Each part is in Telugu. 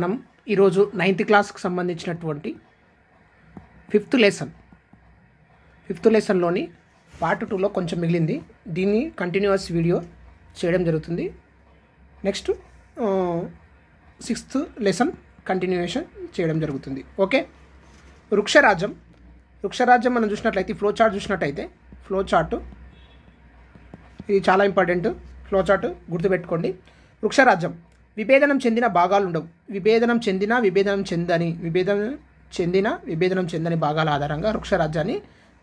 మనం ఈరోజు 9th క్లాస్కి సంబంధించినటువంటి ఫిఫ్త్ లెసన్లోని పార్ట్ 2లో కొంచెం మిగిలింది. దీన్ని కంటిన్యూస్ వీడియో చేయడం జరుగుతుంది. నెక్స్ట్ 6th లెసన్ కంటిన్యూషన్ చేయడం జరుగుతుంది. ఓకే, వృక్షరాజ్యం మనం చూసినట్లయితే ఫ్లో చార్ట్ ఇది చాలా ఇంపార్టెంట్. ఫ్లో చార్ట్ గుర్తుపెట్టుకోండి. వృక్షరాజ్యం విభేదనం చెందిన భాగాలు ఉండవు. విభేదనం చెందని భాగాల ఆధారంగా వృక్షరాజ్యాన్ని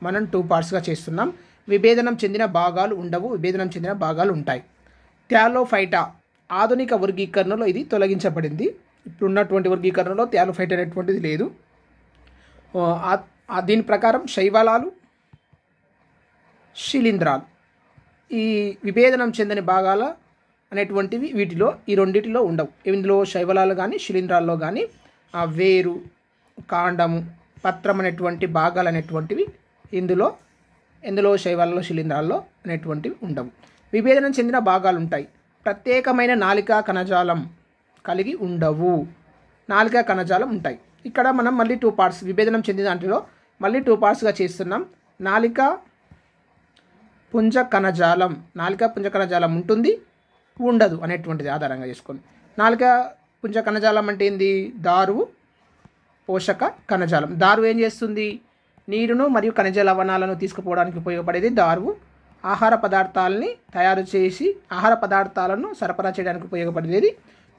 మనం 2 పార్ట్స్గా చేస్తున్నాం. విభేదనం చెందిన భాగాలు ఉండవు, విభేదనం చెందిన భాగాలు ఉంటాయి. థాలోఫైటా ఆధునిక వర్గీకరణలో ఇది తొలగించబడింది. ఇప్పుడున్నటువంటి వర్గీకరణలో థాలోఫైటా అనేటువంటిది లేదు. దీని ప్రకారం శైవలాలు, శిలీంధ్రాలు ఈ విభేదనం చెందని భాగాల అనేటువంటివి ఈ రెండిటిలో ఉండవు. ఇందులో శైవలాలు కానీ శిలీంధ్రాల్లో కానీ వేరు, కాండము, పత్రం అనేటువంటి భాగాలు అనేటువంటివి ఇందులో శైవాలలో శిలీంధ్రాల్లో అనేటువంటివి ఉండవు. విభేదనం చెందిన భాగాలు ఉంటాయి. ప్రత్యేకమైన నాలికా కణజాలం కలిగి ఉండవు. నాలికా కణజాలం ఉంటాయి. ఇక్కడ మనం మళ్ళీ 2 పార్ట్స్ విభేదనం చెందిన దాంట్లో మళ్ళీ 2 పార్ట్స్గా చేస్తున్నాం. నాలికా పుంజ కణజాలం ఉంటుంది, ఉండదు అనేటువంటిది ఆధారంగా చేసుకొని. నాలికా పుంజ కణజాలం అంటే ఏంది? దారువు పోషక కణజాలం. దారువు ఏం చేస్తుంది? నీరును మరియు ఖనిజ లవణాలను తీసుకుపోవడానికి ఉపయోగపడేది దారువు. ఆహార పదార్థాలని తయారు చేసి ఆహార పదార్థాలను సరఫరా చేయడానికి ఉపయోగపడేది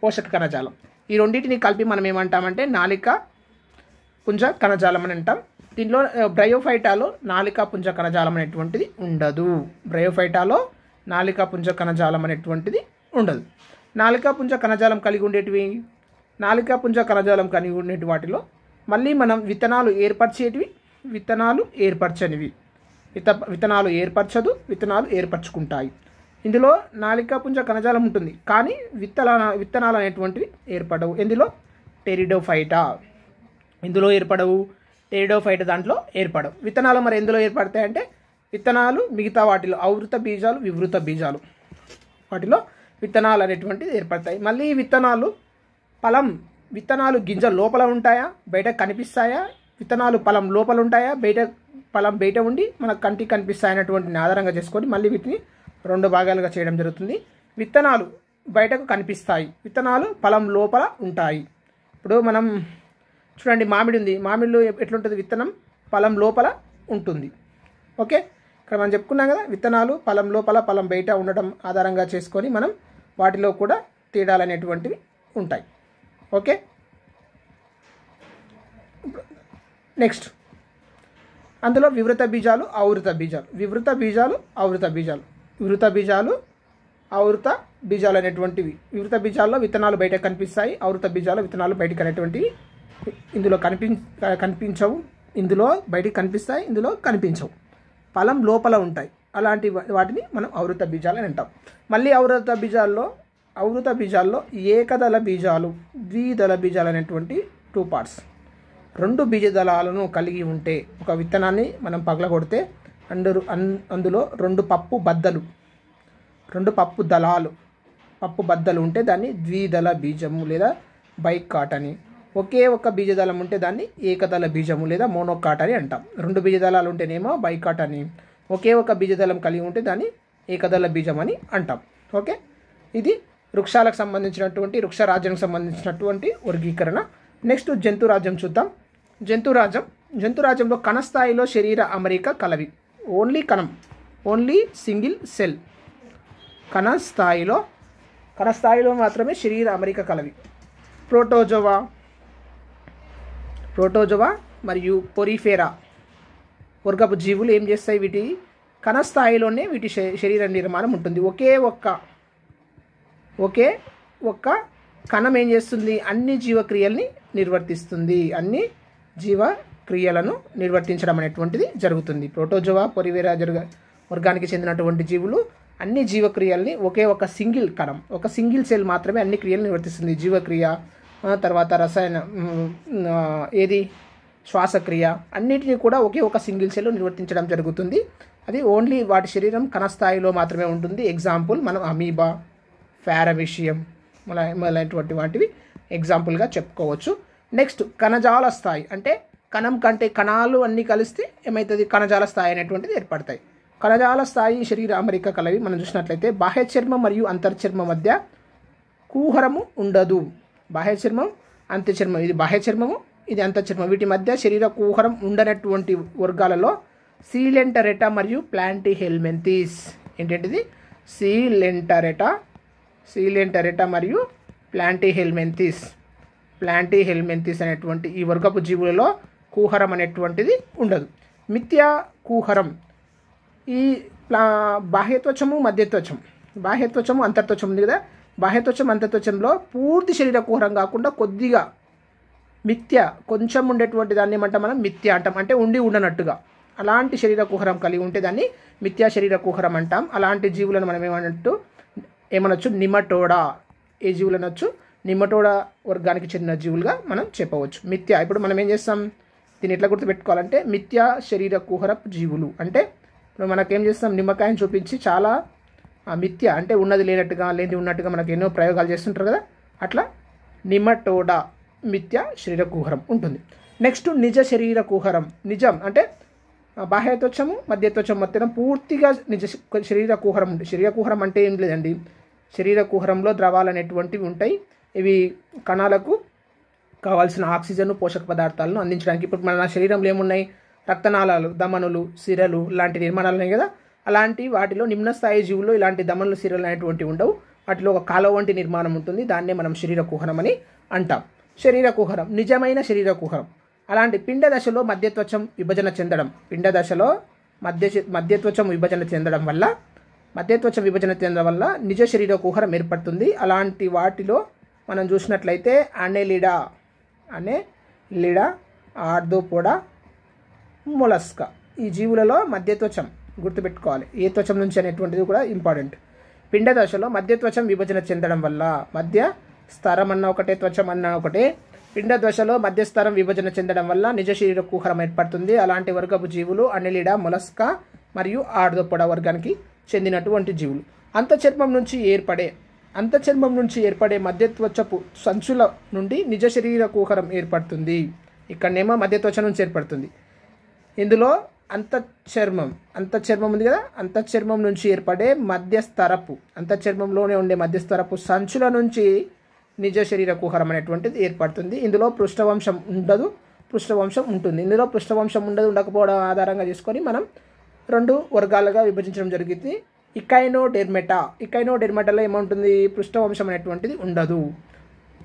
పోషక కణజాలం. ఈ రెండింటిని కలిపి మనం ఏమంటామంటే నాలికా పుంజ కణజాలం అని అంటాం. దీనిలో బ్రయోఫైటాలో నాలికా పుంజ కణజాలం అనేటువంటిది ఉండదు. నాలికా పుంజ కణజాలం అనేటువంటిది ఉండదు. నాలికా పుంజ కణజాలం కలిగి ఉండేటివి వాటిలో మళ్ళీ మనం విత్తనాలు ఏర్పరిచేటివి, విత్తనాలు ఏర్పరచనివి. విత్తనాలు ఏర్పరచదు, విత్తనాలు ఏర్పరచుకుంటాయి. ఇందులో నాలికా పుంజ కణజాలం ఉంటుంది, కానీ విత్తనాలు అనేటువంటివి ఏర్పడవు. ఇందులో టెరిడోఫైటా టెరిడోఫైటా దాంట్లో ఏర్పడవు. విత్తనాలు మరి ఎందులో ఏర్పడతాయంటే విత్తనాలు మిగతా వాటిలో ఆవృత బీజాలు, వివృత బీజాలు వాటిలో విత్తనాలు అనేటువంటివి ఏర్పడతాయి. మళ్ళీ విత్తనాలు గింజ లోపల ఉంటాయా, బయట కనిపిస్తాయా? విత్తనాలు ఫలం లోపల ఉంటాయా, ఫలం బయట ఉండి మనకు కంటికి కనిపిస్తాయి అనేటువంటిని ఆధారంగా చేసుకొని మళ్ళీ వీటిని 2 భాగాలుగా చేయడం జరుగుతుంది. విత్తనాలు బయటకు కనిపిస్తాయి, విత్తనాలు ఫలం లోపల ఉంటాయి. ఇప్పుడు మనం చూడండి, మామిడి ఉంది. మామిడిలో ఎట్లుంటుంది? విత్తనం ఫలం లోపల ఉంటుంది. ఓకే, ఇక్కడ మనం చెప్పుకున్నాం కదా, విత్తనాలు ఫలం లోపల ఫలం బయట ఉండడం ఆధారంగా చేసుకొని మనం వాటిలో కూడా తేడాలు అనేటువంటివి ఉంటాయి. ఓకే, నెక్స్ట్ అందులో వివృత బీజాలు, ఆవృత బీజాలు. ఆవృత బీజాలు అనేటువంటివి. వివృత బీజాల్లో విత్తనాలు బయట కనిపిస్తాయి, ఆవృత బీజాల్లో విత్తనాలు బయటకు అనేటువంటివి ఇందులో కనిపించవు. ఇందులో బయటికి కనిపిస్తాయి, ఇందులో కనిపించవు. ఫలం లోపల ఉంటాయి. అలాంటి వాటిని మనం ఆవృత బీజాలు అని అంటాం. మళ్ళీ ఆవృత బీజాల్లో ఏకదళ బీజాలు, ద్విదళ బీజాలు అనేటువంటి 2 పార్ట్స్. 2 బీజదళాలను కలిగి ఉంటే ఒక విత్తనాన్ని మనం పగలగొడితే అందులో 2 పప్పు బద్దలు ఉంటే దాన్ని ద్విదళ బీజము లేదా బైకాట్ అని. ఒకే ఒక బీజదళం ఉంటే దాన్ని ఏకదళ బీజము లేదా మోనోకాట్ అని అంటాం. 2 బీజదళాలు ఉంటేనేమో బైకాట్ అని, ఒకే ఒక బీజదళం కలిగి ఉంటే దాన్ని ఏకదళ బీజం అని అంటాం. ఓకే, ఇది వృక్షరాజ్యానికి సంబంధించినటువంటి వర్గీకరణ. నెక్స్ట్ జంతురాజ్యం చూద్దాం. జంతురాజ్యంలో కణస్థాయిలో శరీర అమరిక కలవి. Only single cell. కణస్థాయిలో మాత్రమే శరీర అమరిక కలవి. ప్రోటోజోవా మరియు పొరిఫెరా వర్గపు జీవులు ఏం చేస్తాయి? వీటి కణస్థాయిలోనే వీటి శరీర నిర్మాణం ఉంటుంది. ఒకే ఒక్క కణం ఏం చేస్తుంది? అన్ని జీవక్రియల్ని నిర్వర్తించడం అనేటువంటిది జరుగుతుంది. ప్రోటోజోవా, పొరిఫెరా వర్గానికి చెందినటువంటి జీవులు అన్ని జీవక్రియల్ని ఒకే ఒక సింగిల్ కణం, ఒక సింగిల్ సెల్ మాత్రమే అన్ని క్రియలు నిర్వర్తిస్తుంది. జీవక్రియ, తర్వాత శ్వాసక్రియ అన్నిటినీ కూడా ఒకే ఒక సింగిల్ సెల్ నిర్వర్తించడం జరుగుతుంది. అది ఓన్లీ వాటి శరీరం కణస్థాయిలో మాత్రమే ఉంటుంది. ఎగ్జాంపుల్ మనం అమీబా, పారామిషియం మొదలైనటువంటి వాటివి ఎగ్జాంపుల్గా చెప్పుకోవచ్చు. నెక్స్ట్ కణజాల స్థాయి అంటే కణం కంటే కణాలు అన్నీ కలిస్తే ఏమవుతుంది, కణజాల స్థాయి అనేటువంటిది ఏర్పడతాయి. కణజాల స్థాయి శరీర అమరిక కలవి మనం చూసినట్లయితే బాహ్య చర్మం మరియు అంతర్చర్మం మధ్య కుహరము ఉండదు. బాహ్య చర్మం అంతర్చర్మం, ఇది బాహ్య చర్మము, ఇది అంతర్చర్మం, వీటి మధ్య శరీర కుహరం ఉండనటువంటి వర్గాలలో సీలెంటరెటా మరియు ప్లాంటిహెల్మెంతిస్. ఏంటంటిది సీలెంటరెటా మరియు ప్లాంటిహెల్మెంతిస్ అనేటువంటి ఈ వర్గపు జీవులలో కుహరం అనేటువంటిది ఉండదు. మిథ్యా కుహరం ఈ బాహ్యత్వచము మధ్యత్వచం, బాహ్యత్వచము అంతర్త్వచం ఉంది కదా, బాహ్యత్వచం అంతర్త్వచంలో పూర్తి శరీర కుహరం కాకుండా కొద్దిగా మిథ్య కొంచెం ఉండేటువంటి దాన్ని ఏమంటాం మనం, మిథ్య అంటాం. అంటే ఉండి ఉండనట్టుగా అలాంటి శరీర కుహరం కలిగి ఉంటే దాన్ని మిథ్యా శరీర కుహరం అంటాం. అలాంటి జీవులను మనం ఏమనొచ్చు నిమటోడా. ఏ జీవులు అనొచ్చు, నిమటోడా వర్గానికి చెందిన జీవులుగా మనం చెప్పవచ్చు. మిథ్య, ఇప్పుడు మనం ఏం చేస్తాం, దీన్ని ఎట్లా గుర్తుపెట్టుకోవాలంటే మిథ్యా శరీర కుహరపు జీవులు అంటే ఇప్పుడు మనకేం చేస్తాం, నిమ్మకాయని చూపించి చాలా మిథ్య అంటే ఉన్నది లేనట్టుగా లేనిది ఉన్నట్టుగా మనకు ఎన్నో ప్రయోగాలు చేస్తుంటారు కదా, అట్లా నిమటోడా మిథ్యా శరీర కుహరం ఉంటుంది. నెక్స్ట్ నిజ శరీర కుహరం. నిజం అంటే బాహ్యత్వచము మధ్యత్వచం మధ్యన పూర్తిగా నిజ శరీర కుహరం ఉంటుంది. శరీర కుహరం అంటే ఏం లేదండి, శరీర కుహరంలో ద్రవాలు అనేటువంటివి ఉంటాయి. ఇవి కణాలకు కావాల్సిన ఆక్సిజన్ పోషక పదార్థాలను అందించడానికి. ఇప్పుడు మన శరీరంలో ఏమున్నాయి, రక్తనాళాలు, దమనులు, సిరలు లాంటి నిర్మాణాలు ఉన్నాయి కదా, అలాంటి వాటిలో నిమ్న స్థాయి జీవుల్లో ఇలాంటి దమనులు, సిరలు అనేటువంటివి ఉండవు. వాటిలో ఒక కాలువ వంటి నిర్మాణం ఉంటుంది, దాన్నే మనం శరీర కుహరం అని అంటాం. శరీర కుహరం నిజమైన శరీర కుహరం. అలాంటి పిండ దశలో మధ్యత్వచం విభజన చెందడం, పిండ దశలో మధ్యత్వచం విభజన చెందడం వల్ల నిజ శరీర కుహరం ఏర్పడుతుంది. అలాంటి వాటిలో మనం చూసినట్లయితే అనెలిడా, ఆర్థోపోడా, మొలస్కా ఈ జీవులలో మధ్యత్వచం గుర్తుపెట్టుకోవాలి. ఏ త్వచం నుంచి అనేటువంటిది కూడా ఇంపార్టెంట్. పిండ దశలో మధ్యత్వచం విభజన చెందడం వల్ల, మధ్య స్థరం అన్న ఒకటే, త్వచం అన్న ఒకటే, పిండ దశలో మధ్యస్థరం విభజన చెందడం వల్ల నిజ శరీర కుహరం ఏర్పడుతుంది. అలాంటి వర్గపు జీవులు అనెలిడా, మొలస్కా మరియు ఆర్థోపోడా వర్గానికి చెందినటువంటి జీవులు. అంతఃచర్మం నుంచి ఏర్పడే మధ్యత్వచపు సంచుల నుండి నిజ శరీర కుహరం ఏర్పడుతుంది. ఇక్కడనేమో మధ్యత్వచం నుంచి ఏర్పడుతుంది. ఇందులో అంతఃచర్మం ఉంది కదా, అంతఃచర్మం నుంచి ఏర్పడే అంతఃచర్మంలోనే ఉండే మధ్యస్థరపు సంచుల నుంచి నిజ శరీర కుహరం అనేటువంటిది ఏర్పడుతుంది. ఇందులో పృష్ఠవంశం ఉండదు, పృష్ఠవంశం ఉంటుంది. ఇందులో పృష్ఠవంశం ఉండకపోవడం ఆధారంగా చేసుకొని మనం 2 వర్గాలుగా విభజించడం జరిగింది. ఇకైనోడెర్మటాలో ఏముంటుంది, పృష్ఠవంశం అనేటువంటిది ఉండదు.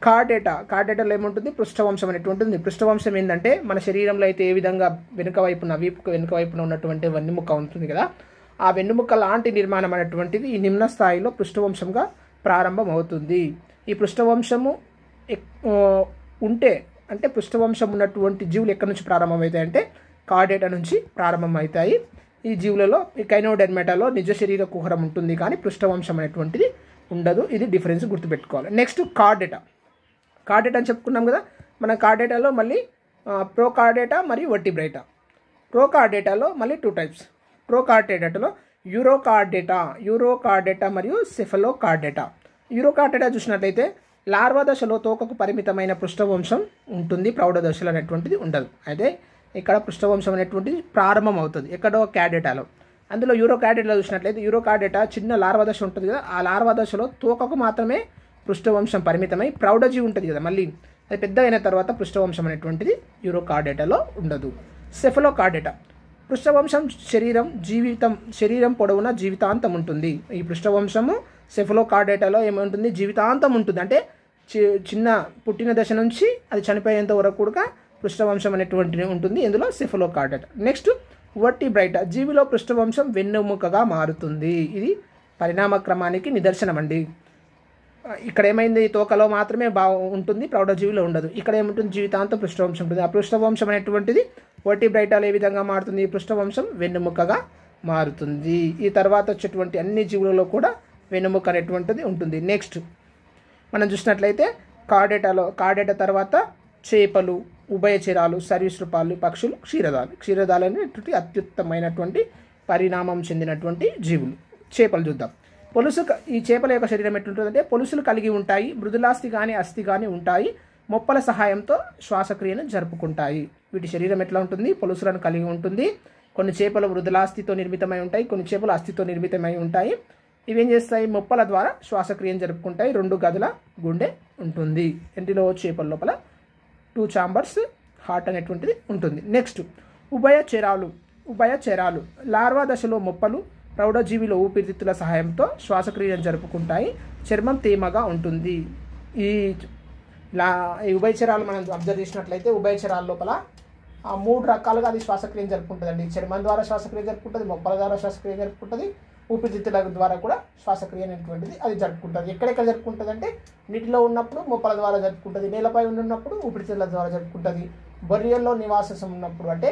కార్డేటాలో ఏముంటుంది, పృష్ఠవంశం అనేటువంటిది. పృష్ఠవంశం ఏంటంటే మన శరీరంలో అయితే ఏ విధంగా వీపుకు వెనుక వైపున ఉన్నటువంటి వెన్నుముక్క ఉంటుంది కదా, ఆ వెన్నుముక్క లాంటి నిర్మాణం అనేటువంటిది ఈ నిమ్న స్థాయిలో పృష్ఠవంశంగా ప్రారంభం అవుతుంది. ఈ పృష్ఠవంశము ఉంటే అంటే పృష్ఠవంశం ఉన్నటువంటి జీవులు ఎక్కడి నుంచి ప్రారంభమవుతాయి అంటే కార్డేటా నుంచి ప్రారంభమవుతాయి. ఈ జీవులలో ఇకైనోడెర్మటాలో నిజ శరీర కుహరం ఉంటుంది కానీ పృష్ఠవంశం అనేటువంటిది ఉండదు. ఇది డిఫరెన్స్ గుర్తుపెట్టుకోవాలి. నెక్స్ట్ కార్డేటా అని చెప్పుకున్నాం కదా. మన కార్డేటాలో మళ్ళీ ప్రోకార్డేటా మరియు వర్టిబ్రేటా. ప్రోకార్డేటాలో మళ్ళీ 2 టైప్స్. ప్రోకార్డేటాలో యూరోకార్డేటా మరియు సెఫలోకార్డేటా. యూరోకార్డేటా చూసినట్లయితే లార్వా దశలో తోకకు పరిమితమైన పృష్ఠవంశం ఉంటుంది, ప్రౌఢ దశలు అనేటువంటిది ఉండదు. అయితే ఇక్కడ పృష్ఠవంశం అనేటువంటిది ప్రారంభం అవుతుంది ఎక్కడో కార్డేటాలో. అందులో యూరోకార్డేటాలో చూసినట్లయితే యూరోకార్డేటా చిన్న లార్వా దశ ఉంటుంది కదా, ఆ లార్వా దశలో తోకకు మాత్రమే పృష్ఠవంశం పరిమితమై ప్రౌఢజీవి ఉంటుంది కదా, మళ్ళీ అది పెద్ద అయిన తర్వాత పృష్ఠవంశం అనేటువంటిది యూరోకార్డేటాలో ఉండదు. సెఫలోకార్డేటా పృష్ఠవంశం శరీరం పొడవునా జీవితాంతం ఉంటుంది. ఈ పృష్ఠవంశము సెఫలోకార్డేటాలో ఏముంటుంది, జీవితాంతం ఉంటుంది. అంటే చిన్న పుట్టిన దశ నుంచి అది చనిపోయేంత వరకు కూడా పృష్ఠవంశం అనేటువంటిది ఉంటుంది ఇందులో సెఫలోకార్డేటా. Next Vertebrata. జీవిలో పృష్ఠవంశం వెన్నెముకగా మారుతుంది. ఇది పరిణామ క్రమానికి నిదర్శనం అండి. ఇక్కడ ఏమైంది, తోకలో మాత్రమే ఉంటుంది, ప్రౌఢజీవిలో ఉండదు. ఇక్కడ ఏముంటుంది, జీవితాంతం పృష్ఠవంశం ఉంటుంది. ఆ పృష్ఠవంశం అనేటువంటిది వర్టిబ్రేటాలో ఏ విధంగా మారుతుంది, పృష్ఠవంశం వెన్నెముకగా మారుతుంది. ఈ తర్వాత వచ్చేటువంటి అన్ని జీవులలో కూడా వెన్నెముక అనేటువంటిది ఉంటుంది. నెక్స్ట్ మనం చూసినట్లయితే కార్డేటా తర్వాత చేపలు, ఉభయచరాలు, సరీసృపాలు, పక్షులు, క్షీరదాలు అనేటువంటి అత్యుత్తమైనటువంటి పరిణామం చెందినటువంటి జీవులు. చేపలు చూద్దాం. ఈ చేపల యొక్క శరీరం ఎట్లుంటుందంటే పొలుసులు కలిగి ఉంటాయి, మృదులాస్థి కానీ అస్థి కానీ ఉంటాయి, మొప్పల సహాయంతో శ్వాసక్రియను జరుపుకుంటాయి. వీటి శరీరం ఎట్లా ఉంటుంది? పొలుసులను కలిగి ఉంటుంది. కొన్ని చేపలు మృదులాస్థితో నిర్మితమై ఉంటాయి, కొన్ని చేపలు అస్థితో నిర్మితమై ఉంటాయి. ఇవి ఏం చేస్తాయి? మొప్పల ద్వారా శ్వాసక్రియను జరుపుకుంటాయి. 2 గదుల గుండె ఉంటుంది. ఇంటిలో చేపల లోపల 2 ఛాంబర్స్ హార్ట్ అనేటువంటిది ఉంటుంది. నెక్స్ట్ ఉభయచరాలు లార్వా దశలో మొప్పలు ప్రౌఢజీవిలో ఊపిరితిత్తుల సహాయంతో శ్వాసక్రియను జరుపుకుంటాయి. చర్మం తేమగా ఉంటుంది. ఈ ఉభయచరాలు మనం అబ్జర్వ్ చేసినట్లయితే ఉభయచరాల లోపల 3 రకాలుగా అది శ్వాసక్రియను జరుపుకుంటుందండి. చర్మం ద్వారా శ్వాసక్రియ జరుపుకుంటుంది, మొప్పల ద్వారా శ్వాసక్రియ జరుపుకుంటుంది, ఊపిరితిత్తుల ద్వారా కూడా శ్వాసక్రియ అనేటువంటిది అది జరుపుకుంటుంది. ఎక్కడెక్కడ జరుపుకుంటుంది అంటే నీటిలో ఉన్నప్పుడు మొప్పల ద్వారా జరుపుకుంటుంది, నేలపై ఉన్నప్పుడు ఊపిరితిత్తుల ద్వారా జరుపుకుంటుంది, బొరియల్లో నివాసం ఉన్నప్పుడు అంటే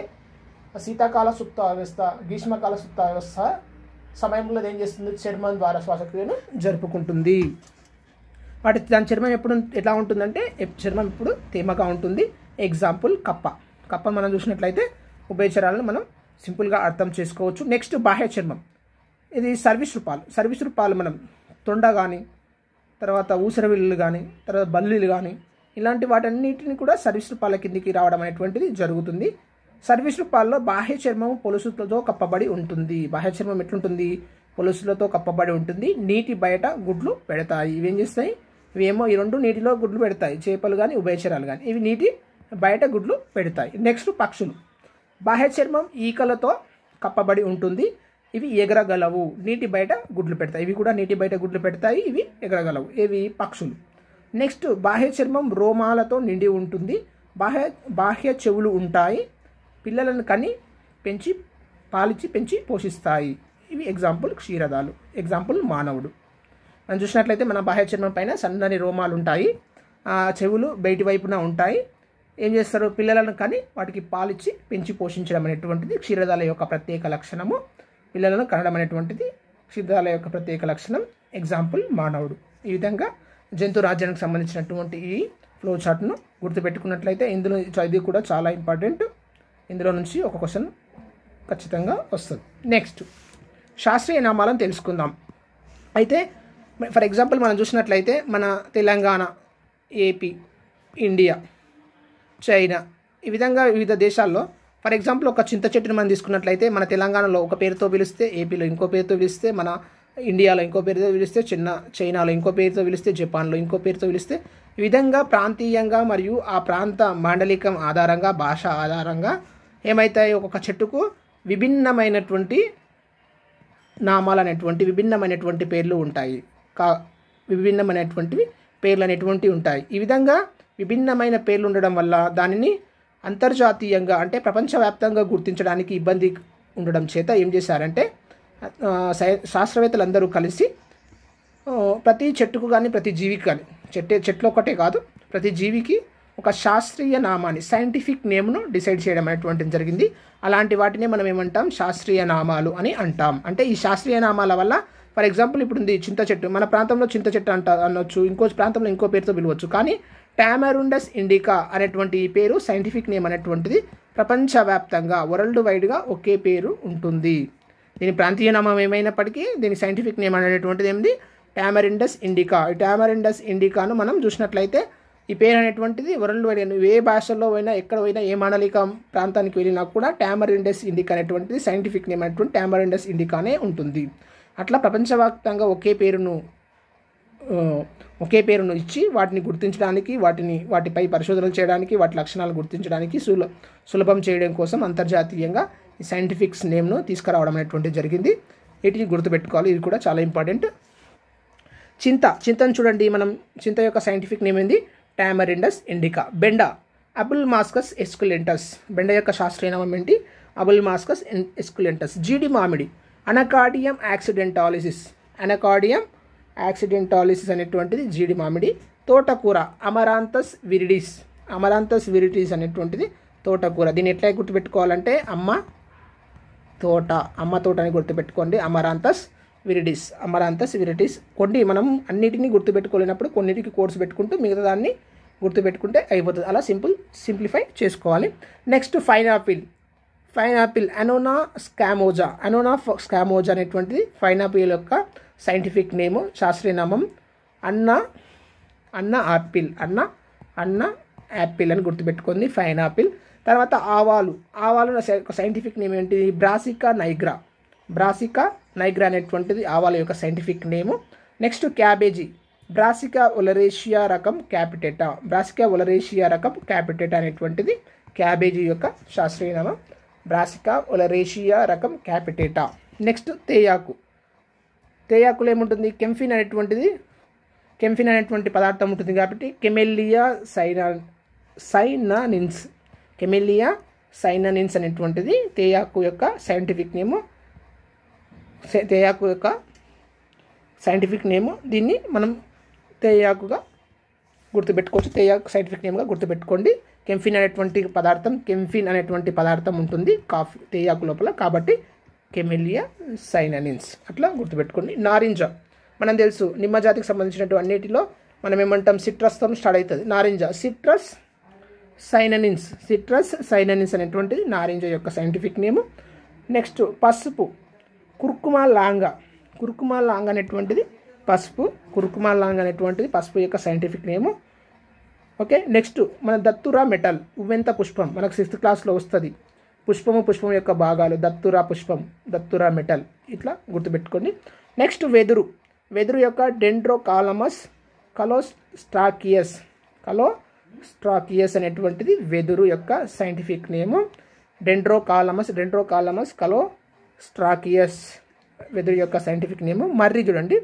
శీతాకాల సుప్త వ్యవస్థ, గ్రీష్మకాల సుప్త వ్యవస్థ సమయంలో ఏం చేస్తుంది? చర్మం ద్వారా శ్వాసక్రియను జరుపుకుంటుంది. దాని చర్మం ఎప్పుడు ఎట్లా ఉంటుందంటే చర్మం ఇప్పుడు తేమగా ఉంటుంది. ఎగ్జాంపుల్ కప్ప మనం చూసినట్లయితే ఉభయచరాలను మనం సింపుల్గా అర్థం చేసుకోవచ్చు. నెక్స్ట్ బాహ్య చర్మం, ఇది సర్వీస్ రూపాలు మనం తొండ కానీ, తర్వాత ఊసరవిల్లులు కానీ, తర్వాత బల్లీలు కానీ ఇలాంటి వాటన్నిటిని కూడా సర్వీస్ రూపాల కిందికి రావడం అనేటువంటిది జరుగుతుంది. సర్వీస్ రూపాల్లో బాహ్య చర్మం పొలుసులతో కప్పబడి ఉంటుంది. బాహ్య చర్మం ఎట్లుంటుంది? పొలుసులతో కప్పబడి ఉంటుంది. నీటి బయట గుడ్లు పెడతాయి. ఇవేం చేస్తాయి? ఇవేమో ఈ 2 నీటిలో గుడ్లు పెడతాయి, చేపలు కానీ ఉభయచరాలు కానీ. ఇవి నీటి బయట గుడ్లు పెడతాయి. నెక్స్ట్ పక్షులు, బాహ్య చర్మం ఈకలతో కప్పబడి ఉంటుంది. ఇవి ఎగరగలవు, నీటి బయట గుడ్లు పెడతాయి. ఇవి కూడా నీటి బయట గుడ్లు పెడతాయి, ఇవి ఎగరగలవు. ఇవి పక్షులు. నెక్స్ట్ బాహ్య చర్మం రోమాలతో నిండి ఉంటుంది. బాహ్య చెవులు ఉంటాయి. పిల్లలను కని పాలిచ్చి పెంచి పోషిస్తాయి. ఇవి ఎగ్జాంపుల్ క్షీరదాలు, ఎగ్జాంపుల్ మానవుడు. మనం చూసినట్లయితే మన బాహ్య చర్మం పైన సన్నని రోమాలు ఉంటాయి, చెవులు బయటి వైపున ఉంటాయి. ఏం చేస్తారు? పిల్లలను కని వాటికి పాలిచ్చి పెంచి పోషించడం అనేటువంటిది క్షీరదాల యొక్క ప్రత్యేక లక్షణము. పిల్లలను కనడం అనేటువంటిది క్షీరదాల యొక్క ప్రత్యేక లక్షణం. ఎగ్జాంపుల్ మానవుడు. ఈ విధంగా జంతు రాజ్యానికి సంబంధించినటువంటి ఈ ఫ్లో చార్ట్ను గుర్తుపెట్టుకున్నట్లయితే ఇందులో ఇది కూడా చాలా ఇంపార్టెంట్. ఇందులో నుంచి ఒక క్వశ్చన్ ఖచ్చితంగా వస్తుంది. నెక్స్ట్ శాస్త్రీయ నామాలను తెలుసుకుందాం. అయితే ఫర్ ఎగ్జాంపుల్ మనం చూసినట్లయితే మన తెలంగాణ, ఏపీ, ఇండియా, చైనా ఈ విధంగా వివిధ దేశాల్లో ఫర్ ఎగ్జాంపుల్ ఒక చింత చెట్టుని మనం తీసుకున్నట్లయితే మన తెలంగాణలో ఒక పేరుతో పిలిస్తే, ఏపీలో ఇంకో పేరుతో పిలిస్తే, మన ఇండియాలో ఇంకో పేరుతో పిలిస్తే, చైనాలో ఇంకో పేరుతో పిలిస్తే, జపాన్లో ఇంకో పేరుతో పిలిస్తే, ఈ విధంగా ప్రాంతీయంగా మరియు ఆ ప్రాంత మాండలికం ఆధారంగా, భాష ఆధారంగా ఏమవుతాయి? ఒక్కొక్క చెట్టుకు విభిన్నమైనటువంటి నామాలు అనేటువంటి విభిన్నమైనటువంటి పేర్లు ఉంటాయి. విభిన్నమైనటువంటివి పేర్లు అనేటువంటివి ఉంటాయి. ఈ విధంగా విభిన్నమైన పేర్లు ఉండడం వల్ల దానిని అంతర్జాతీయంగా అంటే ప్రపంచవ్యాప్తంగా గుర్తించడానికి ఇబ్బంది ఉండడం చేత ఏం చేశారంటే శాస్త్రవేత్తలందరూ కలిసి ప్రతి చెట్టుకు కానీ ప్రతి జీవికి కానీ చెట్లు ఒకటే కాదు ప్రతి జీవికి ఒక శాస్త్రీయ నామాన్ని సైంటిఫిక్ నేమ్ను డిసైడ్ చేయడం అనేటువంటిది జరిగింది. అలాంటి వాటినే మనం ఏమంటాం? శాస్త్రీయ నామాలు అని అంటాం. అంటే ఈ శాస్త్రీయ నామాల వల్ల ఫర్ ఎగ్జాంపుల్ ఇప్పుడు ఉంది చింత చెట్టు, మన ప్రాంతంలో చింత చెట్టు అనొచ్చు, ఇంకో ప్రాంతంలో ఇంకో పేరుతో పిలవచ్చు. కానీ టామరుండస్ ఇండికా అనేటువంటి ఈ పేరు సైంటిఫిక్ నేమ్ అనేటువంటిది ప్రపంచవ్యాప్తంగా వరల్డ్ వైడ్గా ఒకే పేరు ఉంటుంది. దీని ప్రాంతీయ నామం ఏమైనప్పటికీ దీని సైంటిఫిక్ నేమ్ అనేటువంటిది ఏంది? Tamarindus indica. ఈ టామరిండస్ ఇండికాను మనం చూసినట్లయితే ఈ పేరు అనేటువంటిది వరల్డ్ వైడ్ ఏ భాషలో పోయినా ఎక్కడ పోయినా ఏ మాండలిక ప్రాంతానికి వెళ్ళినా కూడా టామరిండస్ ఇండికా అనేటువంటిది సైంటిఫిక్ నేమ్ అనేటువంటి టామరిండస్ ఇండికానే ఉంటుంది. అట్లా ప్రపంచవ్యాప్తంగా ఒకే పేరును ఇచ్చి వాటిని గుర్తించడానికి, వాటిపై పరిశోధనలు చేయడానికి, వాటి లక్షణాలు గుర్తించడానికి సులభం చేయడం కోసం అంతర్జాతీయంగా ఈ సైంటిఫిక్స్ నేమ్ను తీసుకురావడం అనేటువంటిది జరిగింది. వీటిని గుర్తుపెట్టుకోవాలి, ఇది కూడా చాలా ఇంపార్టెంట్. చింతను చూడండి, మనం చింత యొక్క సైంటిఫిక్ నేమ్ ఏంది? Tamarindus indica. బెండ అబుల్మాస్కస్ ఎస్కులెంటస్. బెండ యొక్క శాస్త్రీయ నామం ఏంటి? అబుల్మాస్కస్ ఎస్కులెంటస్. జీడి మామిడి అనకాడియం యాక్సిడెంటాలిసిస్. అనేటువంటిది జీడి మామిడి. తోటకూర అమరాంతస్ విరిడిస్ అనేటువంటిది తోటకూర. దీన్ని ఎట్లా గుర్తుపెట్టుకోవాలంటే అమ్మ తోట అని గుర్తుపెట్టుకోండి. అమరాంతస్ విరిడిస్. కొన్ని మనం అన్నిటినీ గుర్తుపెట్టుకోలేనప్పుడు కొన్నిటికి కోర్సు పెట్టుకుంటూ మిగతా దాన్ని గుర్తుపెట్టుకుంటే అయిపోతుంది. అలా సింప్లిఫై చేసుకోవాలి. నెక్స్ట్ పైనాపిల్ అనోనా స్కామోజా అనేటువంటిది పైనాపిల్ యొక్క సైంటిఫిక్ నేము శాస్త్రీయ నామం అన్న యాపిల్ అని గుర్తుపెట్టుకుంది, ఫైన్ యాపిల్. తర్వాత ఆవాలు యొక్క సైంటిఫిక్ నేమ్ ఏంటి? బ్రాసికా నైగ్రా అనేటువంటిది ఆవాల యొక్క సైంటిఫిక్ నేము. నెక్స్ట్ క్యాబేజీ, బ్రాసికా ఒలరేషియా రకం క్యాపిటేటా అనేటువంటిది క్యాబేజీ యొక్క శాస్త్రీయ నామం, బ్రాసికా ఒలరేషియా రకం క్యాపిటేటా. నెక్స్ట్ తేయాకులో ఏముంటుంది? కెంఫిన్ అనేటువంటి పదార్థం ఉంటుంది కాబట్టి కెమెలియా సైనానిన్స్ అనేటువంటిది తేయాకు యొక్క సైంటిఫిక్ నేము. దీన్ని మనం తేయాకుగా గుర్తుపెట్టుకోవచ్చు, తేయాకు సైంటిఫిక్ నేమ్గా గుర్తుపెట్టుకోండి. కెంఫిన్ అనేటువంటి పదార్థం ఉంటుంది తేయాకు లోపల, కాబట్టి కెమెలియా సైనానిన్స్ అట్లా గుర్తుపెట్టుకోండి. నారింజ మనం తెలుసు, నిమ్మ జాతికి సంబంధించినటువంటి అన్నిటిలో మనం ఏమంటాం? సిట్రస్తో స్టార్ట్ అవుతుంది నారింజ. సిట్రస్ సైననిన్స్ అనేటువంటిది నారింజ యొక్క సైంటిఫిక్ నేము. నెక్స్ట్ పసుపు, కుర్కుమా లాంగ్ అనేటువంటిది పసుపు యొక్క సైంటిఫిక్ నేము. ఓకే. నెక్స్ట్ మన దత్తురా మెటల్, ఉవ్వెంత పుష్పం, మనకు 6th క్లాస్లో వస్తుంది. పుష్పం యొక్క భాగాలు, దత్తురా మెటల్, ఇట్లా గుర్తుపెట్టుకోండి. నెక్స్ట్ వెదురు యొక్క డెండ్రోకాలమస్ కలోస్ట్రాకియస్ అనేటువంటిది వెదురు యొక్క సైంటిఫిక్ నేము. డెండ్రోకాలమస్ కలోస్ట్రాకియస్ వెదురు యొక్క సైంటిఫిక్ నేము. మర్రి చూడండి,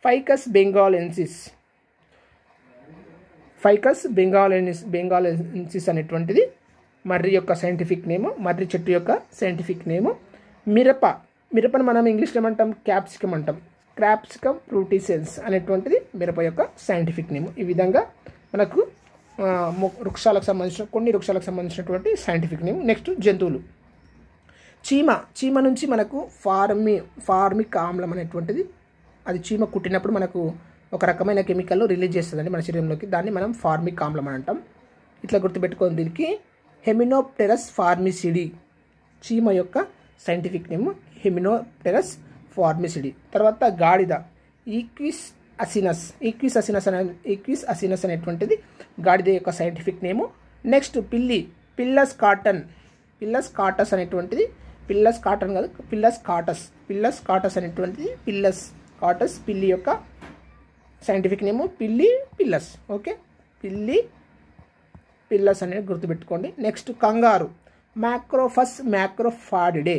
ఫైకస్ బెంగాలెన్సిస్ అనేటువంటిది మర్రి యొక్క సైంటిఫిక్ నేము, మర్రి చెట్టు యొక్క సైంటిఫిక్ నేము. మిరపను మనం ఇంగ్లీష్లో ఏమంటాం? క్యాప్సికమ్ ఫ్రూటిసెన్స్ అనేటువంటిది మిరప యొక్క సైంటిఫిక్ నేము. ఈ విధంగా మనకు కొన్ని వృక్షాలకు సంబంధించినటువంటి సైంటిఫిక్ నేమ్. నెక్స్ట్ జంతువులు, చీమ నుంచి మనకు ఫార్మిక్ ఆమ్లం అనేటువంటిది, అది చీమ కుట్టినప్పుడు మనకు ఒక రకమైన కెమికల్ రిలీజ్ చేస్తుందండి మన శరీరంలోకి, దాన్ని మనం ఫార్మిక్ ఆమ్లం అని అంటాం. ఇట్లా గుర్తుపెట్టుకోండి. దీనికి హెమినోప్టెరస్ ఫార్మిసిడి చీమ యొక్క సైంటిఫిక్ నేమ్, హెమినోప్టెరస్ ఫార్మిసిడి. తర్వాత గాడిద, ఈక్విస్ అసినస్ అనేటువంటిది గాడిద యొక్క సైంటిఫిక్ నేము. నెక్స్ట్ పిల్లస్ కాటస్ అనేటువంటిది, పిల్లస్ కాటస్ అనేటువంటిది పిల్లి యొక్క సైంటిఫిక్ నేము, పిల్లస్. ఓకే, పిల్లస్ అనేది గుర్తుపెట్టుకోండి. నెక్స్ట్ కంగారు, మ్యాక్రోఫాడిడే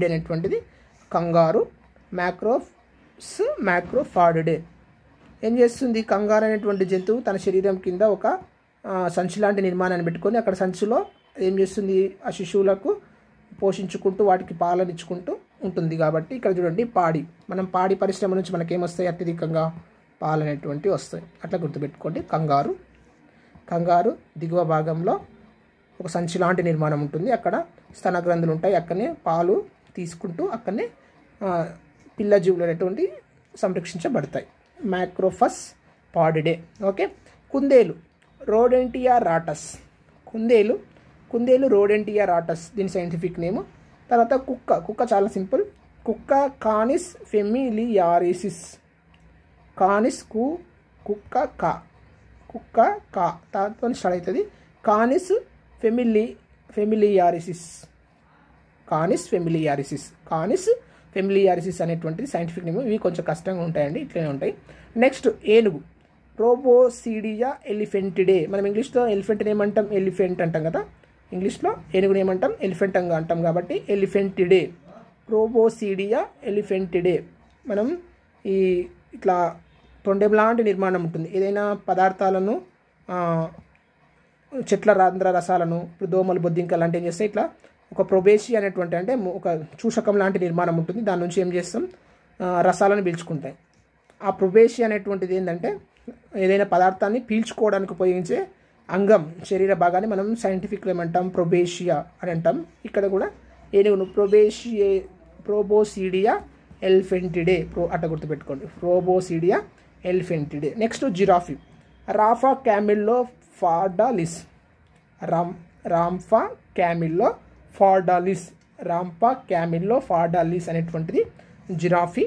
అనేటువంటిది కంగారు, మ్యాక్రోఫాడిడే. ఏం చేస్తుంది? కంగారు అనేటువంటి జంతువు తన శరీరం కింద ఒక సంచి లాంటి నిర్మాణాన్ని పెట్టుకొని అక్కడ సంచిలో ఏం చేస్తుంది? ఆ శిశువులకు పోషించుకుంటూ వాటికి పాలనిచ్చుకుంటూ ఉంటుంది. కాబట్టి ఇక్కడ చూడండి, మనం పాడి పరిశ్రమ నుంచి మనకేమొస్తాయి? అత్యధికంగా పాలు అనేటువంటివి వస్తాయి. అట్లా గుర్తుపెట్టుకోండి. కంగారు దిగువ భాగంలో ఒక సంచి లాంటి నిర్మాణం ఉంటుంది, అక్కడ స్తన గ్రంథులు ఉంటాయి, అక్కడనే పాలు తీసుకుంటూ అక్కడనే పిల్ల జీవులు అనేటువంటి సంరక్షించబడతాయి. మ్యాక్రోఫస్ పాడిడే. ఓకే. కుందేలు, రోడెంటియా రాటస్, దీని సైంటిఫిక్ నేము. తర్వాత కుక్క చాలా సింపుల్, కుక్క కానిస్ ఫెమిలియారిసిస్, కుక్క దాంతో స్టార్ట్ అవుతుంది. కానిస్ ఫెమిలియారిసిస్ అనేటువంటిది సైంటిఫిక్ నేమ్. ఇవి కొంచెం కష్టంగా ఉంటాయండి, ఇట్లనే ఉంటాయి. నెక్స్ట్ ఏనుగు, రోబోసిడియా ఎలిఫెంటిడే. మనం ఇంగ్లీష్లో ఎలిఫెంట్ని ఏమంటాం? ఎలిఫెంట్ అంటాం కదా, ఇంగ్లీష్లో ఏనుగుని ఏమంటాం? ఎలిఫెంట్ అంటాం. కాబట్టి ఎలిఫెంటిడే, రోబోసిడియా ఎలిఫెంటిడే. మనం ఇట్లా తొండెం లాంటి నిర్మాణం ఉంటుంది. ఏదైనా పదార్థాలను, చెట్ల రంధ్ర రసాలను, ఇప్పుడు దోమలు, బొద్దింకలు లాంటి ఏం చేస్తాయి? ఇట్లా ఒక ప్రొబేషి అనేటువంటి, అంటే ఒక చూషకం లాంటి నిర్మాణం ఉంటుంది, దాని నుంచి ఏం చేస్తాం? రసాలను పీల్చుకుంటాయి. ఆ ప్రొబేషి అనేటువంటిది ఏంటంటే ఏదైనా పదార్థాన్ని పీల్చుకోవడానికి ఉపయోగించే అంగం, శరీర భాగాన్ని మనం సైంటిఫిక్లో ఏమంటాం? ప్రొబేషియా అని అంటాం. ఇక్కడ కూడా ఏనుగును ప్రోబోసిడియా ఎలిఫెంటిడే అట్లా గుర్తుపెట్టుకోండి, ప్రోబోసిడియా ఎలిఫెంటిడే. నెక్స్ట్ జిరాఫీ, రాఫా క్యామిల్లో ఫార్డాలిస్ అనేటువంటిది జిరాఫీ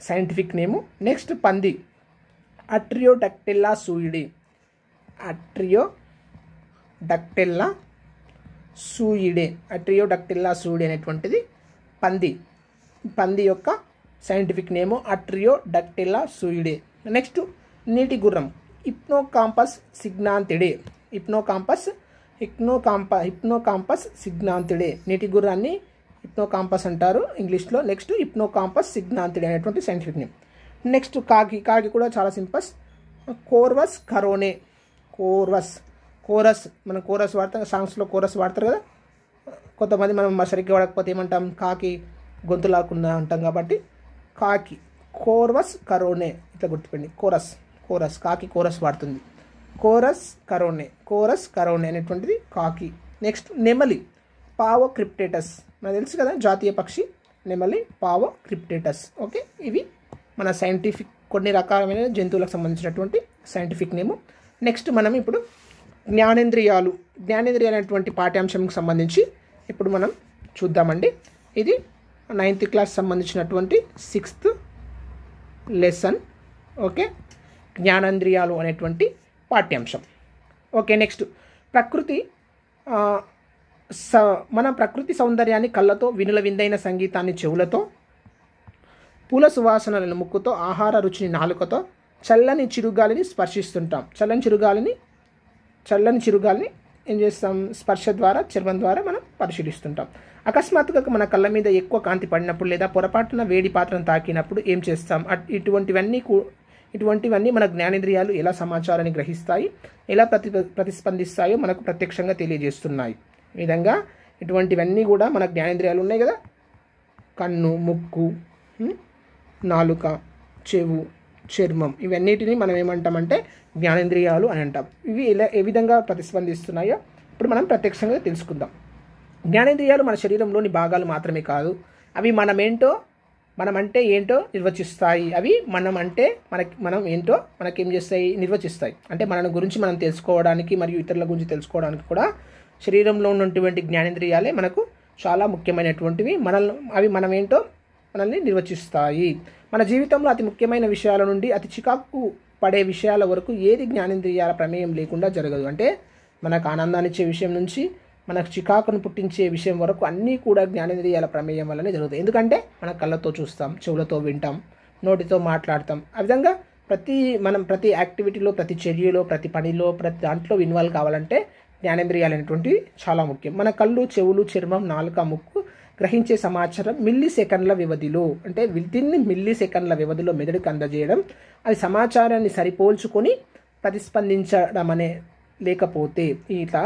సైంటిఫిక్ నేము. నెక్స్ట్ పంది అట్రియోడక్టిల్లా సూయిడే. అట్రియోడక్టిల్లా సూయిడే అనేటువంటిది పంది యొక్క సైంటిఫిక్ నేము అట్రియోడక్టిల్లా సూయిడే. నెక్స్ట్ నీటి గుర్రం హిప్నోకాంపస్ సిగ్నాంతిడే. నీటి గుర్రాన్ని హిప్నోకాంపస్ అంటారు ఇంగ్లీష్లో. నెక్స్ట్ హిప్నోకాంపస్ సిగ్నాంతిడే అనేటువంటి సైంటిఫిక్ నేమ్. నెక్స్ట్ కాకి కూడా చాలా సింపుల్. కోర్వస్ కరోనే. కోరస్ మనం కోరస్ వాడతాం, సాంగ్స్లో కోరస్ వాడతారు కదా. కొంతమంది మనం సరిగ్గా వాడకపోతే ఏమంటాం, కాకి గొంతు లాకుండా అంటాం. కాబట్టి కాకి కోర్వస్ కరోనే ఇట్లా గుర్తుపెండి. కోరస్ కాకి కోరస్ వాడుతుంది. కోరస్ కరోనే అనేటువంటిది కాకి. నెక్స్ట్ నెమలి పావో క్రిప్టేటస్. మనకు తెలుసు కదా జాతీయ పక్షి నెమలి పావో క్రిప్టేటస్. ఓకే, ఇవి మన సైంటిఫిక్ కొన్ని రకాలమైన జంతువులకు సంబంధించినటువంటి సైంటిఫిక్ నేము. నెక్స్ట్ మనం ఇప్పుడు జ్ఞానేంద్రియాలు అనేటువంటి పాఠ్యాంశంకి సంబంధించి ఇప్పుడు మనం చూద్దామండి. ఇది 9th క్లాస్ సంబంధించినటువంటి 6th లెసన్. ఓకే, జ్ఞానేంద్రియాలు అనేటువంటి పాఠ్యాంశం. ఓకే, నెక్స్ట్ మన ప్రకృతి సౌందర్యాన్ని కళ్ళతో, వినుల విందైన సంగీతాన్ని చెవులతో, పూల సువాసనలను ముక్కుతో, ఆహార రుచిని నాలుకతో, చల్లని చిరుగాలిని స్పర్శిస్తుంటాం. చల్లని చిరుగాలిని ఏం చేస్తాం, స్పర్శ ద్వారా, చర్మం ద్వారా మనం పరిశీలిస్తుంటాం. అకస్మాత్తుగా మన కళ్ళ మీద ఎక్కువ కాంతి పడినప్పుడు లేదా పొరపాటున వేడి పాత్రను తాకినప్పుడు ఏం చేస్తాం. ఇటువంటివన్నీ మన జ్ఞానేంద్రియాలు ఎలా సమాచారాన్ని గ్రహిస్తాయి, ఎలా ప్రతిస్పందిస్తాయో మనకు ప్రత్యక్షంగా తెలియజేస్తున్నాయి. ఈ విధంగా ఇటువంటివన్నీ కూడా మన జ్ఞానేంద్రియాలు ఉన్నాయి కదా. కన్ను, ముక్కు, నాలుక, చెవు, చర్మం, ఇవన్నిటిని మనం ఏమంటామంటే జ్ఞానేంద్రియాలు అని అంటాం. ఇవి ఏ విధంగా ప్రతిస్పందిస్తున్నాయో ఇప్పుడు మనం ప్రత్యక్షంగా తెలుసుకుందాం. జ్ఞానేంద్రియాలు మన శరీరంలోని భాగాలు మాత్రమే కాదు, అవి మనమంటే ఏంటో నిర్వచిస్తాయి. అవి మనం ఏంటో మనకేం చేస్తాయి, నిర్వచిస్తాయి. అంటే మన గురించి మనం తెలుసుకోవడానికి మరియు ఇతరుల గురించి తెలుసుకోవడానికి కూడా శరీరంలో ఉన్నటువంటి జ్ఞానేంద్రియాలే మనకు చాలా ముఖ్యమైనటువంటివి. అవి మనమేంటో మనల్ని నిర్వచిస్తాయి. మన జీవితంలో అతి ముఖ్యమైన విషయాల నుండి అతి చికాకు పడే విషయాల వరకు ఏది జ్ఞానేంద్రియాల ప్రమేయం లేకుండా జరగదు. అంటే మనకు ఆనందాన్ని ఇచ్చే విషయం నుంచి మనకు చికాకును పుట్టించే విషయం వరకు అన్నీ కూడా జ్ఞానేంద్రియాల ప్రమేయం వల్లనే జరుగుతాయి. ఎందుకంటే మన కళ్ళతో చూస్తాం, చెవులతో వింటాం, నోటితో మాట్లాడతాం. ఆ విధంగా ప్రతి యాక్టివిటీలో, ప్రతి చర్యలో, ప్రతి పనిలో, ప్రతి దాంట్లో ఇన్వాల్వ్ కావాలంటే జ్ఞానేంద్రియాలు అనేటువంటివి చాలా ముఖ్యం. మన కళ్ళు, చెవులు, చర్మం, నాలుక, ముక్కు గ్రహించే సమాచారం మిల్లీ సెకండ్ల వ్యవధిలో, అంటే మిల్లీ సెకండ్ల వ్యవధిలో మెదడుకు అందజేయడం, అది సమాచారాన్ని సరిపోల్చుకొని ప్రతిస్పందించడం అనే లేకపోతే ఇట్లా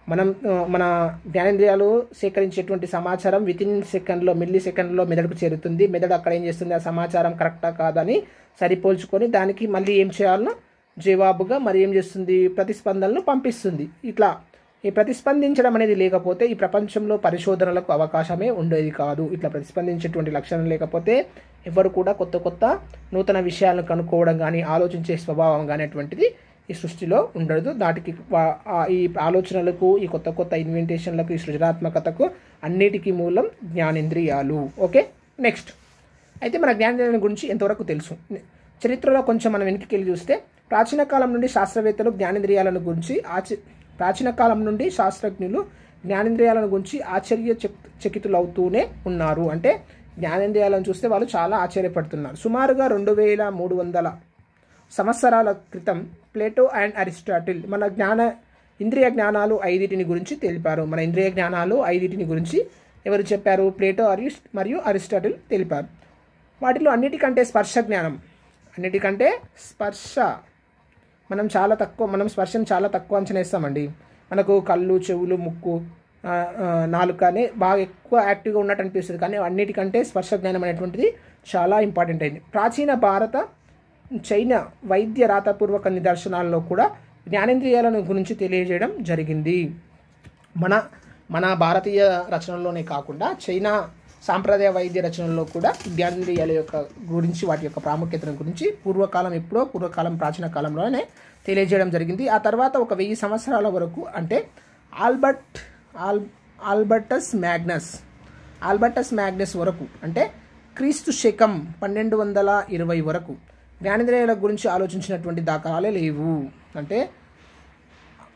మన జ్ఞానేంద్రియాలు సేకరించేటువంటి సమాచారం మిల్లీ సెకండ్లో మెదడుకు చేరుతుంది. మెదడు అక్కడ ఏం చేస్తుంది, ఆ సమాచారం కరెక్టా కాదని సరిపోల్చుకొని దానికి మళ్ళీ ఏం చేయాలనో జవాబుగా మరి ఏం చేస్తుంది, ప్రతిస్పందనలు పంపిస్తుంది. ఇట్లా ఈ ప్రతిస్పందించడం అనేది లేకపోతే ఈ ప్రపంచంలో పరిశోధనలకు అవకాశమే ఉండేది కాదు. ఇట్లా ప్రతిస్పందించేటువంటి లక్షణం లేకపోతే ఎవరు కూడా కొత్త నూతన విషయాలను కనుక్కోవడం కానీ, ఆలోచించే స్వభావం కానీ అటువంటిది ఈ సృష్టిలో ఉండదు. దాటికి ఈ ఆలోచనలకు, ఈ కొత్త ఇన్వెంటేషన్లకు, ఈ సృజనాత్మకతకు అన్నిటికీ మూలం జ్ఞానేంద్రియాలు. ఓకే, నెక్స్ట్ అయితే మన జ్ఞానేంద్రియాల గురించి ఎంతవరకు తెలుసు. చరిత్రలో కొంచెం మనం వెనక్కి వెళ్ళి చూస్తే ప్రాచీన కాలం నుండి శాస్త్రజ్ఞులు జ్ఞానేంద్రియాలను గురించి ఆశ్చర్యచకితులవుతూనే ఉన్నారు. అంటే జ్ఞానేంద్రియాలను చూస్తే వాళ్ళు చాలా ఆశ్చర్యపడుతున్నారు. సుమారుగా 2300 సంవత్సరాల క్రితం ప్లేటో అండ్ అరిస్టాటిల్ మన ఇంద్రియ జ్ఞానాలు 5 గురించి తెలిపారు. మన ఇంద్రియ జ్ఞానాలు 5 గురించి ఎవరు చెప్పారు? ప్లేటో మరియు అరిస్టాటిల్ తెలిపారు. వాటిలో అన్నిటికంటే స్పర్శ మనం స్పర్శను చాలా తక్కువ అంచనా వేస్తామండి. మనకు కళ్ళు, చెవులు, ముక్కు, నాలుకనే బాగా ఎక్కువ యాక్టివ్గా ఉన్నట్టు అనిపిస్తుంది. కానీ అన్నిటికంటే స్పర్శ జ్ఞానం అనేటువంటిది చాలా ఇంపార్టెంట్ అయింది. ప్రాచీన భారత, చైనా వైద్య రాతపూర్వక నిదర్శనాల్లో కూడా జ్ఞానేంద్రియాలను గురించి తెలియజేయడం జరిగింది. మన భారతీయ రచనల్లోనే కాకుండా చైనా సాంప్రదాయ వైద్య రచనల్లో కూడా జ్ఞానేంద్రియాల గురించి, వాటి యొక్క ప్రాముఖ్యతను గురించి పూర్వకాలం ప్రాచీన కాలంలోనే తెలియజేయడం జరిగింది. ఆ తర్వాత ఒక 1000 సంవత్సరాల వరకు, అంటే ఆల్బర్టస్ మ్యాగ్నస్ వరకు, అంటే క్రీస్తు శకం 1220 వరకు జ్ఞానేంద్రియాల గురించి ఆలోచించినటువంటి దాఖలాలే లేవు. అంటే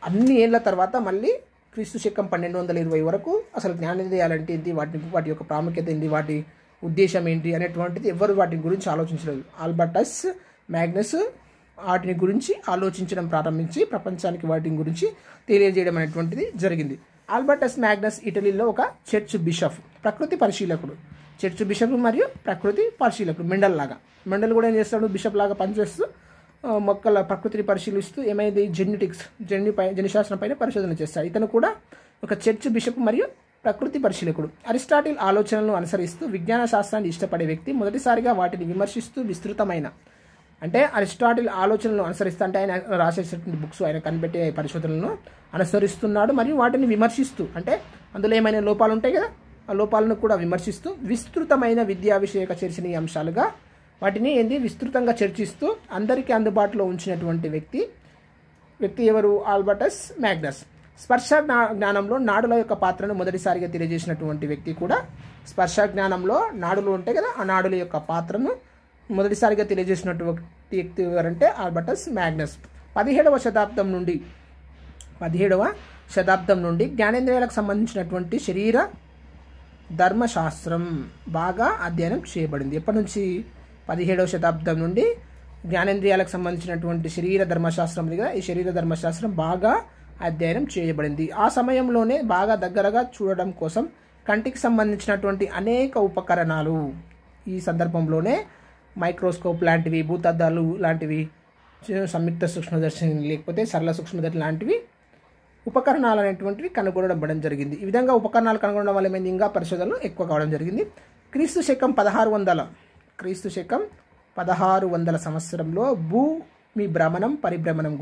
అన్ని ఏళ్ల తర్వాత మళ్ళీ క్రీస్తు శకం 1220 వరకు అసలు జ్ఞానేంద్రియాలు అంటే ఏంటి, వాటి యొక్క ప్రాముఖ్యత ఏంటి, వాటి ఉద్దేశం ఏంటి అనేటువంటిది ఎవరు వాటి గురించి ఆలోచించలేదు. ఆల్బర్టస్ మ్యాగ్నస్ వాటిని గురించి ఆలోచించడం ప్రారంభించి ప్రపంచానికి వాటి గురించి తెలియజేయడం అనేటువంటిది జరిగింది. ఆల్బర్టస్ మ్యాగ్నస్ ఇటలీలో ఒక చర్చ్ బిషప్, ప్రకృతి పరిశీలకుడు. చర్చ్ బిషప్ మరియు ప్రకృతి పరిశీలకుడు. మెండల్ కూడా ఏం చేస్తాడు, బిషప్ లాగా పనిచేస్తూ మొక్కల ప్రకృతిని పరిశీలిస్తూ ఏమైంది జెనెటిక్స్ జన్యుశాస్త్రం పైన పరిశోధన చేస్తాడు. ఇతను కూడా ఒక చర్చ్ బిషప్ మరియు ప్రకృతి పరిశీలకుడు. అరిస్టాటిల్ ఆలోచనలను అనుసరిస్తూ విజ్ఞాన శాస్త్రాన్ని ఇష్టపడే వ్యక్తి. మొదటిసారిగా వాటిని విమర్శిస్తూ విస్తృతమైన అంటే అరిస్టాటిల్ ఆలోచనలను అనుసరిస్తూ అంటే ఆయన రాసేసినటువంటి బుక్స్, ఆయన కనిపెట్టే పరిశోధనలను అనుసరిస్తున్నాడు మరియు వాటిని విమర్శిస్తూ అంటే అందులో ఏమైనా లోపాలు ఉంటాయి కదా, ఆ లోపాలను కూడా విమర్శిస్తూ విస్తృతమైన విద్యా విషయక చర్చనీయాంశాలుగా వాటిని విస్తృతంగా చర్చిస్తూ అందరికీ అందుబాటులో ఉంచినటువంటి వ్యక్తి ఎవరు? ఆల్బర్టస్ మ్యాగ్నస్. స్పర్శ జ్ఞానంలో నాడుల యొక్క పాత్రను మొదటిసారిగా తెలియజేసినటువంటి వ్యక్తి కూడా, స్పర్శ జ్ఞానంలో నాడులు ఉంటాయి కదా, ఆ నాడుల యొక్క పాత్రను మొదటిసారిగా తెలియజేసినటువంటి వ్యక్తి ఎవరంటే ఆల్బర్టస్ మ్యాగ్నస్. 17వ శతాబ్దం నుండి జ్ఞానేంద్రియాలకు సంబంధించినటువంటి శరీర ధర్మశాస్త్రం బాగా అధ్యయనం చేయబడింది. ఎప్పటి నుంచి? 17వ శతాబ్దం నుండి జ్ఞానేంద్రియాలకు సంబంధించినటువంటి శరీర ధర్మశాస్త్రం ఉంది కదా, ఈ శరీర ధర్మశాస్త్రం బాగా అధ్యయనం చేయబడింది. ఆ సమయంలోనే బాగా దగ్గరగా చూడడం కోసం కంటికి సంబంధించినటువంటి అనేక ఉపకరణాలు, ఈ సందర్భంలోనే మైక్రోస్కోప్ లాంటివి, భూతద్దాలు లాంటివి, సంయుక్త సూక్ష్మదర్శిని లేకపోతే సరళ సూక్ష్మదర్శి లాంటివి ఉపకరణాలు అనేటువంటివి కనుగొనడం జరిగింది. ఈ విధంగా ఉపకరణాలు కనుగొనడం వల్ల ఏమైంది, ఇంకా పరిశోధనలు ఎక్కువ కావడం జరిగింది. క్రీస్తు శకం 1600 సంవత్సరంలో భూమి భ్రమణం పరిభ్రమణం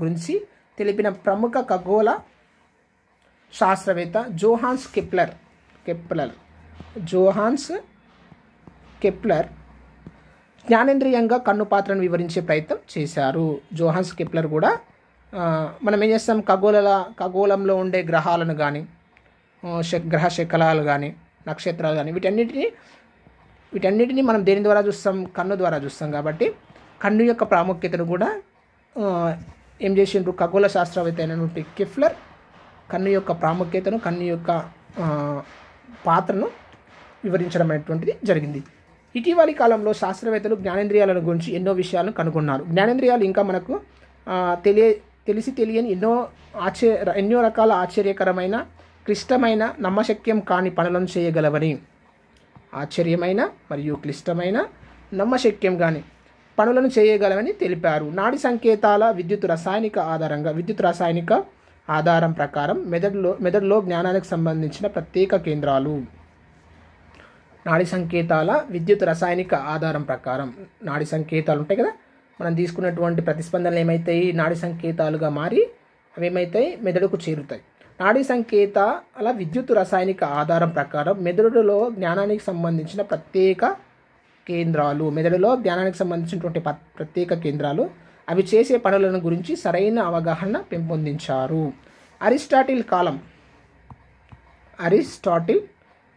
గురించి తెలిపిన ప్రముఖ ఖగోళ శాస్త్రవేత్త జోహాన్స్ కెప్లర్ జ్ఞానేంద్రియంగా కన్ను పాత్రను వివరించే ప్రయత్నం చేశారు. జోహాన్స్ కెప్లర్ కూడా మనం ఏం చేస్తాం, ఖగోళంలో ఉండే గ్రహాలను కానీ, గ్రహ శకలాలు కానీ, నక్షత్రాలు కానీ, వీటన్నిటిని మనం దేని ద్వారా చూస్తాం? కన్ను ద్వారా చూస్తాం. కాబట్టి కన్ను యొక్క ప్రాముఖ్యతను కూడా ఏం చేసిండ్రు, ఖగోళ శాస్త్రవేత్త అయినటువంటి కెప్లర్ కన్ను యొక్క ప్రాముఖ్యతను, కన్ను యొక్క పాత్రను వివరించడం అనేటువంటిది జరిగింది. ఇటీవలి కాలంలో శాస్త్రవేత్తలు జ్ఞానేంద్రియాల గురించి ఎన్నో విషయాలను కనుగొన్నారు. జ్ఞానేంద్రియాలు ఇంకా మనకు తెలియని ఎన్నో రకాల ఆశ్చర్యకరమైన, క్లిష్టమైన, నమ్మశక్యం కాని పనులను చేయగలవని, ఆశ్చర్యమైన మరియు క్లిష్టమైన, నమ్మశక్యం కాని పనులను చేయగలవని తెలిపారు. నాడి సంకేతాల విద్యుత్ రాసాయనిక ఆధారం ప్రకారం మెదడులో జ్ఞానానికి సంబంధించిన ప్రత్యేక కేంద్రాలు. నాడి సంకేతాల విద్యుత్ రసాయనిక ఆధారం ప్రకారం నాడి సంకేతాలు ఉంటాయి కదా, మనం తీసుకున్నటువంటి ప్రతిస్పందనలు ఏమవుతాయి, నాడి సంకేతాలుగా మారి అవి ఏమవుతాయి, మెదడుకు చేరుతాయి. నాడీ సంకేతాల విద్యుత్ రసాయనిక ఆధారం ప్రకారం మెదడులో జ్ఞానానికి సంబంధించిన ప్రత్యేక కేంద్రాలు అవి చేసే పనులను గురించి సరైన అవగాహన పెంపొందించారు. అరిస్టాటిల్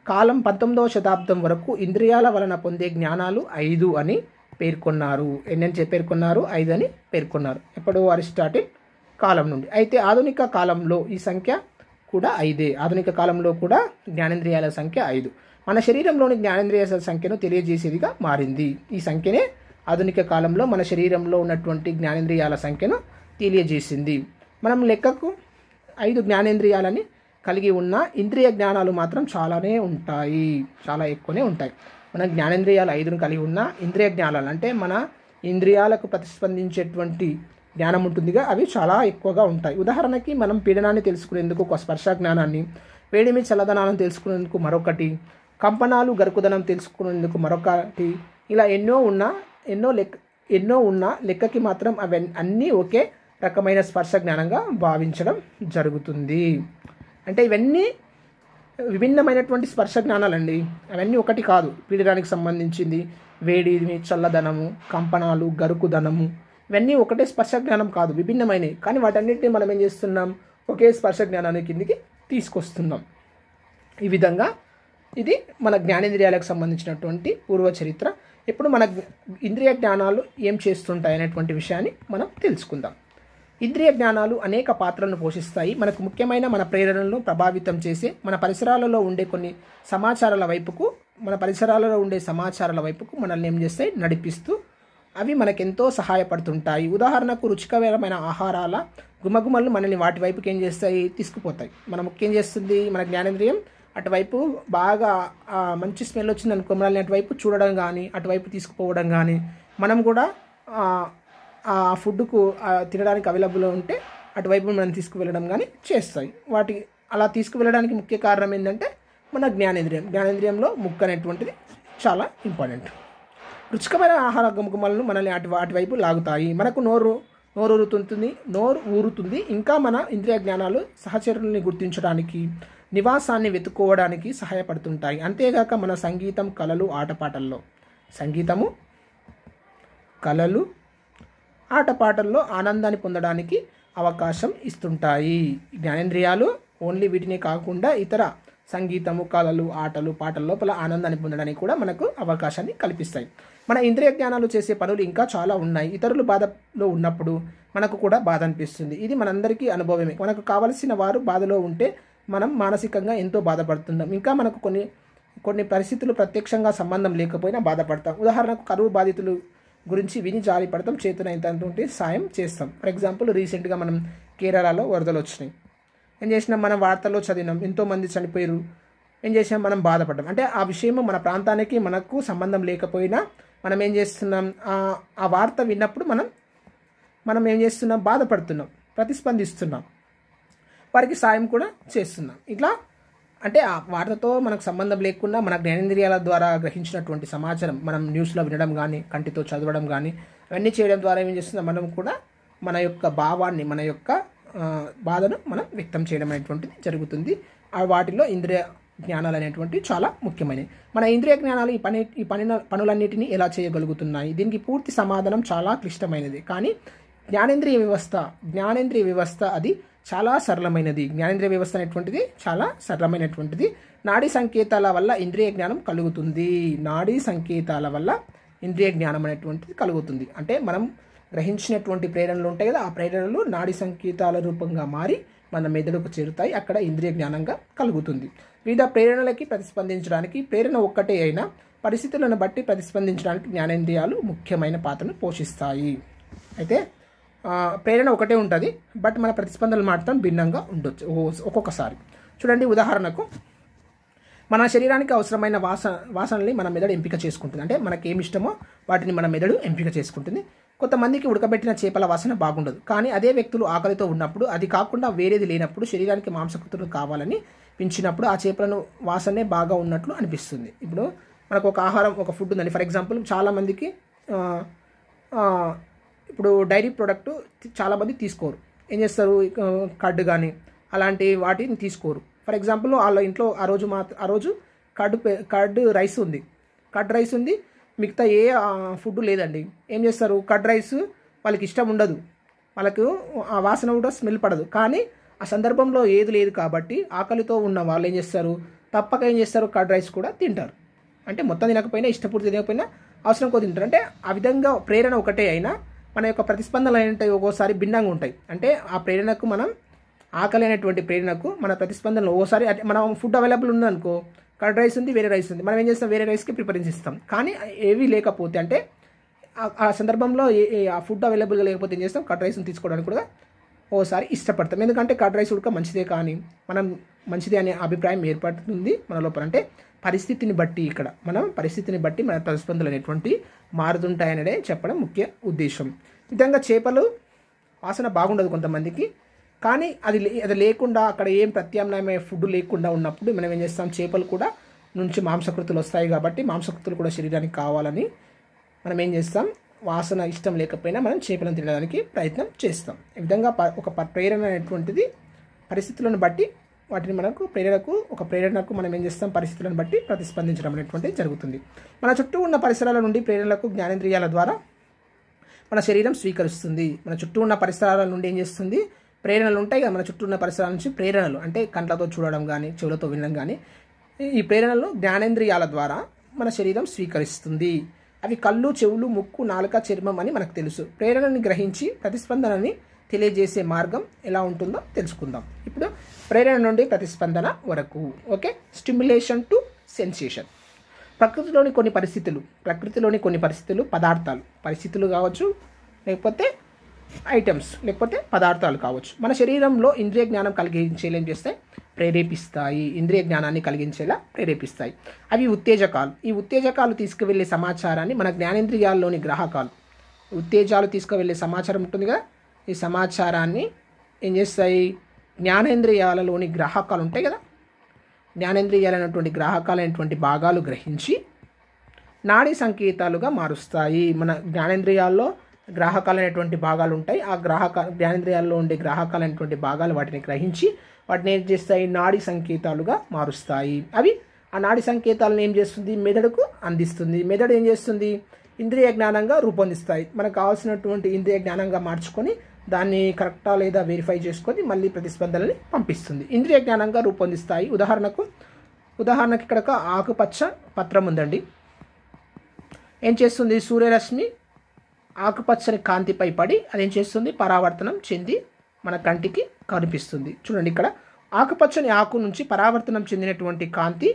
కాలం 19వ శతాబ్దం వరకు ఇంద్రియాల వలన పొందే జ్ఞానాలు 5 అని పేర్కొన్నారు. ఎన్నని పేర్కొన్నారు? 5 అని పేర్కొన్నారు. ఎప్పుడు? అరిస్టాటిల్ కాలం నుండి. అయితే ఆధునిక కాలంలో ఈ సంఖ్య కూడా 5. ఆధునిక కాలంలో కూడా జ్ఞానేంద్రియాల సంఖ్య 5. మన శరీరంలోని జ్ఞానేంద్రియాల సంఖ్యను తెలియజేసేదిగా మారింది. ఈ సంఖ్యనే ఆధునిక కాలంలో మన శరీరంలో ఉన్నటువంటి జ్ఞానేంద్రియాల సంఖ్యను తెలియజేసింది. మనం లెక్కకు 5 జ్ఞానేంద్రియాలని కలిగి ఉన్న ఇంద్రియ జ్ఞానాలు మాత్రం చాలా ఎక్కువనే ఉంటాయి. మన జ్ఞానేంద్రియాలు 5ను కలిగి ఉన్న ఇంద్రియ జ్ఞానాలు అంటే మన ఇంద్రియాలకు ప్రతిస్పందించేటువంటి జ్ఞానం ఉంటుందిగా, అవి చాలా ఎక్కువగా ఉంటాయి. ఉదాహరణకి మనం పీడనాన్ని తెలుసుకునేందుకు ఒక స్పర్శ జ్ఞానాన్ని, వేడిమి చల్లదనాలను తెలుసుకునేందుకు మరొకటి, కంపనాలు గరుకుదనం తెలుసుకునేందుకు మరొకటి, ఇలా ఎన్నో ఉన్న లెక్కకి మాత్రం అవి అన్నీ ఒకే రకమైన స్పర్శ జ్ఞానంగా భావించడం జరుగుతుంది. అంటే ఇవన్నీ విభిన్నమైనటువంటి స్పర్శ జ్ఞానాలండి, అవన్నీ ఒకటి కాదు. పీడనానికి సంబంధించింది వేడిమి చల్లదనము, కంపనాలు గరుకుదనము, ఇవన్నీ ఒకటే స్పర్శ జ్ఞానం కాదు, విభిన్నమైనవి. కానీ వాటన్నిటిని మనం ఏం చేస్తున్నాం, ఒకే స్పర్శ జ్ఞానాన్ని కిందికి తీసుకొస్తున్నాం. ఈ విధంగా ఇది మన జ్ఞానేంద్రియాలకు సంబంధించినటువంటి పూర్వ చరిత్ర. ఇప్పుడు మన ఇంద్రియ జ్ఞానాలు ఏం చేస్తుంటాయి అనేటువంటి విషయాన్ని మనం తెలుసుకుందాం. ఇంద్రియ జ్ఞానాలు అనేక పాత్రలను పోషిస్తాయి. మనకు ముఖ్యమైన మన ప్రేరణలను ప్రభావితం చేసే మన పరిసరాలలో ఉండే కొన్ని సమాచారాల వైపుకు మనల్ని ఏం చేస్తాయి, నడిపిస్తూ అవి మనకెంతో సహాయపడుతుంటాయి. ఉదాహరణకు రుచికరమైన ఆహారాల గుమగుమలు మనల్ని వాటి వైపుకి ఏం చేస్తాయి, తీసుకుపోతాయి. మనం ముఖ్యం చేస్తుంది మన జ్ఞానేంద్రియం అటువైపు బాగా మంచి స్మెల్ వచ్చింది అనుకో, మనల్ని అటువైపు చూడడం కానీ అటువైపు తీసుకుపోవడం కానీ, మనం కూడా ఆ ఫుడ్కు తినడానికి అవైలబుల్ ఉంటే అటువైపు మనం తీసుకువెళ్ళడం కానీ చేస్తాయి. వాటి అలా తీసుకువెళ్ళడానికి ముఖ్య కారణం ఏంటంటే మన జ్ఞానేంద్రియంలో ముక్కు అనేటువంటిది చాలా ఇంపార్టెంట్. రుచికరమైన ఆహార గుమగుమలను మనల్ని అటువైపు లాగుతాయి. మనకు నోరు ఊరుతుంది. ఇంకా మన ఇంద్రియ జ్ఞానాలు సహచరుల్ని గుర్తించడానికి, నివాసాన్ని వెతుక్కోవడానికి సహాయపడుతుంటాయి. అంతేగాక మన సంగీతం, కళలు, ఆటపాటల్లో ఆనందాన్ని పొందడానికి అవకాశం ఇస్తుంటాయి. జ్ఞానేంద్రియాలు ఓన్లీ వీటినే కాకుండా ఇతర సంగీతము, కళలు, ఆటలు, పాటల లోపల ఆనందాన్ని పొందడానికి కూడా మనకు అవకాశాన్ని కల్పిస్తాయి. మన ఇంద్రియ జ్ఞానాలు చేసే పనులు ఇంకా చాలా ఉన్నాయి. ఇతరులు బాధలో ఉన్నప్పుడు మనకు కూడా బాధ అనిపిస్తుంది. ఇది మనందరికీ అనుభవమే. మనకు కావలసిన వారు బాధలో ఉంటే మనం మానసికంగా ఎంతో బాధపడుతున్నాం. ఇంకా మనకు కొన్ని పరిస్థితులు ప్రత్యక్షంగా సంబంధం లేకపోయినా బాధపడతాం. ఉదాహరణకు కరువు బాధితులు గురించి విని జాలి పడతాం, చేతునైతే సాయం చేస్తాం. ఫర్ ఎగ్జాంపుల్ రీసెంట్గా మనం కేరళలో వరదలు వచ్చినాయి. ఏం చేసినాం, మనం వార్తల్లో చదివినాం, ఎంతోమంది చనిపోయారు. ఏం చేసినాం, మనం బాధపడ్డాం. అంటే ఆ విషయం మన ప్రాంతానికి మనకు సంబంధం లేకపోయినా మనం ఏం చేస్తున్నాం, ఆ వార్త విన్నప్పుడు మనం ఏం చేస్తున్నాం, బాధపడుతున్నాం, ప్రతిస్పందిస్తున్నాం, వారికి సాయం కూడా చేస్తున్నాం. ఇట్లా అంటే ఆ వార్తతో మనకు సంబంధం లేకుండా మన జ్ఞానేంద్రియాల ద్వారా గ్రహించినటువంటి సమాచారం మనం న్యూస్లో వినడం కానీ, కంటితో చదవడం కానీ, అవన్నీ చేయడం ద్వారా ఏం చేస్తున్నాం, మనం కూడా మన యొక్క భావాన్ని, మన యొక్క బాధను మనం వ్యక్తం చేయడం అనేటువంటిది జరుగుతుంది. వాటిలో ఇంద్రియ జ్ఞానాలు అనేటువంటివి చాలా ముఖ్యమైనవి. మన ఇంద్రియ జ్ఞానాలు ఈ పనులన్నిటినీ ఎలా చేయగలుగుతున్నాయి? దీనికి పూర్తి సమాధానం చాలా క్లిష్టమైనది. కానీ జ్ఞానేంద్రియ వ్యవస్థ అది చాలా సరళమైనది. జ్ఞానేంద్రియ వ్యవస్థ అనేటువంటిది చాలా సరళమైనటువంటిది. నాడీ సంకేతాల వల్ల ఇంద్రియ జ్ఞానం కలుగుతుంది. అంటే మనం గ్రహించినటువంటి ప్రేరణలు ఉంటాయి కదా, ఆ ప్రేరణలు నాడీ సంకేతాల రూపంగా మారి మన మెదడుకు చేరుతాయి. అక్కడ ఇంద్రియ జ్ఞానంగా కలుగుతుంది. వివిధ ప్రేరణలకి ప్రతిస్పందించడానికి, ప్రేరణ ఒక్కటే అయినా పరిస్థితులను బట్టి ప్రతిస్పందించడానికి జ్ఞానేంద్రియాలు ముఖ్యమైన పాత్రను పోషిస్తాయి. అయితే ప్రేరణ ఒకటే ఉంటుంది, బట్ మన ప్రతిస్పందనలు మాత్రం భిన్నంగా ఉండొచ్చు ఒక్కొక్కసారి. చూడండి, ఉదాహరణకు మన శరీరానికి అవసరమైన వాసనల్ని మన మెదడు ఎంపిక చేసుకుంటుంది. అంటే మనకి ఏమి ఇష్టమో వాటిని మన మెదడు ఎంపిక చేసుకుంటుంది. కొంతమందికి ఉడకబెట్టిన చేపల వాసన బాగుండదు. కానీ అదే వ్యక్తులు ఆకలితో ఉన్నప్పుడు, అది కాకుండా వేరేది లేనప్పుడు, శరీరానికి మాంసకృతులు కావాలని పెంచినప్పుడు ఆ చేపలను వాసనే బాగా ఉన్నట్లు అనిపిస్తుంది. ఇప్పుడు మనకు ఒక ఆహారం, ఒక ఫుడ్ ఉందండి. ఫర్ ఎగ్జాంపుల్ చాలామందికి ఇప్పుడు డైరీ ప్రోడక్ట్ చాలామంది తీసుకోరు. ఏం చేస్తారు, కర్డ్ కానీ అలాంటి వాటిని తీసుకోరు. ఫర్ ఎగ్జాంపుల్ వాళ్ళ ఇంట్లో ఆ రోజు కర్డ్ రైస్ ఉంది, మిగతా ఏ ఫుడ్ లేదండి. ఏం చేస్తారు, కర్డ్ రైస్ వాళ్ళకి ఇష్టం ఉండదు, వాళ్ళకు ఆ వాసన కూడా స్మెల్ పడదు. కానీ ఆ సందర్భంలో ఏది లేదు కాబట్టి ఆకలితో ఉన్న వాళ్ళు ఏం చేస్తారు, తప్పక ఏం చేస్తారు, కర్డ్ రైస్ కూడా తింటారు. అంటే మొత్తం తినకపోయినా, ఇష్టపూర్తి తినకపోయినా అవసరం కూడా తింటారు. అంటే ఆ విధంగా ప్రేరణ ఒకటే అయినా మన యొక్క ప్రతిస్పందనలు ఏంటాయి, ఒక్కోసారి భిన్నంగా ఉంటాయి. అంటే ఆ ప్రేరణకు ఆకలి అనేటువంటి ప్రేరణకు మన ప్రతిస్పందనలు ఒక్కోసారి మనం ఫుడ్ అవైలబుల్ ఉందనుకో, కర్డ్ రైస్ ఉంది, వేరే రైస్ ఉంది, మనం ఏం చేస్తాం, వేరే రైస్కి ప్రిఫరెన్స్ ఇస్తాం. కానీ ఏవి లేకపోతే, అంటే ఆ సందర్భంలో ఆ ఫుడ్ అవైలబుల్గా లేకపోతే ఏం చేస్తాం, కర్డ్ రైస్ని తీసుకోవడానికి కూడా ఓసారి ఇష్టపడతాం. ఎందుకంటే కర్డ్ రైస్ ఉడక మంచిదే, కానీ మనం మంచిదే అనే అభిప్రాయం ఏర్పడుతుంది మన లోపల. అంటే పరిస్థితిని బట్టి మన ప్రతిస్పందనలు అనేటువంటి మారుతుంటాయనే చెప్పడం ముఖ్య ఉద్దేశం. విధంగా చేపలు వాసన బాగుండదు కొంతమందికి, కానీ అది లేకుండా, అక్కడ ఏం ప్రత్యామ్నాయమైన ఫుడ్ లేకుండా ఉన్నప్పుడు మనం ఏం చేస్తాం, చేపలు కూడా నుంచి మాంసకృతులు వస్తాయి కాబట్టి మాంసకృతులు కూడా శరీరానికి కావాలని మనం ఏం చేస్తాం, వాసన ఇష్టం లేకపోయినా మనం చేపలను తినడానికి ప్రయత్నం చేస్తాం. ఈ విధంగా ఒక ప్రేరణ అనేటువంటిది పరిస్థితులను బట్టి ప్రేరణకు మనం ఏం చేస్తాం, పరిస్థితులను బట్టి ప్రతిస్పందించడం అనేటువంటిది జరుగుతుంది. మన చుట్టూ ఉన్న పరిసరాల నుండి ప్రేరణలకు జ్ఞానేంద్రియాల ద్వారా మన శరీరం స్వీకరిస్తుంది. మన చుట్టూ ఉన్న పరిసరాల నుండి ఏం చేస్తుంది, ప్రేరణలు ఉంటాయి కదా, మన చుట్టూ ఉన్న పరిసరాల నుంచి ప్రేరణలు, అంటే కంట్లతో చూడడం కానీ, చెవులతో వినడం కానీ, ఈ ప్రేరణలు జ్ఞానేంద్రియాల ద్వారా మన శరీరం స్వీకరిస్తుంది. అవి కళ్ళు, చెవులు, ముక్కు, నాలుక, చర్మం అని మనకు తెలుసు. ప్రేరణని గ్రహించి ప్రతిస్పందనని తెలియజేసే మార్గం ఎలా ఉంటుందో తెలుసుకుందాం. ఇప్పుడు ప్రేరణ నుండి ప్రతిస్పందన వరకు. Okay, stimulation to sensation. ప్రకృతిలోని కొన్ని పరిస్థితులు పదార్థాలు, పరిస్థితులు కావచ్చు, లేకపోతే ఐటమ్స్, లేకపోతే పదార్థాలు కావచ్చు, మన శరీరంలో ఇంద్రియ జ్ఞానం కలిగించేలా ఏం చేస్తాయి, ప్రేరేపిస్తాయి. ఇంద్రియ జ్ఞానాన్ని కలిగించేలా ప్రేరేపిస్తాయి. అవి ఉత్తేజకాలు. ఈ ఉత్తేజకాలు తీసుకువెళ్ళే సమాచారాన్ని మన జ్ఞానేంద్రియాల్లోని గ్రాహకాలు, ఉత్తేజాలు తీసుకువెళ్ళే సమాచారం ఉంటుంది కదా, ఈ సమాచారాన్ని ఏం చేస్తాయి, జ్ఞానేంద్రియాలలోని గ్రాహకాలు ఉంటాయి కదా, జ్ఞానేంద్రియాలైనటువంటి గ్రాహకాలైనటువంటి భాగాలు గ్రహించి నాడీ సంకేతాలుగా మారుస్తాయి. మన జ్ఞానేంద్రియాల్లో గ్రాహకాలైనటువంటి భాగాలు ఉంటాయి. ఆ జ్ఞానేంద్రియాల్లో ఉండే గ్రాహకాలైనటువంటి భాగాలు వాటిని గ్రహించి వాటిని ఏం చేస్తాయి, నాడీ సంకేతాలుగా మారుస్తాయి. అవి ఆ నాడీ సంకేతాలను ఏం చేస్తుంది, మెదడుకు అందిస్తుంది. మెదడు ఏం చేస్తుంది, ఇంద్రియ జ్ఞానంగా రూపొందిస్తాయి. మనకు కావాల్సినటువంటి ఇంద్రియ జ్ఞానంగా మార్చుకొని దాన్ని కరెక్టా లేదా వెరిఫై చేసుకొని మళ్ళీ ప్రతిస్పందనని పంపిస్తుంది. ఇంద్రియ జ్ఞానంగా రూపొందిస్తాయి. ఉదాహరణకు ఇక్కడ ఒక ఆకుపచ్చ పత్రం ఉందండి. ఏం చేస్తుంది, సూర్యరశ్మి ఆకుపచ్చని కాంతిపై పడి అదేం చేస్తుంది, పరావర్తనం చెంది మన కంటికి కనిపిస్తుంది. చూడండి, ఇక్కడ ఆకుపచ్చని ఆకు నుంచి పరావర్తనం చెందినటువంటి కాంతి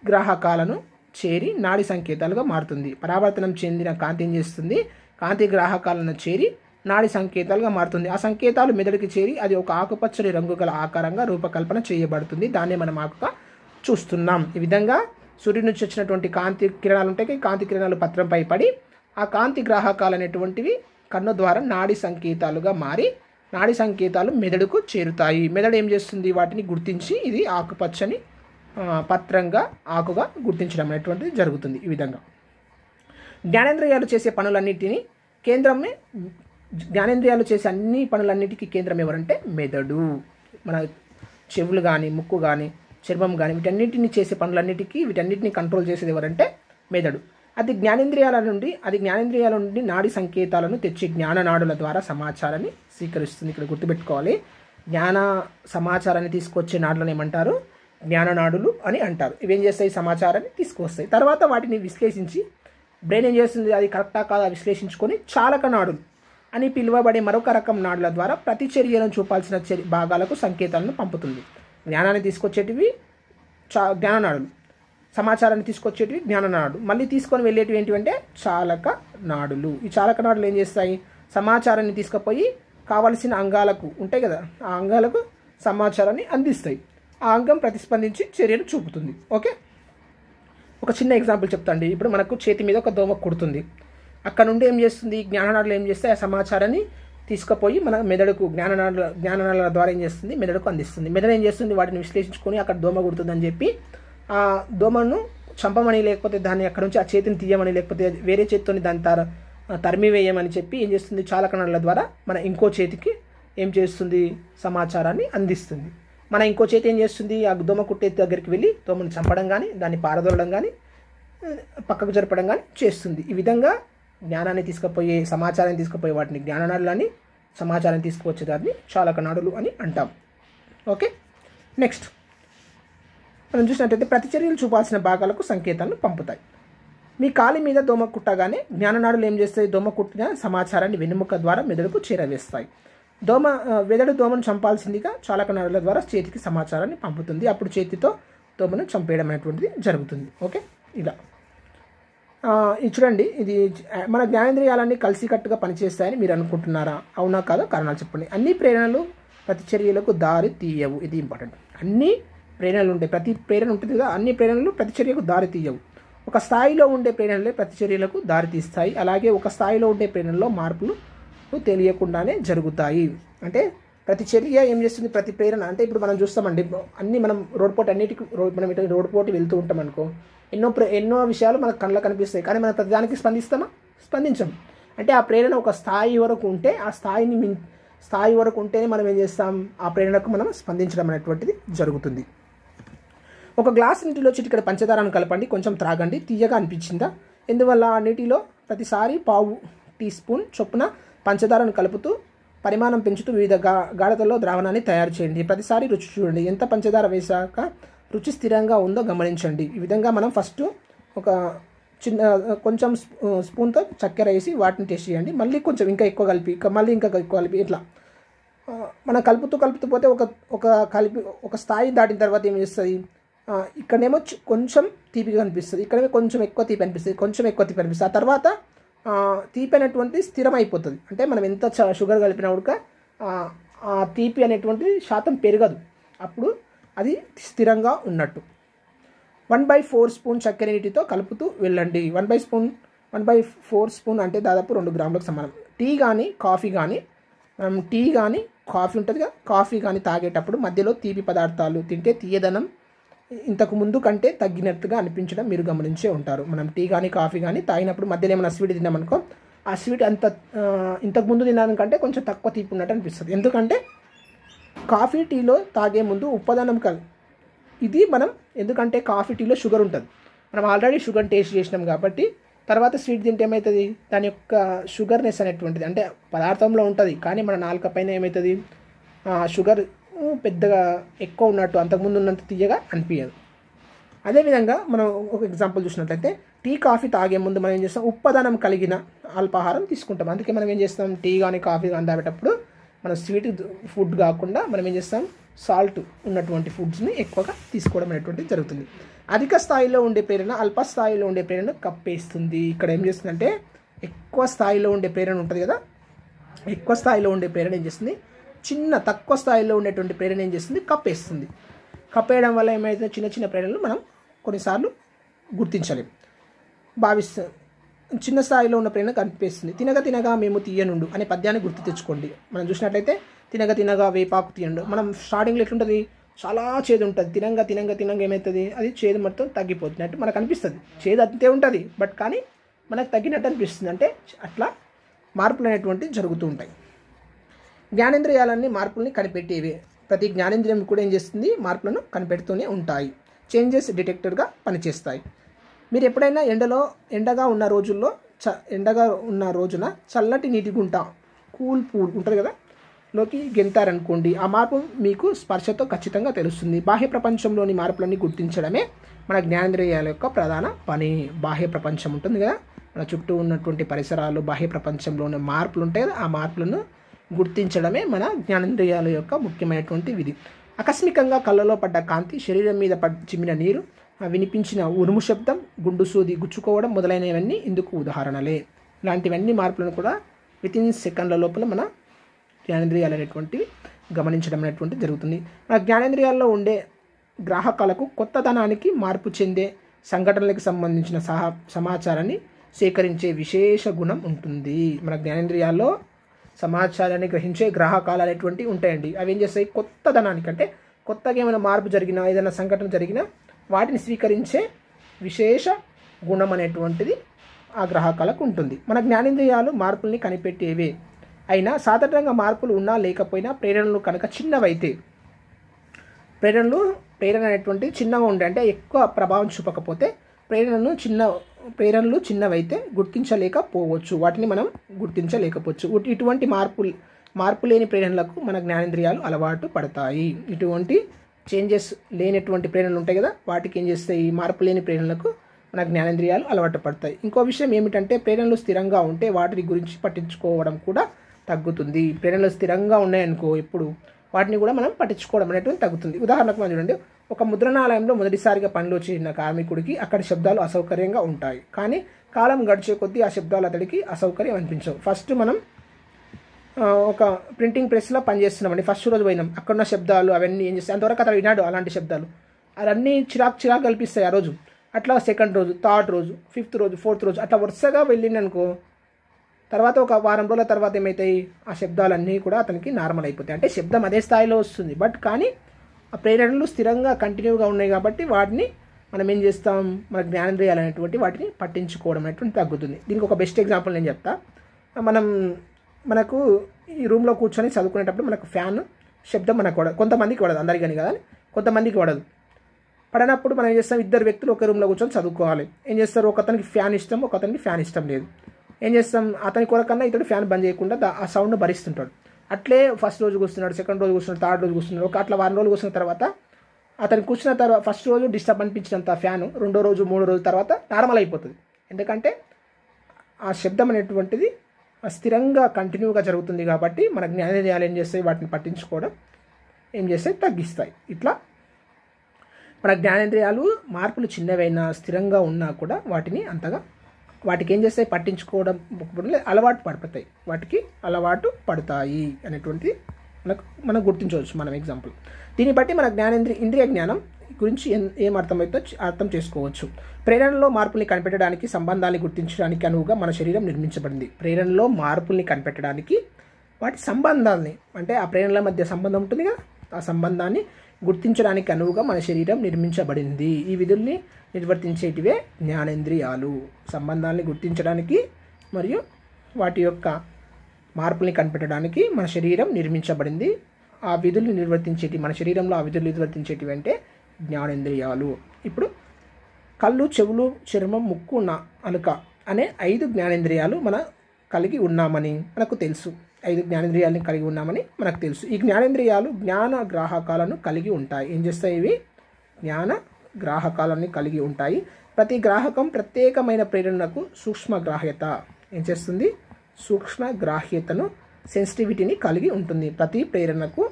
గ్రాహకాలను చేరి నాడీ సంకేతాలుగా మారుతుంది. పరావర్తనం చెందిన కాంతి ఏం చేస్తుంది, కాంతి గ్రాహకాలను చేరి నాడీ సంకేతాలుగా మారుతుంది. ఆ సంకేతాలు మెదడుకి చేరి అది ఒక ఆకుపచ్చని రంగు గల ఆకారంగా రూపకల్పన చేయబడుతుంది. దాన్నే మనం ఆకుగా చూస్తున్నాం. ఈ విధంగా సూర్యుడి నుంచి వచ్చినటువంటి కాంతి కిరణాలు ఉంటాయి. కాంతి కిరణాలు పత్రంపై పడి ఆ కాంతి గ్రాహకాలు అనేటువంటివి కన్ను ద్వారా నాడీ సంకేతాలుగా మారి నాడీ సంకేతాలు మెదడుకు చేరుతాయి. మెదడు ఏం చేస్తుంది, వాటిని గుర్తించి ఇది ఆకుపచ్చని పత్రంగా, ఆకుగా గుర్తించడం అనేటువంటిది జరుగుతుంది. ఈ విధంగా జ్ఞానేంద్రియాలు చేసే పనులన్నిటినీ కేంద్రమే, జ్ఞానేంద్రియాలు చేసే అన్ని పనులన్నిటికీ కేంద్రం ఎవరంటే మెదడు. మన చెవులు కానీ, ముక్కు కానీ, చర్మం కానీ, వీటన్నిటిని చేసే పనులన్నిటికీ వీటన్నిటిని కంట్రోల్ చేసేది ఎవరంటే మెదడు. అది జ్ఞానేంద్రియాల నుండి నాడీ సంకేతాలను తెచ్చి జ్ఞాననాడుల ద్వారా సమాచారాన్ని స్వీకరిస్తుంది. ఇక్కడ గుర్తుపెట్టుకోవాలి, జ్ఞాన సమాచారాన్ని తీసుకొచ్చే నాడులను ఏమంటారు, జ్ఞాననాడులు అని అంటారు. ఇవేం చేస్తాయి, సమాచారాన్ని తీసుకొస్తాయి. తర్వాత వాటిని విశ్లేషించి బ్రెయిన్ ఏం చేస్తుంది, అది కరెక్టా కాదా విశ్లేషించుకొని చాలక నాడులు అని పిలువబడే మరొక రకం నాడుల ద్వారా ప్రతిచర్యలను చూపాల్సిన భాగాలకు సంకేతాలను పంపుతుంది. జ్ఞానాన్ని తీసుకొచ్చేటివి జ్ఞాననాడులు, సమాచారాన్ని తీసుకొచ్చేటివి జ్ఞాననాడు, మళ్ళీ తీసుకొని వెళ్ళేటివి ఏంటివంటే చాలక నాడులు. ఈ చాలక నాడులు ఏం చేస్తాయి, సమాచారాన్ని తీసుకుపోయి కావలసిన అంగాలకు ఉంటాయి కదా, ఆ అంగాలకు సమాచారాన్ని అందిస్తాయి. ఆ అంగం ప్రతిస్పందించి చర్యను చూపుతుంది. ఓకే, ఒక చిన్న ఎగ్జాంపుల్ చెప్తాండి. ఇప్పుడు మనకు చేతి మీద ఒక దోమ కుడుతుంది. అక్కడ నుండి ఏం చేస్తుంది, జ్ఞాననాడులు ఏం చేస్తాయి, ఆ సమాచారాన్ని తీసుకుపోయి మన మెదడుకు జ్ఞాననాడుల ద్వారా ఏం చేస్తుంది, మెదడుకు అందిస్తుంది. మెదడు ఏం చేస్తుంది, వాటిని విశ్లేషించుకొని అక్కడ దోమ కుడుతుందని చెప్పి ఆ దోమను చంపమని, లేకపోతే దాన్ని అక్కడ నుంచి ఆ చేతిని తీయమని, లేకపోతే వేరే చేతితోని దాన్ని తరిమి వేయమని చెప్పి ఏం చేస్తుంది, చాలకనాడుల ద్వారా మన ఇంకో చేతికి ఏం చేస్తుంది, సమాచారాన్ని అందిస్తుంది. మన ఇంకో చేతి ఏం చేస్తుంది, ఆ దోమ కుట్టే దగ్గరికి వెళ్ళి దోమను చంపడం కానీ, దాన్ని పారదోలడం కానీ, పక్కకు జరపడం కానీ చేస్తుంది. ఈ విధంగా జ్ఞానాన్ని తీసుకుపోయే, సమాచారాన్ని తీసుకుపోయే వాటిని జ్ఞాననాడులు అని, సమాచారాన్ని తీసుకువచ్చే దాన్ని చాలకనాడులు అని అంటాం. ఓకే, నెక్స్ట్ మనం చూసినట్టయితే ప్రతిచర్యలు చూపాల్సిన భాగాలకు సంకేతాలను పంపుతాయి. మీ కాలి మీద దోమ కుట్టగానే జ్ఞాననాడులు ఏం చేస్తాయి, దోమ కుట్టిన సమాచారాన్ని వెన్నెముక ద్వారా మెదడుకు చేరవేస్తాయి. మెదడు దోమను చంపాల్సిందిగా చాలకనాడుల ద్వారా చేతికి సమాచారాన్ని పంపుతుంది. అప్పుడు చేతితో దోమను చంపేయడం అనేటువంటిది జరుగుతుంది. ఓకే, ఇలా ఇది చూడండి, ఇది మన జ్ఞానేంద్రియాలన్నీ కలిసికట్టుగా పనిచేస్తాయని మీరు అనుకుంటున్నారా? అవునా కాదో కారణాలు చెప్పండి. అన్ని ప్రేరణలు ప్రతిచర్యలకు దారి తీయవు. ఇది ఇంపార్టెంట్. అన్ని ప్రేరణలు ఉంటాయి, ప్రతి ప్రేరణ ఉంటుంది కదా, అన్ని ప్రేరణలు ప్రతిచర్యకు దారి తీయవు. ఒక స్థాయిలో ఉండే ప్రేరణలే ప్రతిచర్యలకు దారి తీస్తాయి. అలాగే ఒక స్థాయిలో ఉండే ప్రేరణలో మార్పులు తెలియకుండానే జరుగుతాయి. అంటే ప్రతిచర్య ఏం చేస్తుంది, ప్రతి ప్రేరణ అంటే ఇప్పుడు మనం చూస్తామండి, అన్నీ మనం మనం ఇటు రోడ్ పోటీ వెళ్తూ ఉంటాం అనుకో, ఎన్నో విషయాలు మనకు కళ్ళకు కనిపిస్తాయి, కానీ మనం ప్రతిదానికి స్పందించం. అంటే ఆ ప్రేరణ ఒక స్థాయి వరకు ఉంటే, ఆ స్థాయి వరకు ఉంటేనే మనం ఏం చేస్తాం, ఆ ప్రేరణకు మనం స్పందించడం అనేటువంటిది జరుగుతుంది. ఒక గ్లాస్ నీటిలో చిటికెడు పంచదారను కలపండి, కొంచెం త్రాగండి, తీయగా అనిపించిందా? ఎందువల్ల? ఆ నీటిలో ప్రతిసారి పావు టీ స్పూన్ చొప్పున పంచదారను కలుపుతూ పరిమాణం పెంచుతూ వివిధ గాఢతల్లో ద్రావణాన్ని తయారు చేయండి. ప్రతిసారి రుచి చూడండి. ఎంత పంచదార వేశాక రుచి స్థిరంగా ఉందో గమనించండి. ఈ విధంగా మనం ఫస్ట్ ఒక చిన్న కొంచెం స్పూన్తో చక్కెర వేసి వాటిని టేస్ట్ చేయండి. మళ్ళీ కొంచెం ఇంకా ఎక్కువ కలిపి మళ్ళీ ఇంకా ఎక్కువ కలిపి ఇట్లా మనం కలుపుతూ పోతే ఒక స్థాయి దాటిన తర్వాత ఏం చేస్తుంది, ఇక్కడేమో కొంచెం తీపిగా అనిపిస్తుంది, ఇక్కడేమో కొంచెం ఎక్కువ తీపి అనిపిస్తుంది, ఆ తర్వాత తీపి అనేటువంటి స్థిరం అయిపోతుంది. అంటే మనం ఎంత షుగర్ కలిపినా కూడా ఆ తీపి అనేటువంటి శాతం పెరగదు, అప్పుడు అది స్థిరంగా ఉన్నట్టు. 1/4 స్పూన్ చక్కెర నీటితో కలుపుతూ వెళ్ళండి. 1/4 స్పూన్ అంటే దాదాపు 2 గ్రాములకు సమానం. టీ కానీ కాఫీ కానీ కాఫీ ఉంటుంది కదా, కాఫీ కానీ తాగేటప్పుడు మధ్యలో తీపి పదార్థాలు తింటే తీయదనం ఇంతకు ముందు కంటే తగ్గినట్టుగా అనిపించడం మీరు గమనించే ఉంటారు. మనం టీ కానీ కాఫీ కానీ తాగినప్పుడు మధ్యలో ఏమైనా స్వీట్ తిన్నామనుకో, ఆ స్వీట్ ఇంతకు ముందు తినడానికంటే కొంచెం తక్కువ తీపి ఉన్నట్టు అనిపిస్తుంది. ఎందుకంటే కాఫీ టీలో తాగే ముందు ఉప్పదనం ఇది ఎందుకంటే కాఫీ టీలో షుగర్ ఉంటుంది, మనం ఆల్రెడీ షుగర్ టేస్ట్ చేసినాం కాబట్టి తర్వాత స్వీట్ తింటే ఏమవుతుంది, దాని యొక్క షుగర్నెస్ అనేటువంటిది అంటే పదార్థంలో ఉంటుంది, కానీ మన నాలుక పైన ఏమవుతుంది, షుగర్ పెద్దగా ఎక్కువ ఉన్నట్టు అంతకుముందు ఉన్నంత తీయగా అనిపించదు. అదేవిధంగా మనం ఒక ఎగ్జాంపుల్ చూసినట్లయితే టీ కాఫీ తాగే ముందు మనం ఏం చేస్తాం, ఉప్పదనం కలిగిన అల్పాహారం తీసుకుంటాం. అందుకే మనం ఏం చేస్తాం, టీ కానీ కాఫీ కానీ తాగేటప్పుడు మనం స్వీట్ ఫుడ్ కాకుండా మనం ఏం చేస్తాం, సాల్ట్ ఉన్నటువంటి ఫుడ్స్ని ఎక్కువగా తీసుకోవడం అనేటువంటిది జరుగుతుంది. అధిక స్థాయిలో ఉండే ప్రేరణ అల్ప స్థాయిలో ఉండే ప్రేరణ కప్పేస్తుంది. ఇక్కడ ఏం చేస్తుందంటే ఎక్కువ స్థాయిలో ఉండే ప్రేరణ ఉంటుంది కదా, ఎక్కువ స్థాయిలో ఉండే ప్రేరణ ఏం చేస్తుంది, తక్కువ స్థాయిలో ఉండేటువంటి ప్రేరణ ఏం చేస్తుంది, కప్పేస్తుంది. కప్పేయడం వల్ల ఏమైతే చిన్న ప్రేరణలు మనం కొన్నిసార్లు గుర్తించలేము, భావిస్తాం. చిన్న స్థాయిలో ఉన్న ప్రేరణ కనిపిస్తుంది. తినగా మేము తీయనుండు అనే పద్యాన్ని గుర్తు తెచ్చుకోండి. మనం చూసినట్లయితే తినగా వేపాకు తీయండు, మనం స్టార్టింగ్లో ఎట్లుంటుంది, చాలా చేదు ఉంటుంది. తినంగా ఏమవుతుంది, అది చేదు మొత్తం తగ్గిపోతున్నట్టు మనకు అనిపిస్తుంది. చేదు అంతే ఉంటుంది, బట్ కానీ మనకు తగ్గినట్టు అనిపిస్తుంది. అంటే అట్లా మార్పులు అనేటువంటివి జరుగుతూ ఉంటాయి. జ్ఞానేంద్రియాలన్నీ మార్పుల్ని కనిపెట్టేవే. ప్రతి జ్ఞానేంద్రియం కూడా ఏం చేస్తుంది, మార్పులను కనిపెడుతూనే ఉంటాయి. చేంజెస్ డిటెక్టర్గా పనిచేస్తాయి. మీరు ఎప్పుడైనా ఎండగా ఉన్న రోజున చల్లటి నీటి గుంట కూల్ పూల్ ఉంటుంది కదా లోకి గెంతారనుకోండి, ఆ మార్పు మీకు స్పర్శతో ఖచ్చితంగా తెలుస్తుంది. బాహ్య ప్రపంచంలోని మార్పులన్నీ గుర్తించడమే మన జ్ఞానేంద్రియాల యొక్క ప్రధాన పని. బాహ్య ప్రపంచం ఉంటుంది కదా, మన చుట్టూ ఉన్నటువంటి పరిసరాలు, బాహ్య ప్రపంచంలోని మార్పులు ఉంటాయి కదా, ఆ మార్పులను గుర్తించడమే మన జ్ఞానేంద్రియాల యొక్క ముఖ్యమైనటువంటి విధి. ఆకస్మికంగా కళ్ళలో పడ్డ కాంతి, శరీరం మీద చిమ్మిన నీరు, వినిపించిన ఉరుము శబ్దం, గుండు సూది గుచ్చుకోవడం మొదలైనవన్నీ ఇందుకు ఉదాహరణలే. ఇలాంటివన్నీ మార్పులను కూడా వితిన్ సెకండ్ల లోపల మన జ్ఞానేంద్రియాలు అనేటువంటివి గమనించడం అనేటువంటిది జరుగుతుంది. మన జ్ఞానేంద్రియాల్లో ఉండే గ్రాహకాలకు కొత్తదనానికి మార్పు చెందే సంఘటనలకు సంబంధించిన సమాచారాన్ని సేకరించే విశేష గుణం ఉంటుంది. మన జ్ఞానేంద్రియాల్లో సమాచారాన్ని గ్రహించే గ్రాహకాలు అనేటువంటివి ఉంటాయండి. అవి ఏం చేస్తాయి, కొత్తదనానికి అంటే కొత్తగా ఏమైనా మార్పు జరిగినా, ఏదైనా సంఘటన జరిగినా వాటిని స్వీకరించే విశేష గుణం అనేటువంటిది ఆ గ్రాహకాలకు ఉంటుంది. మన జ్ఞానేంద్రియాలు మార్పుల్ని కనిపెట్టేవే అయినా సాధారణంగా మార్పులు ఉన్నా లేకపోయినా ప్రేరణలు కనుక చిన్నవైతే, ప్రేరణ అనేటువంటిది చిన్నగా ఉండే అంటే ఎక్కువ ప్రభావం చూపకపోతే ప్రేరణలు చిన్నవైతే గుర్తించలేకపోవచ్చు, వాటిని మనం గుర్తించలేకపోవచ్చు. ఇటువంటి మార్పు లేని ప్రేరణలకు మన జ్ఞానేంద్రియాలు అలవాటు పడతాయి. ఇటువంటి చేంజెస్ లేనటువంటి ప్రేరణలు ఉంటాయి కదా, వాటికి ఏం చేస్తాయి, మార్పు లేని ప్రేరణలకు మన జ్ఞానేంద్రియాలు అలవాటు పడతాయి. ఇంకో విషయం ఏమిటంటే ప్రేరణలు స్థిరంగా ఉంటే వాటి గురించి పట్టించుకోవడం కూడా తగ్గుతుంది. ప్రేరణలు స్థిరంగా ఉన్నాయనుకో, ఎప్పుడు వాటిని కూడా మనం పట్టించుకోవడం అనేటువంటి తగ్గుతుంది. ఉదాహరణకు మనం చూడండి, ఒక ముద్రణాలయంలో మొదటిసారిగా పనిలో చేరిన కార్మికుడికి అక్కడి శబ్దాలు అసౌకర్యంగా ఉంటాయి, కానీ కాలం గడిచే కొద్దీ ఆ శబ్దాలు అతడికి అసౌకర్యం అనిపించవు. ఫస్ట్ మనం ఒక ప్రింటింగ్ ప్రెస్లో పనిచేస్తున్నామండి, ఫస్ట్ రోజు పోయినాం, అక్కడున్న శబ్దాలు అవన్నీ ఏం చేస్తాయి, అంతవరకు అతడు వినాడు అలాంటి శబ్దాలు, అవన్నీ చిరాకు కల్పిస్తాయి ఆ రోజు. అట్లా సెకండ్ రోజు, థర్డ్ రోజు, ఫిఫ్త్ రోజు, ఫోర్త్ రోజు అట్లా వరుసగా వెళ్ళిందనుకో, తర్వాత ఒక వారం రోజుల తర్వాత ఏమవుతాయి, ఆ శబ్దాలన్నీ కూడా అతనికి నార్మల్ అయిపోతాయి. అంటే శబ్దం అదే స్థాయిలో వస్తుంది, బట్ కానీ ఆ ప్రేరణలు స్థిరంగా కంటిన్యూగా ఉన్నాయి కాబట్టి వాటిని మనం ఏం చేస్తాం, మన జ్ఞానేంద్రియాలు అనేటువంటి వాటిని పట్టించుకోవడం అనేటువంటి తగ్గుతుంది. దీనికి ఒక బెస్ట్ ఎగ్జాంపుల్ నేను చెప్తా. మనకు ఈ రూమ్లో కూర్చొని చదువుకునేటప్పుడు మనకు ఫ్యాన్ శబ్దం మనకు పడదు, కొంతమందికి పడదు, అందరికీ కానీ కదా, కొంతమందికి పడదు. పడినప్పుడు మనం ఏం చేస్తాం, ఇద్దరు వ్యక్తులు ఒక రూమ్లో కూర్చొని చదువుకోవాలి. ఏం చేస్తారు, ఒకతనికి ఫ్యాన్ ఇష్టం, ఒకతనికి ఫ్యాన్ ఇష్టం లేదు. ఏం చేస్తాం, అతని కొరకన్నా ఇతడు ఫ్యాన్ బంద్ చేయకుండా ఆ సౌండ్ను భరిస్తుంటాడు. అట్లే ఫస్ట్ రోజు కూర్చున్నాడు, సెకండ్ రోజు కూర్చున్నాడు, థర్డ్ రోజు కూర్చున్నాడు, అట్లా వారం రోజులు కూర్చున్న తర్వాత అతను కూర్చున్న తర్వాత ఫస్ట్ రోజు డిస్టర్బ్ అనిపించినంత ఫ్యాను రెండో రోజు మూడో రోజు తర్వాత నార్మల్ అయిపోతుంది. ఎందుకంటే ఆ శబ్దం అనేటువంటిది స్థిరంగా కంటిన్యూగా జరుగుతుంది కాబట్టి మన జ్ఞానేంద్రియాలు ఏం చేస్తాయి, వాటిని పట్టించుకోవడం ఏం చేస్తాయి, తగ్గిస్తాయి. ఇట్లా మన జ్ఞానేంద్రియాలు మార్పులు చిన్నవైనా స్థిరంగా ఉన్నా కూడా వాటికి ఏం చేస్తాయి, పట్టించుకోవడం అలవాటు పడిపోతాయి, వాటికి అలవాటు పడతాయి అనేటువంటిది మనం గుర్తించవచ్చు. మనం ఎగ్జాంపుల్ దీన్ని బట్టి మన ఇంద్రియ జ్ఞానం గురించి ఏం అర్థమవుతుందో అర్థం చేసుకోవచ్చు. ప్రేరణలో మార్పుల్ని కనిపెట్టడానికి, సంబంధాన్ని గుర్తించడానికి అనువుగా మన శరీరం నిర్మించబడింది. ప్రేరణలో మార్పుల్ని కనిపెట్టడానికి వాటి సంబంధాలని, అంటే ఆ ప్రేరణల మధ్య సంబంధం ఉంటుంది కదా, ఆ సంబంధాన్ని గుర్తించడానికి అనువుగా మన శరీరం నిర్మించబడింది. ఈ విధుల్ని నిర్వర్తించేటివే జ్ఞానేంద్రియాలు. సంబంధాలని గుర్తించడానికి మరియు వాటి యొక్క మార్పుల్ని కనిపెట్టడానికి మన శరీరం నిర్మించబడింది. ఆ విధుల్ని నిర్వర్తించేటివి, మన శరీరంలో ఆ విధులు నిర్వర్తించేటివి అంటే జ్ఞానేంద్రియాలు. ఇప్పుడు కళ్ళు, చెవులు, చర్మం, ముక్కు, నాలుక అనే 5 జ్ఞానేంద్రియాలు మనం కలిగి ఉన్నామని మనకు తెలుసు. 5 జ్ఞానేంద్రియాలను కలిగి ఉన్నామని మనకు తెలుసు. ఈ జ్ఞానేంద్రియాలు జ్ఞాన గ్రాహకాలను కలిగి ఉంటాయి. ఏం చేస్తాయి? ఇవి జ్ఞాన గ్రాహకాలను కలిగి ఉంటాయి. ప్రతి గ్రాహకం ప్రత్యేకమైన ప్రేరణకు సూక్ష్మగ్రాహ్యత ఏం చేస్తుంది? సూక్ష్మగ్రాహ్యతను, సెన్సిటివిటీని కలిగి ఉంటుంది. ప్రతి ప్రేరణకు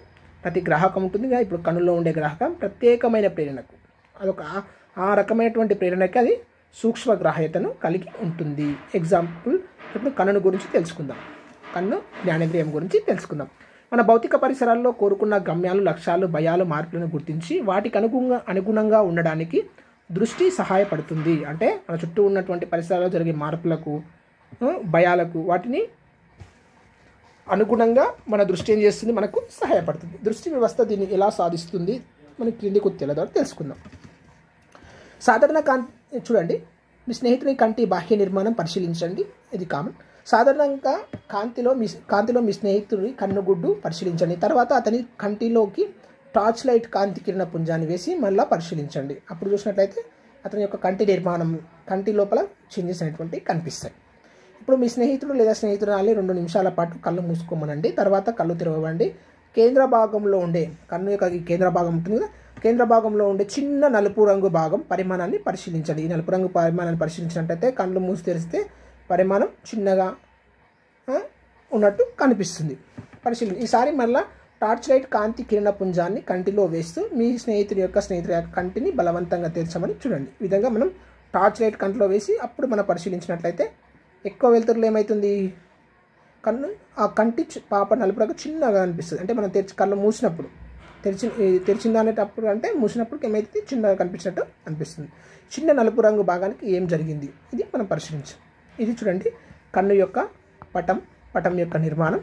ప్రతి గ్రాహకం ఉంటుంది కదా. ఇప్పుడు కన్నులో ఉండే గ్రాహకం ప్రత్యేకమైన ప్రేరణకు, అదొక ఆ రకమైనటువంటి ప్రేరణకి అది సూక్ష్మగ్రాహ్యతను కలిగి ఉంటుంది. ఎగ్జాంపుల్, ఇప్పుడు కన్ను గురించి తెలుసుకుందాం. కన్ను జ్ఞానేంద్రియం గురించి తెలుసుకుందాం. మన భౌతిక పరిసరాల్లో కోరుకున్న గమ్యాలు, లక్ష్యాలు, భయాలు, మార్పులను గుర్తించి వాటికి అనుగుణంగా ఉండడానికి దృష్టి సహాయపడుతుంది. అంటే మన చుట్టూ ఉన్నటువంటి పరిసరాల్లో జరిగే మార్పులకు, భయాలకు, వాటిని అనుగుణంగా మన దృష్టి ఏం చేస్తుంది? మనకు సహాయపడుతుంది. దృష్టి వ్యవస్థ దీన్ని ఎలా సాధిస్తుంది మనకి క్రింది కొద్దిల ద్వారా తెలుసుకుందాం. సాధారణ కాంతి చూడండి. మీ స్నేహితుని కంటి బాహ్య నిర్మాణం పరిశీలించండి. ఇది కామన్. సాధారణంగా కాంతిలో మీ స్నేహితుడి కన్నుగుడ్డు పరిశీలించండి. తర్వాత అతని కంటిలోకి టార్చ్ లైట్ కాంతి కిరణ పుంజాన్ని వేసి మళ్ళీ పరిశీలించండి. అప్పుడు చూసినట్లయితే అతని యొక్క కంటి నిర్మాణం, కంటి లోపల చేంజెస్ అనేటువంటి కనిపిస్తాయి. ఇప్పుడు మీ స్నేహితుడు లేదా స్నేహితురాలి 2 నిమిషాల పాటు కళ్ళు మూసుకోమనండి. తర్వాత కళ్ళు తెరవండి. కేంద్ర భాగంలో ఉండే కన్ను యొక్క కేంద్ర భాగం ఉంటుంది కదా, కేంద్ర భాగంలో ఉండే చిన్న నలుపు రంగు భాగం పరిమాణాన్ని పరిశీలించండి. ఈ నలుపు రంగు పరిమాణాన్ని పరిశీలించినట్లయితే కళ్ళు మూసి తెరిస్తే పరిమాణం చిన్నగా ఉన్నట్టు కనిపిస్తుంది. ఈసారి మళ్ళీ టార్చ్ లైట్ కాంతి కిరణ పుంజాన్ని కంటిలో వేస్తూ మీ స్నేహితుడి యొక్క కంటిని బలవంతంగా తెరచమని చూడండి. ఈ విధంగా మనం టార్చ్ లైట్ కంటిలో వేసి అప్పుడు మనం పరిశీలించినట్లయితే ఎక్కువ వెలుతురులో ఏమవుతుంది? ఆ కంటి పాప నలుపు రంగు చిన్నగా అనిపిస్తుంది. అంటే మనం కళ్ళు మూసినప్పుడు తెరిచిందా అనేటప్పుడు, అంటే మూసినప్పుడు ఏమైతే చిన్నగా కనిపించినట్టు అనిపిస్తుంది. చిన్న నలుపు రంగు భాగానికి ఏం జరిగింది? ఇది మనం పరిశీలించాం. ఇది చూడండి కన్ను యొక్క పటం యొక్క నిర్మాణం.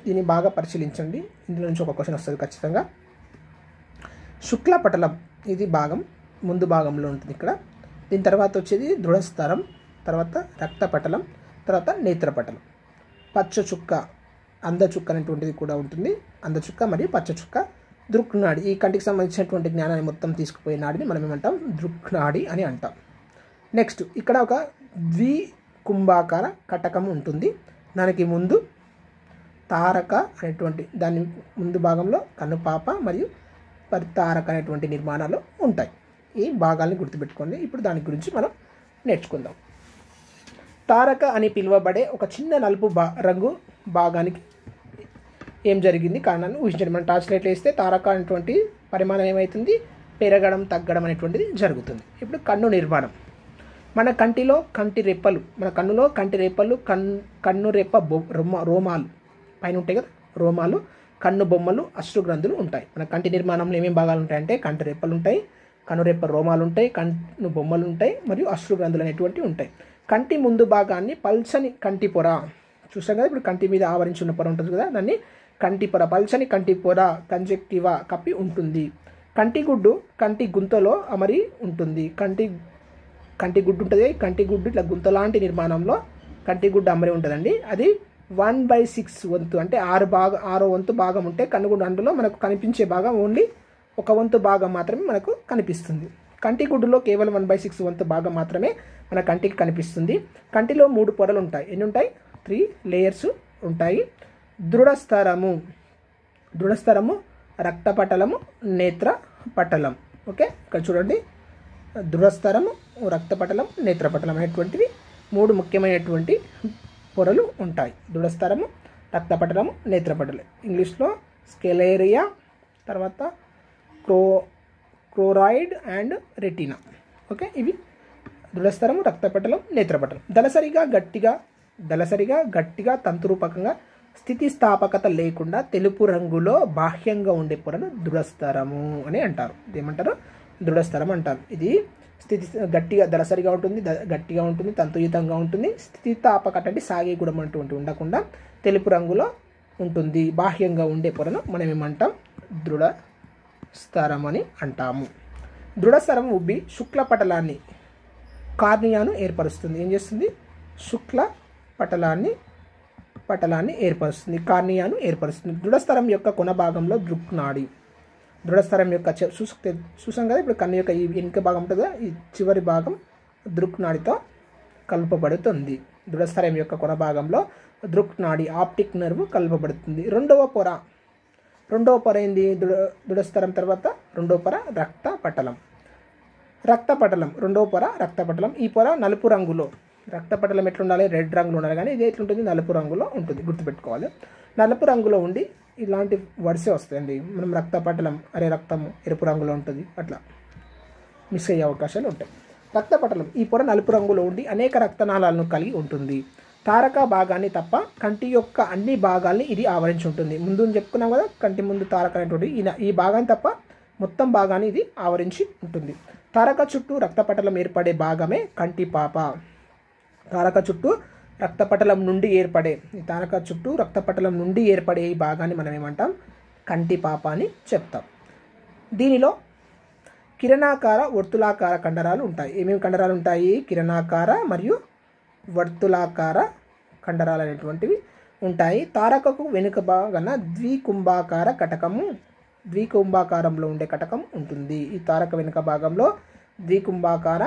దీన్ని బాగా పరిశీలించండి. ఇందులో నుంచి ఒక క్వశ్చన్ వస్తుంది ఖచ్చితంగా. శుక్లపటలం ఇది భాగం ముందు భాగంలో ఉంటుంది ఇక్కడ. దీని తర్వాత వచ్చేది దృఢస్థరం, తర్వాత రక్తపటలం, తర్వాత నేత్రపటలం. పచ్చ చుక్క, అందచుక్క అనేటువంటిది కూడా ఉంటుంది. అందచుక్క మరియు పచ్చ చుక్క. దృక్నాడి, ఈ కంటికి సంబంధించినటువంటి జ్ఞానాన్ని మొత్తం తీసుకుపోయే నాడిని మనం ఏమంటాం? దృక్నాడి అని అంటాం. నెక్స్ట్ ఇక్కడ ఒక ద్వికుంభాకార కటకం ఉంటుంది. దానికి ముందు తారక అనేటువంటి, దాని ముందు భాగంలో కన్నుపాప మరియు పరితారక అనేటువంటి నిర్మాణాలు ఉంటాయి. ఈ భాగాల్ని గుర్తుపెట్టుకోండి. ఇప్పుడు దాని గురించి మనం నేర్చుకుందాం. తారక అని పిలువబడే ఒక చిన్న నలుపు రంగు భాగానికి ఏం జరిగింది కారణాన్ని ఊహించండి. మనం టార్చ్ లైట్లు వేస్తే తారక అనేటువంటి పరిమాణం ఏమవుతుంది? పెరగడం, తగ్గడం అనేటువంటిది జరుగుతుంది. ఇప్పుడు కన్ను నిర్మాణం. మన కంటిలో కంటి రెప్పలు, మన కన్నులో కంటి రెప్పలు, కన్ను రెప్ప రోమాలు పైన ఉంటాయి కదా, రోమాలు, కన్ను బొమ్మలు, అశ్రుగ్రంథులు ఉంటాయి. మన కంటి నిర్మాణంలో ఏమేమి భాగాలు ఉంటాయంటే కంటి రెప్పలు ఉంటాయి, కన్నురెప్ప రోమాలు ఉంటాయి, కన్ను బొమ్మలు ఉంటాయి మరియు అశ్రుగ్రంథులు అనేటువంటివి ఉంటాయి. కంటి ముందు భాగాన్ని పల్చని కంటి పొర చూసాం కదా. ఇప్పుడు కంటి మీద ఆవరించి ఉన్న పొర ఉంటుంది కదా, దాన్ని కంటి పొర, పల్చని కంటి పొర, కంజక్టివా కప్పి ఉంటుంది. కంటి గుడ్డు కంటి గుంతలో అమరి ఉంటుంది. కంటి గుడ్డు ఉంటుంది. కంటి గుడ్డు ఇట్లా గుంత లాంటి నిర్మాణంలో కంటి గుడ్డు అమరి ఉంటుందండి. అది 1/6 వంతు, అంటే 6 వంతు భాగం ఉంటే కన్నుగుడ్డు, అందులో మనకు కనిపించే భాగం ఓన్లీ 1 వంతు భాగం మాత్రమే మనకు కనిపిస్తుంది. కంటి గుడ్డులో కేవలం 1/6 వంతు భాగం మాత్రమే మన కంటికి కనిపిస్తుంది. కంటిలో 3 పొరలు ఉంటాయి. ఎన్ని ఉంటాయి? 3 లేయర్స్ ఉంటాయి. దృఢస్థరము, రక్తపటలము, నేత్రపటలం. ఓకే, ఇక్కడ చూడండి, దృఢస్థరము, రక్తపటలం, నేత్రపటలం అనేటువంటివి 3 ముఖ్యమైనటువంటి పొరలు ఉంటాయి. దృఢస్థరము, రక్తపటలము, నేత్రపటలం. ఇంగ్లీష్లో స్కెలేరియా, తర్వాత క్లోరాయిడ్ అండ్ రెటీనా. ఓకే, ఇవి దృఢస్థరము, రక్తపటలం, నేత్రపటలం. దళసరిగా గట్టిగా తంతురూపకంగా స్థితిస్థాపకత లేకుండా తెలుపు రంగులో బాహ్యంగా ఉండే పొరను దృఢస్థరము అని అంటారు. ఏమంటారు? దృఢస్థరం అంటారు. ఇది గట్టిగా దళసరిగా ఉంటుంది, గట్టిగా ఉంటుంది, తంతుయుతంగా ఉంటుంది. స్థితిస్థాపకత అంటే సాగే గుణం అటువంటి ఉండకుండా తెలుపు రంగులో ఉంటుంది. బాహ్యంగా ఉండే పొరను మనం ఏమంటాం? దృఢస్థరం అని అంటాము. దృఢస్థరం ఉబ్బి శుక్లపటలాన్ని, కార్నియాను ఏర్పరుస్తుంది. ఏం చేస్తుంది? శుక్ల పటలాన్ని ఏర్పరుస్తుంది, కార్నియాను ఏర్పరుస్తుంది. దృఢస్థరం యొక్క కొన భాగంలో దృక్నాడి. దృఢస్థరం యొక్క చూసాం కదా, ఇప్పుడు కన్ను యొక్క ఈ వెనుక భాగం ఉంటుంది కదా, ఈ చివరి భాగం దృక్నాడితో కలుపబడుతుంది. దృఢస్థరం యొక్క కొన భాగంలో దృక్నాడి, ఆప్టిక్ నర్వ్ కలుపబడుతుంది. రెండవ పొర ఏంది? దృఢస్థరం తర్వాత రెండవ పొర రక్తపటలం. రెండవ పొర రక్తపటలం. ఈ పొర నలుపు రంగులో, రక్తపటలం ఎట్లుండాలి? రెడ్ రంగులో ఉండాలి, కానీ ఇది ఎట్లుంటుంది? నలుపు రంగులో ఉంటుంది, గుర్తుపెట్టుకోవాలి. నలుపు రంగులో ఉండి ఇలాంటి వరుస వస్తాయండి. మనం రక్తపటలం, రక్తము ఎరుపు రంగులో ఉంటుంది, అట్లా మిస్ అయ్యే అవకాశాలు ఉంటాయి. రక్తపటలం ఈ పొర నలుపు రంగులో ఉండి అనేక రక్తనాళాలను కలిగి ఉంటుంది. తారక భాగాన్ని తప్ప కంటి యొక్క అన్ని భాగాల్ని ఇది ఆవరించి ఉంటుంది. ముందు చెప్పుకున్నాం కదా, కంటి ముందు తారక అనేటువంటి ఈ భాగాన్ని తప్ప మొత్తం భాగాన్ని ఇది ఆవరించి ఉంటుంది. తారక చుట్టూ రక్తపటలం ఏర్పడే భాగమే కంటి పాప. తారక చుట్టూ రక్తపటలం నుండి ఏర్పడే ఈ భాగాన్ని మనం ఏమంటాం? కంటి పాప అని చెప్తాం. దీనిలో కిరణాకార, వర్తులాకార కండరాలు ఉంటాయి. ఏమేమి కండరాలు ఉంటాయి? కిరణాకార మరియు వర్తులాకార కండరాలు అనేటువంటివి ఉంటాయి. తారకకు వెనుక భాగాన ద్వికుంభాకారంలో ఉండే కటకం ఉంటుంది. ఈ తారక వెనుక భాగంలో ద్వికుంభాకార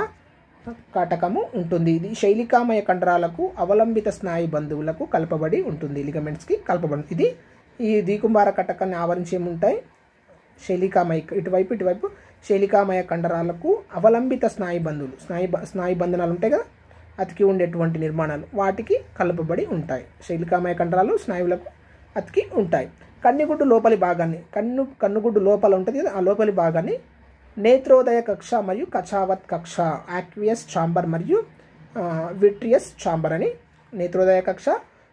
కటకము ఉంటుంది. ఇది శైలికామయ కండరాలకు, అవలంబిత స్నాయు బంధువులకు కలపబడి ఉంటుంది, లిగమెంట్స్కి కలపబడి. ఇది ఈ ద్వికుంభార కటకాన్ని ఆవరించి ఏముంటాయి? శైలికామయ, ఇటువైపు శైలికామయ కండరాలకు అవలంబిత స్నాయు బంధువులు, స్నాయు బంధనాలు ఉంటాయి కదా, అతికి ఉండేటువంటి నిర్మాణాలు, వాటికి కలపబడి ఉంటాయి. శైలికామయ కండరాలు స్నాయువులకు అతికి ఉంటాయి. కన్నుగుడ్డు లోపలి భాగాన్ని, కన్నుగుడ్డు లోపల ఉంటుంది కదా, ఆ లోపలి భాగాన్ని నేత్రోదయ కక్ష మరియు కచావత్ కక్ష, యాక్వియస్ ఛాంబర్ మరియు విట్రియస్ ఛాంబర్ అని, నేత్రోదయ కక్ష,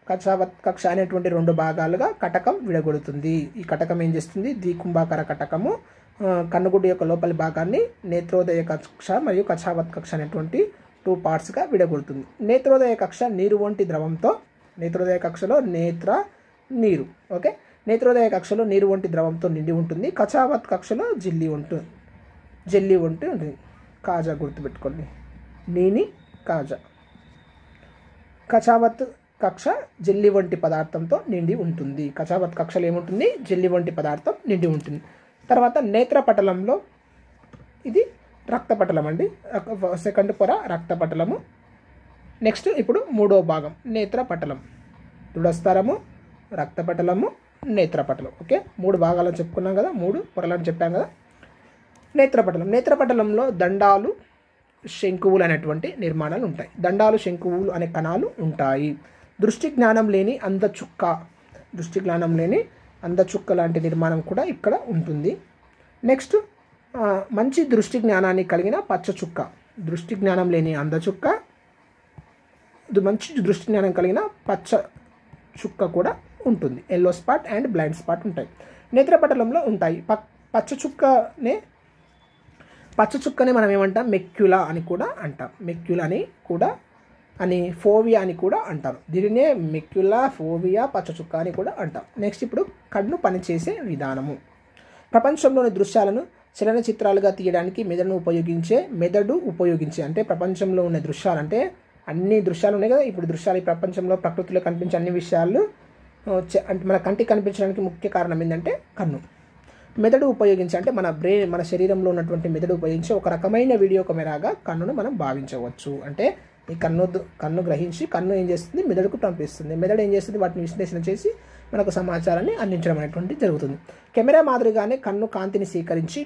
కచావత్ కక్ష అనేటువంటి 2 భాగాలుగా కటకం విడగొడుతుంది. ఈ కటకం ఏం చేస్తుంది? ద్వికుంభాకార కటకము కన్నుగుడ్డు యొక్క లోపలి భాగాన్ని నేత్రోదయ కక్ష మరియు కచావత్ కక్ష అనేటువంటి 2 పార్ట్స్గా విడగొడుతుంది. నేత్రోదయ కక్ష నీరు వంటి ద్రవంతో, నేత్రోదయ కక్షలో నీరు, ఓకే, నేత్రోదయ కక్షలో నీరు వంటి ద్రవంతో నిండి ఉంటుంది. కచావత్ కక్షలో జెల్లీ ఉంటుంది. కాజా గుర్తుపెట్టుకోండి, నీని కాజా. కచావత్ కక్ష జెల్లీ వంటి పదార్థంతో నిండి ఉంటుంది. కచావత్ కక్షలో ఏముంటుంది? జెల్లీ వంటి పదార్థం నిండి ఉంటుంది. తర్వాత నేత్రపటలంలో ఇది రక్తపటలం అండి, సెకండ్ పొర రక్తపటలము. నెక్స్ట్ ఇప్పుడు 3వ భాగం నేత్రపటలం. దృఢస్థరము, రక్తపటలము, నేత్రపటలం. ఓకే, 3 భాగాలను చెప్పుకున్నాం కదా, 3 పొరలను చెప్పాం కదా. నేత్రపటలంలో దండాలు, శంకువులు అనేటువంటి నిర్మాణాలు ఉంటాయి. దండాలు, శంకువులు అనే కణాలు ఉంటాయి. దృష్టి జ్ఞానం లేని అందచుక్క లాంటి నిర్మాణం కూడా ఇక్కడ ఉంటుంది. నెక్స్ట్ మంచి దృష్టి జ్ఞానాన్ని కలిగిన పచ్చచుక్క, దృష్టి జ్ఞానం లేని అందచుక్క, మంచి దృష్టి జ్ఞానం కలిగిన పచ్చ చుక్క కూడా ఉంటుంది. Yellow spot and blind spot ఉంటాయి. నేత్రపటలంలో ఉంటాయి. పచ్చచుక్కనే మనం ఏమంటాం? మెక్యులా అని కూడా అంటాం. ఫోవియా అని కూడా అంటారు. దీనినే మెక్యులా, ఫోవియా, పచ్చచుక్క అని కూడా అంటాం. నెక్స్ట్ ఇప్పుడు కన్ను పనిచేసే విధానము. ప్రపంచంలోని దృశ్యాలను చలనచిత్రాలుగా తీయడానికి మెదడు ఉపయోగించే అంటే ప్రపంచంలో ఉన్న దృశ్యాలు, అంటే అన్ని దృశ్యాలు ఉన్నాయి కదా, ఇప్పుడు దృశ్యాలు ఈ ప్రపంచంలో ప్రకృతిలో కనిపించే అన్ని విషయాలు అంటే మన కంటికి కనిపించడానికి ముఖ్య కారణం ఏంటంటే కన్ను. మెదడు ఉపయోగించి అంటే మన శరీరంలో ఉన్నటువంటి మెదడు ఉపయోగించి ఒక రకమైన వీడియో కెమెరాగా కన్నును మనం భావించవచ్చు. అంటే ఈ కన్ను గ్రహించి కన్ను ఏం చేస్తుంది? మెదడుకు పంపిస్తుంది. మెదడు ఏం చేస్తుంది? వాటిని విశ్లేషణ చేసి మనకు సమాచారాన్ని అందించడం అనేటువంటి జరుగుతుంది. కెమెరా మాదిరిగానే కన్ను కాంతిని స్వీకరించి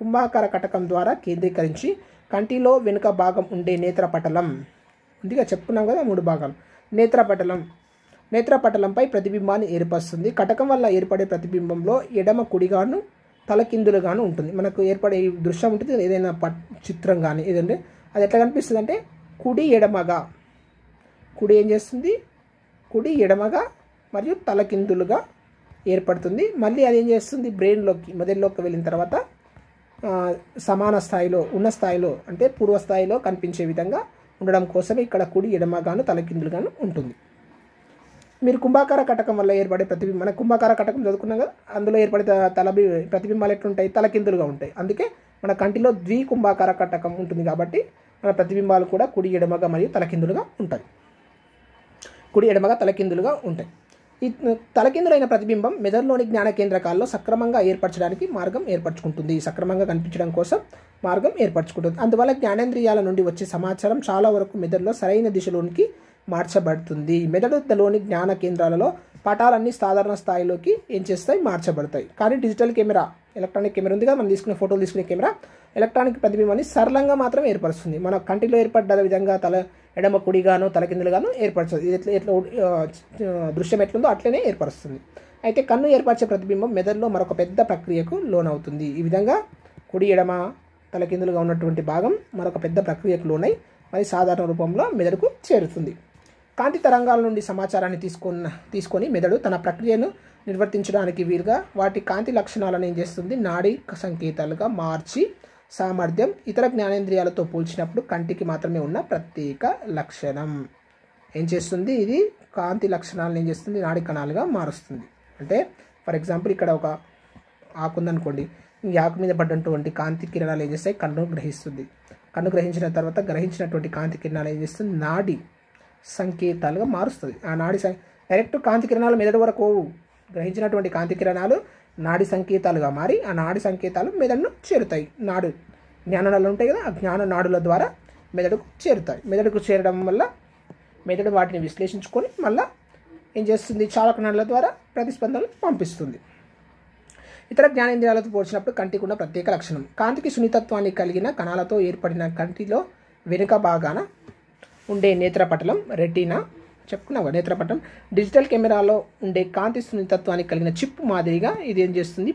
కుంభాకార కటకం ద్వారా కేంద్రీకరించి కంటిలో వెనుక భాగం ఉండే నేత్రపటలం ఉందిగా, చెప్పుకున్నాం కదా 3 భాగాలు. నేత్రపటలంపై ప్రతిబింబాన్ని ఏర్పరుస్తుంది. కటకం వల్ల ఏర్పడే ప్రతిబింబంలో ఎడమ కుడిగాను తలకిందులుగాను ఉంటుంది. మనకు ఏర్పడే ఈ దృశ్యం ఉంటుంది, ఏదైనా చిత్రం కానీ ఏదంటే అది ఎట్లా కనిపిస్తుంది అంటే కుడి ఎడమగా, కుడి ఏం చేస్తుంది, కుడి ఎడమగా మరియు తలకిందులుగా ఏర్పడుతుంది. మళ్ళీ అది ఏం చేస్తుంది, బ్రెయిన్లోకి మెదడులోకి వెళ్ళిన తర్వాత సమాన స్థాయిలో ఉన్న స్థాయిలో అంటే పూర్వ స్థాయిలో కనిపించే విధంగా ఉండడం కోసమే ఇక్కడ కుడి ఎడమగాను తలకిందులుగాను ఉంటుంది. మీరు కుంభాకార కటకం వల్ల ఏర్పడే ప్రతిబింబం, మన కుంభాకార కటకం చదువుకున్నాం కదా, అందులో ఏర్పడే ప్రతిబింబాలు ఎట్లుంటాయి, తలకిందులుగా ఉంటాయి. అందుకే మన కంటిలో ద్వికుంభాకార కటకం ఉంటుంది కాబట్టి మన ప్రతిబింబాలు కూడా కుడి ఎడమగా మరియు తలకిందులుగా ఉంటాయి. కుడి ఎడమగా తలకిందులుగా ఉంటాయి. ఈ తలకిందులైన ప్రతిబింబం మెదడులోని జ్ఞాన కేంద్రకాల్లో సక్రమంగా ఏర్పరచడానికి మార్గం ఏర్పరచుకుంటుంది. సక్రమంగా కనిపించడం కోసం మార్గం ఏర్పరచుకుంటుంది. అందువల్ల జ్ఞానేంద్రియాల నుండి వచ్చే సమాచారం చాలా వరకు మెదడులో సరైన దిశలోనికి మార్చబడుతుంది. మెదడులోని జ్ఞాన కేంద్రాలలో పటాలన్నీ సాధారణ స్థాయిలోకి ఏం చేస్తాయి, మార్చబడతాయి. కానీ డిజిటల్ కెమెరా, ఎలక్ట్రానిక్ కెమెరా ఉందిగా, మనం తీసుకునే ఫోటోలు తీసుకునే కెమెరా ఎలక్ట్రానిక్ ప్రతిబింబాన్ని సరళంగా మాత్రం ఏర్పరుస్తుంది. మన కంటిలో ఏర్పడ్డ విధంగా ఎడమ కుడిగాను తలకిందులుగాను ఏర్పరచదు. ఇది ఎట్లా దృశ్యం ఎట్లుందో అట్లనే ఏర్పరుస్తుంది. అయితే కన్ను ఏర్పరిచే ప్రతిబింబం మెదడులో మరొక పెద్ద ప్రక్రియకు లోనవుతుంది. ఈ విధంగా కుడి ఎడమ తలకిందులుగా ఉన్నటువంటి భాగం మరొక పెద్ద ప్రక్రియకు లోనై మరి సాధారణ రూపంలో మెదడుకు చేరుతుంది. కాంతి తరంగాల నుండి సమాచారాన్ని తీసుకొని మెదడు తన ప్రక్రియను నిర్వర్తించడానికి వీలుగా వాటి కాంతి లక్షణాలను ఏం చేస్తుంది, నాడీ సంకేతాలుగా మార్చి సామర్థ్యం ఇతర జ్ఞానేంద్రియాలతో పోల్చినప్పుడు కంటికి మాత్రమే ఉన్న ప్రత్యేక లక్షణం ఏం చేస్తుంది, ఇది కాంతి లక్షణాలను ఏం చేస్తుంది, నాడీ కణాలుగా మారుస్తుంది. అంటే ఫర్ ఎగ్జాంపుల్ ఇక్కడ ఒక ఆకు ఉందనుకోండి, ఈ ఆకు మీద పడ్డటువంటి కాంతి కిరణాలు ఏం చేస్తాయి, కన్ను గ్రహిస్తుంది. కన్ను గ్రహించిన తర్వాత గ్రహించినటువంటి కాంతి కిరణాలు ఏం చేస్తుంది, నాడీ సంకేతాలుగా మారుస్తుంది. ఆ నాడీ డైరెక్ట్ కాంతి కిరణాలు మెదడు వరకు గ్రహించినటువంటి కాంతి కిరణాలు నాడీ సంకేతాలుగా మారి ఆ నాడీ సంకేతాలు మెదడును చేరుతాయి. జ్ఞానాలు ఉంటాయి కదా, ఆ జ్ఞాన నాడుల ద్వారా మెదడుకు చేరుతాయి. మెదడుకు చేరడం వల్ల మెదడు వాటిని విశ్లేషించుకొని మళ్ళీ ఏం చేస్తుంది, చాలకణాల ద్వారా ప్రతిస్పందనలు పంపిస్తుంది. ఇతర జ్ఞానేంద్రియాలతో పోల్చినప్పుడు కంటికి ఉన్న ప్రత్యేక లక్షణం, కాంతికి సున్నితత్వాన్ని కలిగిన కణాలతో ఏర్పడిన కంటిలో వెనుక భాగాన ఉండే నేత్రపటలం, రెటీనా చెప్పుకున్నాం. నేత్రపటలం డిజిటల్ కెమెరాలో ఉండే కాంతి సున్నితత్వానికి కలిగిన చిప్ మాదిరిగా ఇది ఏం చేస్తుంది,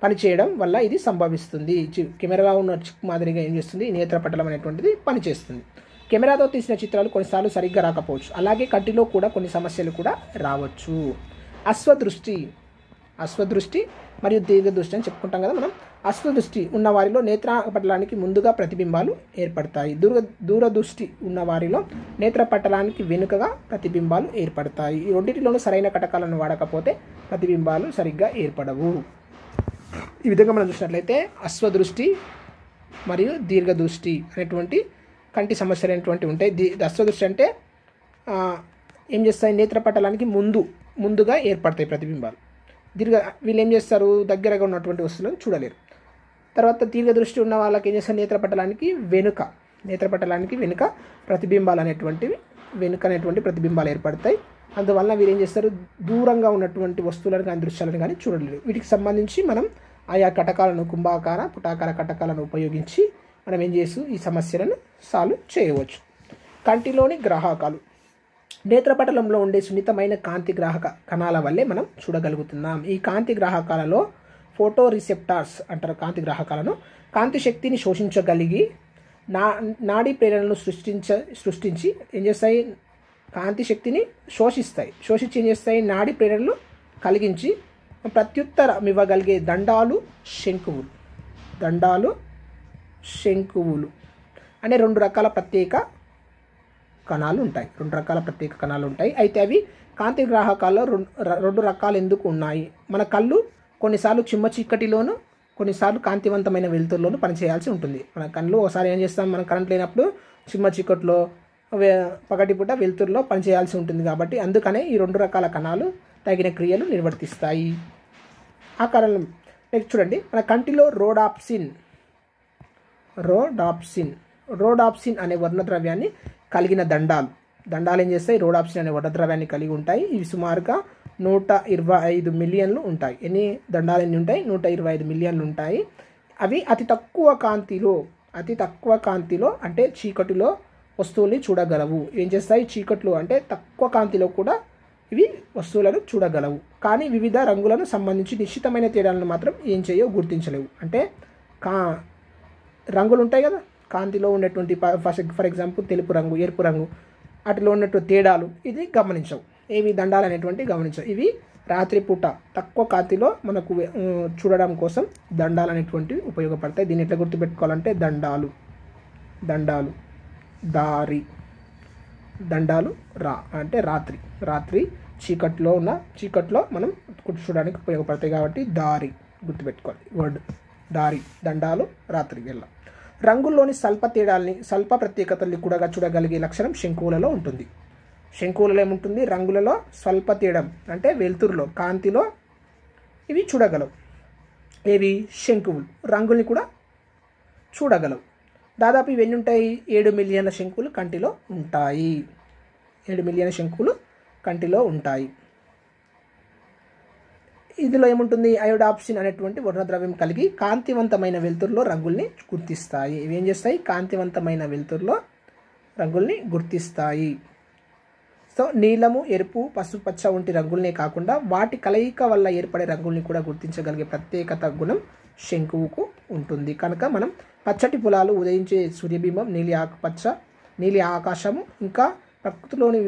పనిచేయడం వల్ల ఇది సంభవిస్తుంది. కెమెరాలో ఉన్న చిప్ మాదిరిగా ఏం చేస్తుంది, ఈ నేత్రపటలం అనేటువంటిది పనిచేస్తుంది. కెమెరాతో తీసిన చిత్రాలు కొన్నిసార్లు సరిగ్గా రాకపోవచ్చు. అలాగే కంటిలో కూడా కొన్ని సమస్యలు కూడా రావచ్చు. అశ్వదృష్టి మరియు దీర్ఘదృష్టి అని చెప్పుకుంటాం కదా మనం. అశ్వదృష్టి ఉన్న వారిలో నేత్రపటలానికి ముందుగా ప్రతిబింబాలు ఏర్పడతాయి. దూరదృష్టి ఉన్న వారిలో నేత్రపటలానికి వెనుకగా ప్రతిబింబాలు ఏర్పడతాయి. ఈ రెండింటిలోనూ సరైన కటకాలను వాడకపోతే ప్రతిబింబాలు సరిగ్గా ఏర్పడవు. ఈ విధంగా మనం చూసినట్లయితే అశ్వదృష్టి మరియు దీర్ఘదృష్టి అనేటువంటి కంటి సమస్యలు అనేటువంటివి ఉంటాయి. అశ్వదృష్టి అంటే ఏం చేస్తాయి, నేత్రపటలానికి ముందుగా ఏర్పడతాయి ప్రతిబింబాలు. వీళ్ళు ఏం చేస్తారు, దగ్గరగా ఉన్నటువంటి వస్తువులను చూడలేరు. తర్వాత దీర్ఘదృష్టి ఉన్న వాళ్ళకి ఏం చేస్తారు, నేత్రపటలానికి వెనుక ప్రతిబింబాలు అనేటువంటి ప్రతిబింబాలు ఏర్పడతాయి. అందువల్ల వీరు ఏం చేస్తారు, దూరంగా ఉన్నటువంటి వస్తువులను కానీ దృశ్యాలను కానీ చూడలేరు. వీటికి సంబంధించి మనం ఆయా కటకాలను, కుంభాకార పుటాకార కటకాలను ఉపయోగించి మనం ఏం చేస్తూ ఈ సమస్యలను సాల్వ్ చేయవచ్చు. కంటిలోని గ్రాహకాలు, నేత్రపటలంలో ఉండే సున్నితమైన కాంతి గ్రాహక కణాల వల్లే మనం చూడగలుగుతున్నాం. ఈ కాంతి గ్రాహకాలలో ఫోటో రిసెప్టార్స్ అంటారు. కాంతి గ్రాహకాలను కాంతి శక్తిని శోషించగలిగి నాడీ ప్రేరణను సృష్టించి ఏం చేస్తాయి, కాంతి శక్తిని శోషించి ఏం చేస్తాయి, నాడీ ప్రేరణలు కలిగించి ప్రత్యుత్తరం ఇవ్వగలిగే దండాలు శంకువులు అనే రెండు రకాల ప్రత్యేక కణాలు ఉంటాయి. అయితే అవి కాంతి గ్రాహకాల్లో రెండు రకాలు ఎందుకు ఉన్నాయి? మన కళ్ళు కొన్నిసార్లు చిమ్మ చీకటిలోను, కొన్నిసార్లు కాంతివంతమైన వెలుతురులోను పనిచేయాల్సి ఉంటుంది. మన కళ్ళు ఒకసారి ఏం చేస్తాం, మన కరెంట్ లేనప్పుడు చిమ్మ చీకట్లో, పగటిపూట వెలుతురులో పనిచేయాల్సి ఉంటుంది. కాబట్టి అందుకనే ఈ రెండు రకాల కణాలు తగిన క్రియలు నిర్వర్తిస్తాయి. ఆ కారణం నెక్స్ట్ చూడండి, మన కంటిలో రోడాప్సిన్ అనే వర్ణద్రవ్యాన్ని కలిగిన దండాలు ఏం చేస్తాయి, రోడాప్సిన్ అనే వర్ణద్రవ్యాన్ని కలిగి ఉంటాయి. ఇవి సుమారుగా 125 మిలియన్లు ఉంటాయి. ఎన్ని దండాలు ఉంటాయి, 125 మిలియన్లు ఉంటాయి. అవి అతి తక్కువ కాంతిలో అంటే చీకటిలో వస్తువుల్ని చూడగలవు. ఏం చేస్తాయి? చీకట్లో అంటే తక్కువ కాంతిలో కూడా ఇవి వస్తువులను చూడగలవు. కానీ వివిధ రంగులను సంబంధించి నిశ్చితమైన తేడాలను మాత్రం ఏం చేయవు, గుర్తించలేవు. అంటే రంగులు ఉంటాయి కదా, కాంతిలో ఉన్నటువంటి ఫర్ ఎగ్జాంపుల్ తెలుపు రంగు, ఎరుపు రంగు, వాటిలో ఉన్నటువంటి తేడాలు ఇది గమనించవు. ఏవి? దండాలు అనేటువంటివి గమనించవు. ఇవి రాత్రిపూట తక్కువ కాంతిలో మనకు చూడడం కోసం దండాలు అనేటువంటివి ఉపయోగపడతాయి. దీన్ని ఎట్లా గుర్తుపెట్టుకోవాలంటే దండాలు, అంటే రాత్రి చీకట్లో మనం చూడడానికి ఉపయోగపడతాయి కాబట్టి దారి గుర్తుపెట్టుకోవాలి. వర్డ్ దారి, దండాలు, రాత్రి వేళ. రంగుల్లోని స్వల్ప ప్రత్యేకతల్ని కూడా చూడగలిగే లక్షణం శంకువులలో ఉంటుంది. శంకువులలో ఏముంటుంది? రంగులలో స్వల్ప తేడా అంటే వెలుతురులో, కాంతిలో ఇవి చూడగలవు. ఏవి? శంకువులు రంగుల్ని కూడా చూడగలవు. దాదాపు ఇవి ఎన్ని ఉంటాయి? 7 మిలియన్ల శంకువులు కంటిలో ఉంటాయి. 7 మిలియన్ల శంకువులు కంటిలో ఉంటాయి. ఇందులో ఏముంటుంది? అయోడాప్సిన్ అనేటువంటి వర్ణద్రవ్యం కలిగి కాంతివంతమైన వెలుతురులో రంగుల్ని గుర్తిస్తాయి. ఇవి ఏం చేస్తాయి? కాంతివంతమైన వెలుతురులో రంగుల్ని గుర్తిస్తాయి. సో నీలము, ఎరుపు, పసుపచ్చ వంటి రంగులనే కాకుండా వాటి కలయిక వల్ల ఏర్పడే రంగుల్ని కూడా గుర్తించగలిగే ప్రత్యేకత గుణం శంకువుకు ఉంటుంది. కనుక మనం పచ్చటి పొలాలు, ఉదయించే సూర్యబింబం, నీలి ఆకాశము, ఇంకా ప్రకృతిలోని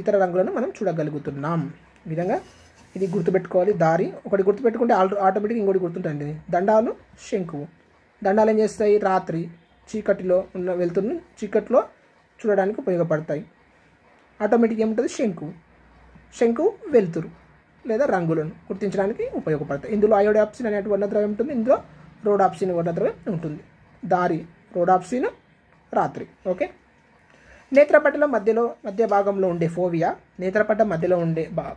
ఇతర రంగులను మనం చూడగలుగుతున్నాం. ఈ విధంగా ఇది గుర్తుపెట్టుకోవాలి. దారి ఒకటి గుర్తుపెట్టుకుంటే ఆటోమేటిక్గా ఇంకోటి గుర్తుంటుంది. దండాలు, శంకువు. దండాలు ఏం చేస్తాయి? రాత్రి చీకటిలో ఉన్న వెలుతురుని చీకటిలో చూడడానికి ఉపయోగపడతాయి. ఆటోమేటిక్ ఏముంటుంది? శంకువు వెలుతురు లేదా రంగులను గుర్తించడానికి ఉపయోగపడతాయి. ఇందులో అయోడాప్సిన్ అనే వర్ణద్రవ్యం ఉంటుంది, ఇందులో రోడాప్సిన్ వర్ణద్రవ్యం ఉంటుంది. దారి, రోడాప్సిన్, రాత్రి. ఓకే. నేత్రపటలం మధ్య భాగంలో ఉండే ఫోవియా,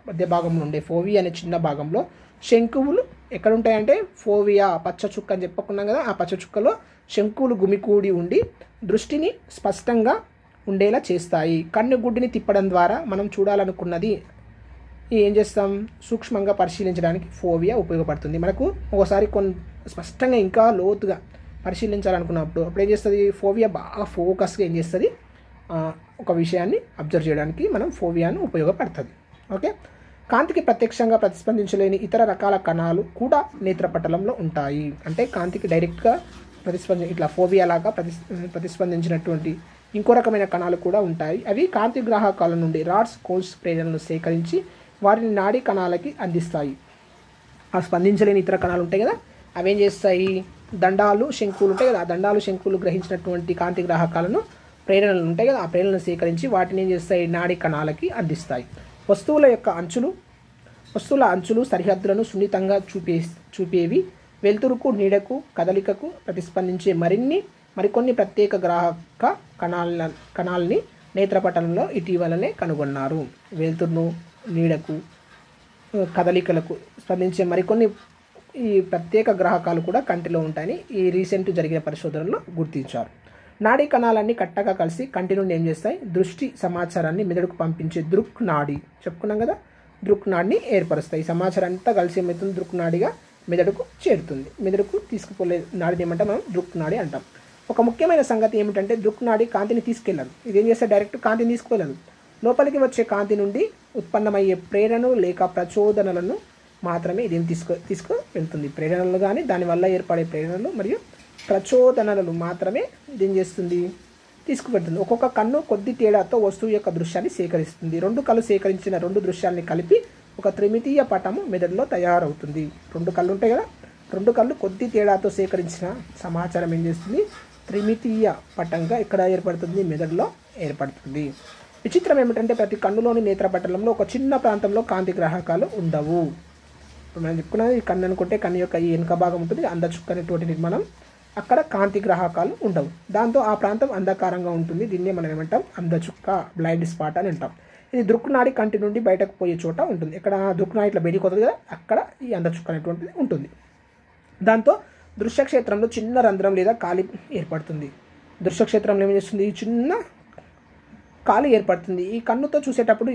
మధ్య భాగంలో ఉండే ఫోవియా అనే చిన్న భాగంలో శంకువులు ఎక్కడ ఉంటాయంటే ఫోవియా, పచ్చ చుక్క అని చెప్పుకున్నాం కదా, ఆ పచ్చ చుక్కలో శంకువులు గుమికూడి ఉండి దృష్టిని స్పష్టంగా ఉండేలా చేస్తాయి. కన్ను గుడ్డిని తిప్పడం ద్వారా మనం చూడాలనుకున్నది ఏం చేస్తాం? సూక్ష్మంగా పరిశీలించడానికి ఫోవియా ఉపయోగపడుతుంది. మనకు ఒకసారి స్పష్టంగా ఇంకా లోతుగా పరిశీలించాలనుకున్నప్పుడు అప్పుడు ఏం చేస్తుంది? ఫోవియా బాగా ఫోకస్గా ఏం చేస్తుంది? ఒక విషయాన్ని అబ్జర్వ్ చేయడానికి మనం ఫోవియాను ఉపయోగపడుతుంది. ఓకే. కాంతికి ప్రత్యక్షంగా ప్రతిస్పందించలేని ఇతర రకాల కణాలు కూడా నేత్రపటలంలో ఉంటాయి. అంటే కాంతికి డైరెక్ట్గా ఇట్లా ఫోవియా లాగా ప్రతిస్పందించినటువంటి ఇంకో రకమైన కణాలు కూడా ఉంటాయి. అవి కాంతి గ్రాహకాల నుండి రాడ్స్, కోన్స్ ప్రేరణలను సేకరించి వాటిని నాడీ కణాలకి అందిస్తాయి. ఆ స్పందించలేని ఇతర కణాలు ఉంటాయి కదా, అవేం చేస్తాయి? దండాలు, శంకువులు ఉంటాయి కదా, ఆ దండాలు, శంకువులు గ్రహించినటువంటి కాంతి గ్రాహకాలను, ప్రేరణలు ఉంటాయి కదా, ఆ ప్రేరణలను సేకరించి వాటిని ఏం చేస్తాయి? నాడీ కణాలకి అందిస్తాయి. వస్తువుల అంచులు సరిహద్దులను సున్నితంగా చూపేవి. వెలుతురుకు, నీడకు, కదలికకు ప్రతిస్పందించే మరికొన్ని ప్రత్యేక గ్రాహక కణాలని నేత్రపటలంలో ఇటీవలనే కనుగొన్నారు. వెలుతురును, నీడకు, కదలికలకు స్పందించే మరికొన్ని ఈ ప్రత్యేక గ్రాహకాలు కూడా కంటిలో ఉంటాయని ఈ రీసెంట్ జరిగిన పరిశోధనలో గుర్తించారు. నాడీ కణాలన్నీ కట్టగా కలిసి కంటి నుండి ఏం చేస్తాయి? దృష్టి సమాచారాన్ని మెదడుకు పంపించే దృక్ నాడి, చెప్పుకున్నాం కదా, దృక్ నాడిని ఏర్పరుస్తాయి. ఈ సమాచారం అంతా కలిసి ఏమవుతుంది? దృక్ నాడిగా మెదడుకు చేరుతుంది. మెదడుకు తీసుకుపోలే నాడిని ఏమంటే మనం దృక్ నాడి అంటాం. ఒక ముఖ్యమైన సంగతి ఏమిటంటే దృక్ నాడి కాంతిని తీసుకెళ్ళదు. ఇదేం చేస్తే డైరెక్ట్ కాంతిని తీసుకెళ్ళదు. లోపలికి వచ్చే కాంతి నుండి ఉత్పన్నమయ్యే ప్రేరణలు లేక ప్రచోదనలను మాత్రమే ఇదేం తీసుకువెళ్తుంది. ప్రేరణలు కానీ దానివల్ల ఏర్పడే ప్రేరణలు మరియు ప్రచోదనలు మాత్రమే ఇదేం చేస్తుంది? తీసుకువెళ్తుంది. ఒక్కొక్క కన్ను కొద్ది తేడాతో వస్తువు యొక్క దృశ్యాన్ని సేకరిస్తుంది. 2 కళ్ళు సేకరించిన 2 దృశ్యాలని కలిపి ఒక త్రిమితీయ పటము మెదడులో తయారవుతుంది. 2 కళ్ళు ఉంటాయి కదా, 2 కళ్ళు కొద్ది తేడాతో సేకరించిన సమాచారం ఏం చేస్తుంది? త్రిమితీయ పటంగా ఇక్కడ ఏర్పడుతుంది, మెదడులో ఏర్పడుతుంది. విచిత్రం ఏమిటంటే ప్రతి కన్నులోని నేత్రపటలంలో ఒక చిన్న ప్రాంతంలో కాంతి గ్రాహకాలు ఉండవు. ఇప్పుడు మనం చెప్పుకున్నది ఈ కన్ను అనుకుంటే కన్ను యొక్క ఈ వెనుక భాగం ఉంటుంది, అందచుక్క అనేటువంటి నిర్మాణం, అక్కడ కాంతి గ్రాహకాలు ఉండవు. దాంతో ఆ ప్రాంతం అంధకారంగా ఉంటుంది. దీన్నే మనం ఏమంటాం? అందచుక్క, బ్లైండ్ స్పాట్ అని అంటాం. ఇది దృక్నాడి కంటి నుండి బయటకు పోయే చోట ఉంటుంది. ఎక్కడ దృక్నాడి ఇట్లా బయటికి వస్తుంది కదా, అక్కడ ఈ అందచుక్క అనేటువంటిది ఉంటుంది. దాంతో దృశ్యక్షేత్రంలో చిన్న రంధ్రం లేదా ఖాళీ ఏర్పడుతుంది. దృశ్యక్షేత్రంలో ఏం చేస్తుంది? చిన్న ఖాళీ ఏర్పడుతుంది. ఈ కన్నుతో చూసేటప్పుడు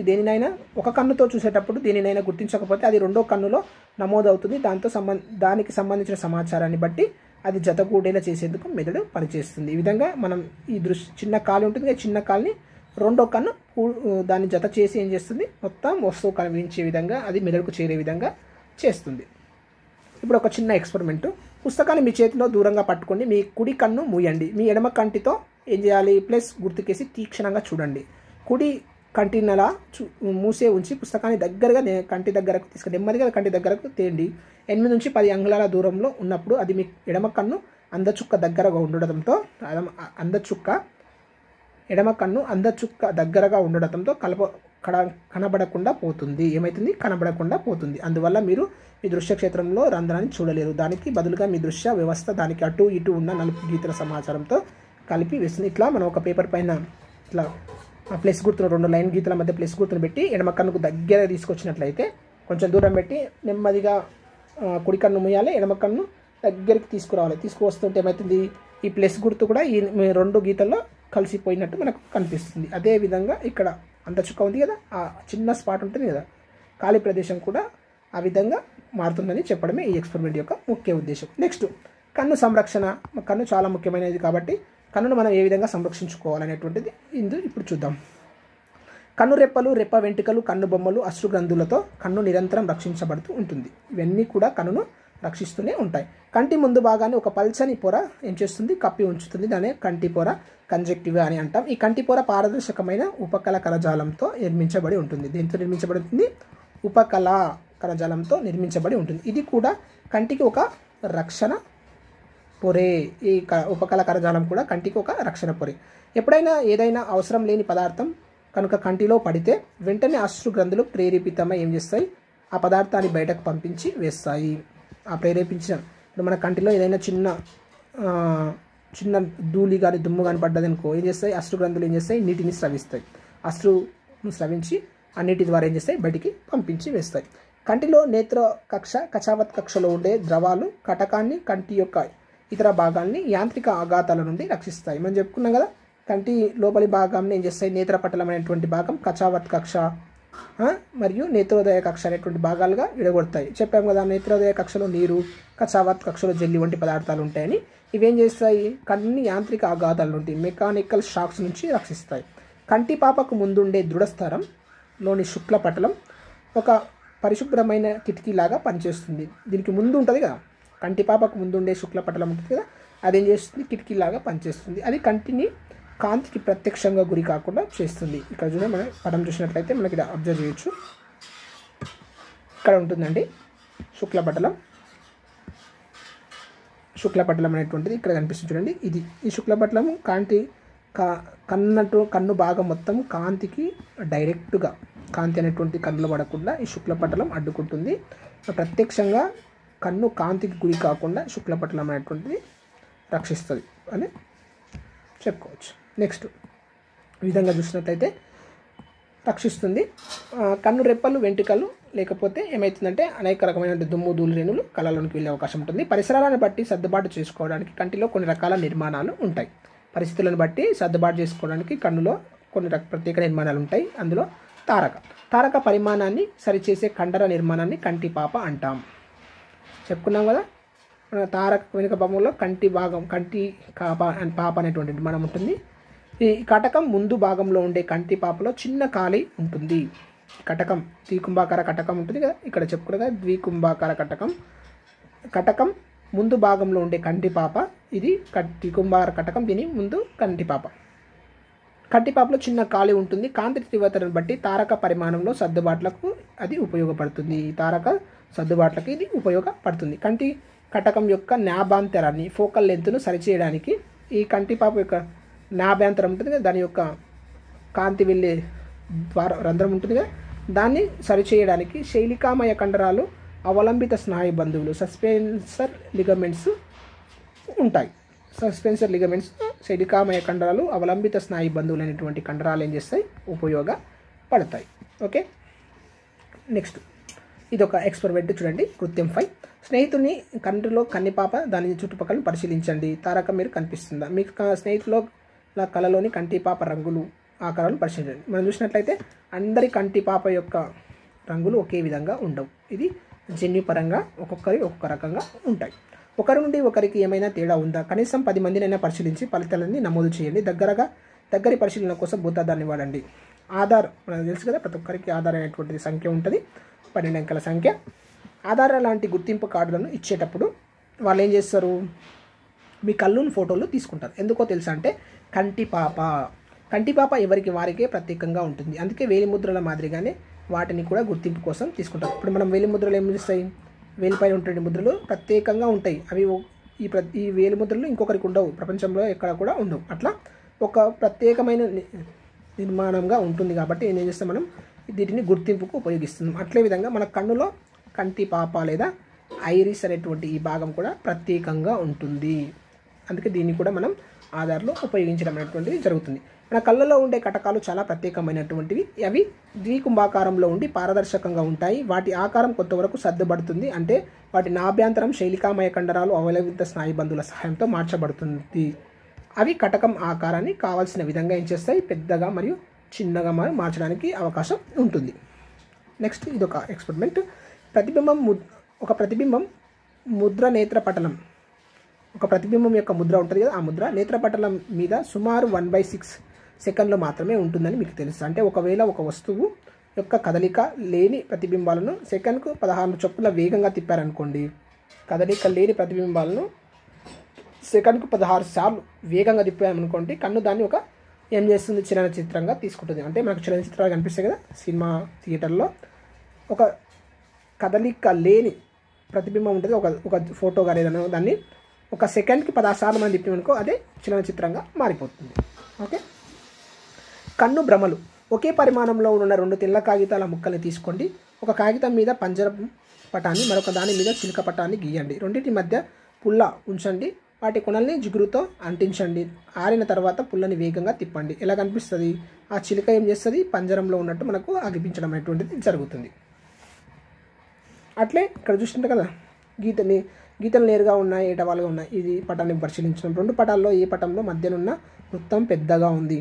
ఒక కన్నుతో చూసేటప్పుడు దేనినైనా గుర్తించకపోతే అది 2వ కన్నులో నమోదవుతుంది. దానికి సంబంధించిన సమాచారాన్ని బట్టి అది జతకూడేలా చేసేందుకు మెదడు పనిచేస్తుంది. ఈ విధంగా మనం ఈ చిన్న కాలు ఉంటుంది, చిన్న కాలుని రెండో కన్ను దాన్ని జత చేసి ఏం చేస్తుంది, మొత్తం వస్తువు కనిపించే విధంగా అది మెదడుకు చేరే విధంగా చేస్తుంది. ఇప్పుడు ఒక చిన్న ఎక్స్పెరిమెంటు. పుస్తకాన్ని మీ చేతిలో దూరంగా పట్టుకోండి, మీ కుడి కన్ను మూయండి, మీ ఎడమ కంటితో ఏం చేయాలి, ప్లస్ గుర్తుకేసి తీక్షణంగా చూడండి. కుడి కంటినలా మూసే ఉంచి పుస్తకాన్ని దగ్గరగా కంటి దగ్గరకు తీసుకుని నెమ్మదిగా కంటి దగ్గరకు తేండి. 8 నుంచి 10 అంగుళాల దూరంలో ఉన్నప్పుడు అది మీ ఎడమ కన్ను అందచుక్క దగ్గరగా ఉండడంతో ఎడమ కన్ను అందచుక్క దగ్గరగా ఉండడంతో కనబడకుండా పోతుంది. ఏమవుతుంది, కనబడకుండా పోతుంది. అందువల్ల మీరు మీ దృశ్య క్షేత్రంలో రంధ్రాన్ని చూడలేరు. దానికి బదులుగా మీ దృశ్య వ్యవస్థ దానికి అటు ఇటు ఉన్న నలుపు గీతల సమాచారంతో కలిపి వేస్తుంది. ఇట్లా మనం ఒక పేపర్ పైన ఇట్లా ప్లస్ గుర్తును 2 లైన్ గీతల మధ్య ప్లస్ గుర్తును పెట్టి ఎడమ కన్నుకు దగ్గర తీసుకొచ్చినట్లయితే కొంచెం దూరం పెట్టి నెమ్మదిగా కుడి కన్ను మూయాలి, ఎడమ కన్ను దగ్గరికి తీసుకురావాలి. తీసుకువస్తుంటే ఏమవుతుంది, ఈ ప్లస్ గుర్తు కూడా ఈ 2 గీతల్లో కలిసిపోయినట్టు మనకు కనిపిస్తుంది. అదేవిధంగా ఇక్కడ అంత చుక్క ఉంది కదా, ఆ చిన్న స్పాట్ ఉంటుంది కదా, ఖాళీ ప్రదేశం కూడా ఆ విధంగా మారుతుందని చెప్పడమే ఈ ఎక్స్పెరిమెంట్ యొక్క ముఖ్య ఉద్దేశం. నెక్స్ట్, కన్ను సంరక్షణ. కన్ను చాలా ముఖ్యమైనది కాబట్టి కన్నును మనం ఏ విధంగా సంరక్షించుకోవాలనేటువంటిది ఇప్పుడు చూద్దాం. కన్ను రెప్పలు, రెప్ప వెంట్రుకలు, కన్ను బొమ్మలు, అశ్రుగ్రంథులతో కన్ను నిరంతరం రక్షించబడుతూ ఉంటుంది. ఇవన్నీ కూడా కన్నును రక్షిస్తూనే ఉంటాయి. కంటి ముందు భాగాన్ని ఒక పల్చని పొర ఏం చేస్తుంది, కప్పి ఉంచుతుంది. దానే కంటి పొర, కంజక్టివా అని అంటాం. ఈ కంటి పొర పారదర్శకమైన ఉపకల కరజాలంతో నిర్మించబడి ఉంటుంది. దేంతో నిర్మించబడి ఉంటుంది, ఉపకల కరజాలంతో నిర్మించబడి ఉంటుంది. ఇది కూడా కంటికి ఒక రక్షణ పొరే. ఈ ఉపకల కరజాలం కూడా కంటికి ఒక రక్షణ పొరే. ఎప్పుడైనా ఏదైనా అవసరం లేని పదార్థం కనుక కంటిలో పడితే వెంటనే అశ్రుగ్రంథులు ప్రేరేపితమై ఏం చేస్తాయి, ఆ పదార్థాన్ని బయటకు పంపించి వేస్తాయి. ఆ ప్రేరేపించిన ఇప్పుడు మన కంటిలో ఏదైనా చిన్న ధూళి కానీ దుమ్ము కానీ పడ్డదనుకో ఏం చేస్తాయి, అశ్రుగ్రంథులు ఏం చేస్తాయి, నీటిని స్రవిస్తాయి. అశ్రును స్రవించి ఆ నీటి ద్వారా ఏం చేస్తాయి, బయటికి పంపించి వేస్తాయి. కంటిలో నేత్ర కక్ష, కచావత్ కక్షలో ఉండే ద్రవాలు కటకాన్ని, కంటి యొక్క ఇతర భాగాల్ని యాంత్రిక ఆఘాతాల నుండి రక్షిస్తాయి. మనం చెప్పుకున్నాం కదా, కంటి లోపలి భాగాన్ని ఏం చేస్తాయి, నేత్రపటలం అనేటువంటి భాగం కచావత్ కక్ష మరియు నేత్రోదయ కక్ష అనేటువంటి భాగాలుగా విడగొడతాయి. చెప్పాము కదా, నేత్రోదయ కక్షలో నీరు, కచావత్ కక్షలో జెల్లి వంటి పదార్థాలు ఉంటాయని. ఇవేం చేస్తాయి, కన్ని యాంత్రిక ఆఘాతాల నుండి, మెకానికల్ షాక్స్ నుంచి రక్షిస్తాయి. కంటి పాపకు ముందుండే దృఢస్థరంలోని శుక్లపటలం ఒక పరిశుభ్రమైన కిటికీలాగా పనిచేస్తుంది. దీనికి ముందు ఉంటుంది కదా, కంటి పాపకు ముందుండే శుక్లపటలం ఉంటుంది కదా, అదేం చేస్తుంది, కిటికీలాగా పనిచేస్తుంది. అది కంటిని కాంతికి ప్రత్యక్షంగా గురి కాకుండా చేస్తుంది. ఇక్కడ చూడండి, మనం పటం చూసినట్లయితే మనకి అబ్జర్వ్ చేయొచ్చు. ఇక్కడ ఉంటుందండి శుక్లపటలం అనేటువంటిది ఇక్కడ కనిపిస్తుంది చూడండి. ఇది ఈ శుక్లపటలం కన్ను భాగం మొత్తం కాంతికి డైరెక్ట్గా, కాంతి అనేటువంటి కన్నులో పడకుండా ఈ శుక్లపటలం అడ్డుకుంటుంది. ప్రత్యక్షంగా కన్ను కాంతికి గురి కాకుండా శుక్లపటలం అనేటువంటిది రక్షిస్తుంది అని చెప్పుకోవచ్చు. నెక్స్ట్, ఈ విధంగా చూసినట్లయితే రక్షిస్తుంది. కన్ను రెప్పలు, వెంట్రుకలు లేకపోతే ఏమవుతుందంటే అనేక రకమైన దుమ్ము, ధూళి రేణులు కళ్ళలోనికి వెళ్ళే అవకాశం ఉంటుంది. పరిసరాలను బట్టి సర్దుబాటు చేసుకోవడానికి కంటిలో కొన్ని రకాల నిర్మాణాలు ఉంటాయి. పరిస్థితులను బట్టి సర్దుబాటు చేసుకోవడానికి కన్నులో కొన్ని ప్రత్యేక నిర్మాణాలు ఉంటాయి. అందులో తారక పరిమాణాన్ని సరిచేసే కండర నిర్మాణాన్ని కంటి పాప అంటాం. చెప్పుకున్నాం కదా, తారక వెనుక భాగంలో కంటి భాగం, కంటి పాప అనేటువంటి నిర్మాణం ఉంటుంది. ఈ కటకం ముందు భాగంలో ఉండే కంటి పాపలో చిన్న ఖాళీ ఉంటుంది. కటకం ద్వికుంభాకార కటకం ఉంటుంది కదా, ఇక్కడ చెప్పుకున్నగా ద్వికుంభాకార కటకం ముందు భాగంలో ఉండే కంటి పాప, ఇది ద్వికుంభాకార కటకం, దీని ముందు కంటి పాప. కంటిపాపలో చిన్న ఖాళీ ఉంటుంది. కాంతి తీవ్రతను బట్టి తారక పరిమాణంలో సర్దుబాట్లకు అది ఉపయోగపడుతుంది. తారక సర్దుబాట్లకి ఇది ఉపయోగపడుతుంది. కంటి కటకం యొక్క నాభాంతరాన్ని, ఫోకల్ లెంత్ను సరిచేయడానికి ఈ కంటిపాప యొక్క నాభ్యంతరం ఉంటుంది కదా, దాని యొక్క కాంతి వెళ్ళే రంధ్రం ఉంటుంది కదా, దాన్ని సరిచేయడానికి శైలికామయ కండరాలు, అవలంబిత స్నాయు బంధువులు, సస్పెన్సర్ లిగమెంట్స్ ఉంటాయి. సస్పెన్సర్ లిగమెంట్స్, శైలికామయ కండరాలు, అవలంబిత స్నాయు బంధువులు అనేటువంటి కండరాలు ఏం చేస్తాయి, ఉపయోగపడతాయి. ఓకే, నెక్స్ట్ ఇది ఒక ఎక్స్పెరిమెంట్ చూడండి. కృత్యం 5. స్నేహితుని కంటిలో కన్నిపాప దాని చుట్టుపక్కల పరిశీలించండి. తారకం మీరు కనిపిస్తుందా? మీకు స్నేహితుల కళలోని కంటిపాప రంగులు, ఆకారాలు పరిశీలించండి. మనం చూసినట్లయితే అందరి కంటిపాప యొక్క రంగులు ఒకే విధంగా ఉండవు. ఇది జన్యుపరంగా ఒక్కొక్కరి ఒక్కొక్క రకంగా ఉంటాయి. ఒకరి నుండి ఒకరికి ఏమైనా తేడా ఉందా? కనీసం 10 మందినైనా పరిశీలించి ఫలితాలని నమోదు చేయండి. దగ్గరి పరిశీలన కోసం భూతాదాన్ని వాడండి. ఆధార్ మనకు తెలుసు కదా, ప్రతి ఒక్కరికి ఆధార్ అనేటువంటిది సంఖ్య ఉంటుంది, 12 అంకెల సంఖ్య. ఆధార్ లాంటి గుర్తింపు కార్డులను ఇచ్చేటప్పుడు వాళ్ళు ఏం చేస్తారు, మీ కళ్ళుని ఫోటోలు తీసుకుంటారు. ఎందుకో తెలుసా అంటే కంటిపాప ఎవరికి వారికే ప్రత్యేకంగా ఉంటుంది. అందుకే వేలిముద్రల మాదిరిగానే వాటిని కూడా గుర్తింపు కోసం తీసుకుంటారు. ఇప్పుడు మనం వేలిముద్రలు ఏం చేస్తాయి, వేలిపై ఉండే ముద్రలు ప్రత్యేకంగా ఉంటాయి. అవి ఈ వేలిముద్రలు ఇంకొకరికి ఉండవు, ప్రపంచంలో ఎక్కడ కూడా ఉండవు. అట్లా ఒక ప్రత్యేకమైన నిర్మాణంగా ఉంటుంది కాబట్టి ఏం చేస్తాం, మనం వీటిని గుర్తింపుకు ఉపయోగిస్తున్నాం. అట్లే విధంగా మన కన్నులో కంటిపాప లేదా ఐరిస్ అనేటువంటి ఈ భాగం కూడా ప్రత్యేకంగా ఉంటుంది. అందుకే దీన్ని కూడా మనం ఆధార్లో ఉపయోగించడం అనేటువంటిది జరుగుతుంది. మన కళ్ళలో ఉండే కటకాలు చాలా ప్రత్యేకమైనటువంటివి. అవి ద్వికుంభాకారంలో ఉండి పారదర్శకంగా ఉంటాయి. వాటి ఆకారం కొంతవరకు సర్దుబడుతుంది. అంటే వాటి నాభ్యంతరం శైలికామయ కండరాలు అవలవిత స్నాయుబంధుల సహాయంతో మార్చబడుతుంది. అవి కటకం ఆకారాన్ని కావాల్సిన విధంగా ఏం చేస్తాయి, పెద్దగా మరియు చిన్నగా మార్చడానికి అవకాశం ఉంటుంది. నెక్స్ట్ ఇదొక ఎక్స్పెరిమెంట్. ఒక ప్రతిబింబం ముద్ర నేత్రపటలం, ఒక ప్రతిబింబం యొక్క ముద్ర ఉంటుంది కదా, ఆ ముద్ర నేత్రపటలం మీద సుమారు 1/6 సెకండ్లో మాత్రమే ఉంటుందని మీకు తెలుసు. అంటే ఒకవేళ ఒక వస్తువు యొక్క కదలిక లేని ప్రతిబింబాలను సెకండ్కు 16 చొప్పున వేగంగా తిప్పారనుకోండి, కదలిక లేని ప్రతిబింబాలను సెకండ్కు 16 సార్లు వేగంగా తిప్పామనుకోండి, కన్ను దాన్ని ఒక ఏం చేస్తుంది, చలనచిత్రంగా తీసుకుంటుంది. అంటే మనకు చలనచిత్రాలు కనిపిస్తాయి కదా సినిమా థియేటర్లో, ఒక కదలిక లేని ప్రతిబింబం ఉంటుంది, ఒక ఫోటో కానీ ఏదైనా, దాన్ని ఒక సెకండ్కి 16 సార్లు మనం తిప్పామనుకో అదే చలనచిత్రంగా మారిపోతుంది. ఓకే. కన్ను భ్రమలు. ఒకే పరిమాణంలో ఉన్న 2 తెల్ల కాగితాల ముక్కల్ని తీసుకోండి. ఒక కాగితం మీద పంజరం పటాన్ని, మరొక దాని మీద చిలుక పటాన్ని గీయండి. రెండింటి మధ్య పుల్ల ఉంచండి. వాటి కొనల్ని జిగురుతో అంటించండి. ఆరిన తర్వాత పుల్లని వేగంగా తిప్పండి. ఎలా కనిపిస్తుంది, ఆ చిలుక ఏం చేస్తుంది, పంజరంలో ఉన్నట్టు మనకు అగిపించడం అనేటువంటిది జరుగుతుంది. అట్లే ఇక్కడ చూస్తుంటే కదా గీతలు నేరుగా ఉన్నాయి, ఏటవాలుగా ఉన్నాయి. ఇది పటాన్ని పరిశీలించడం. 2 పటాల్లో ఏ పటంలో మధ్యనున్న వృత్తం పెద్దగా ఉంది.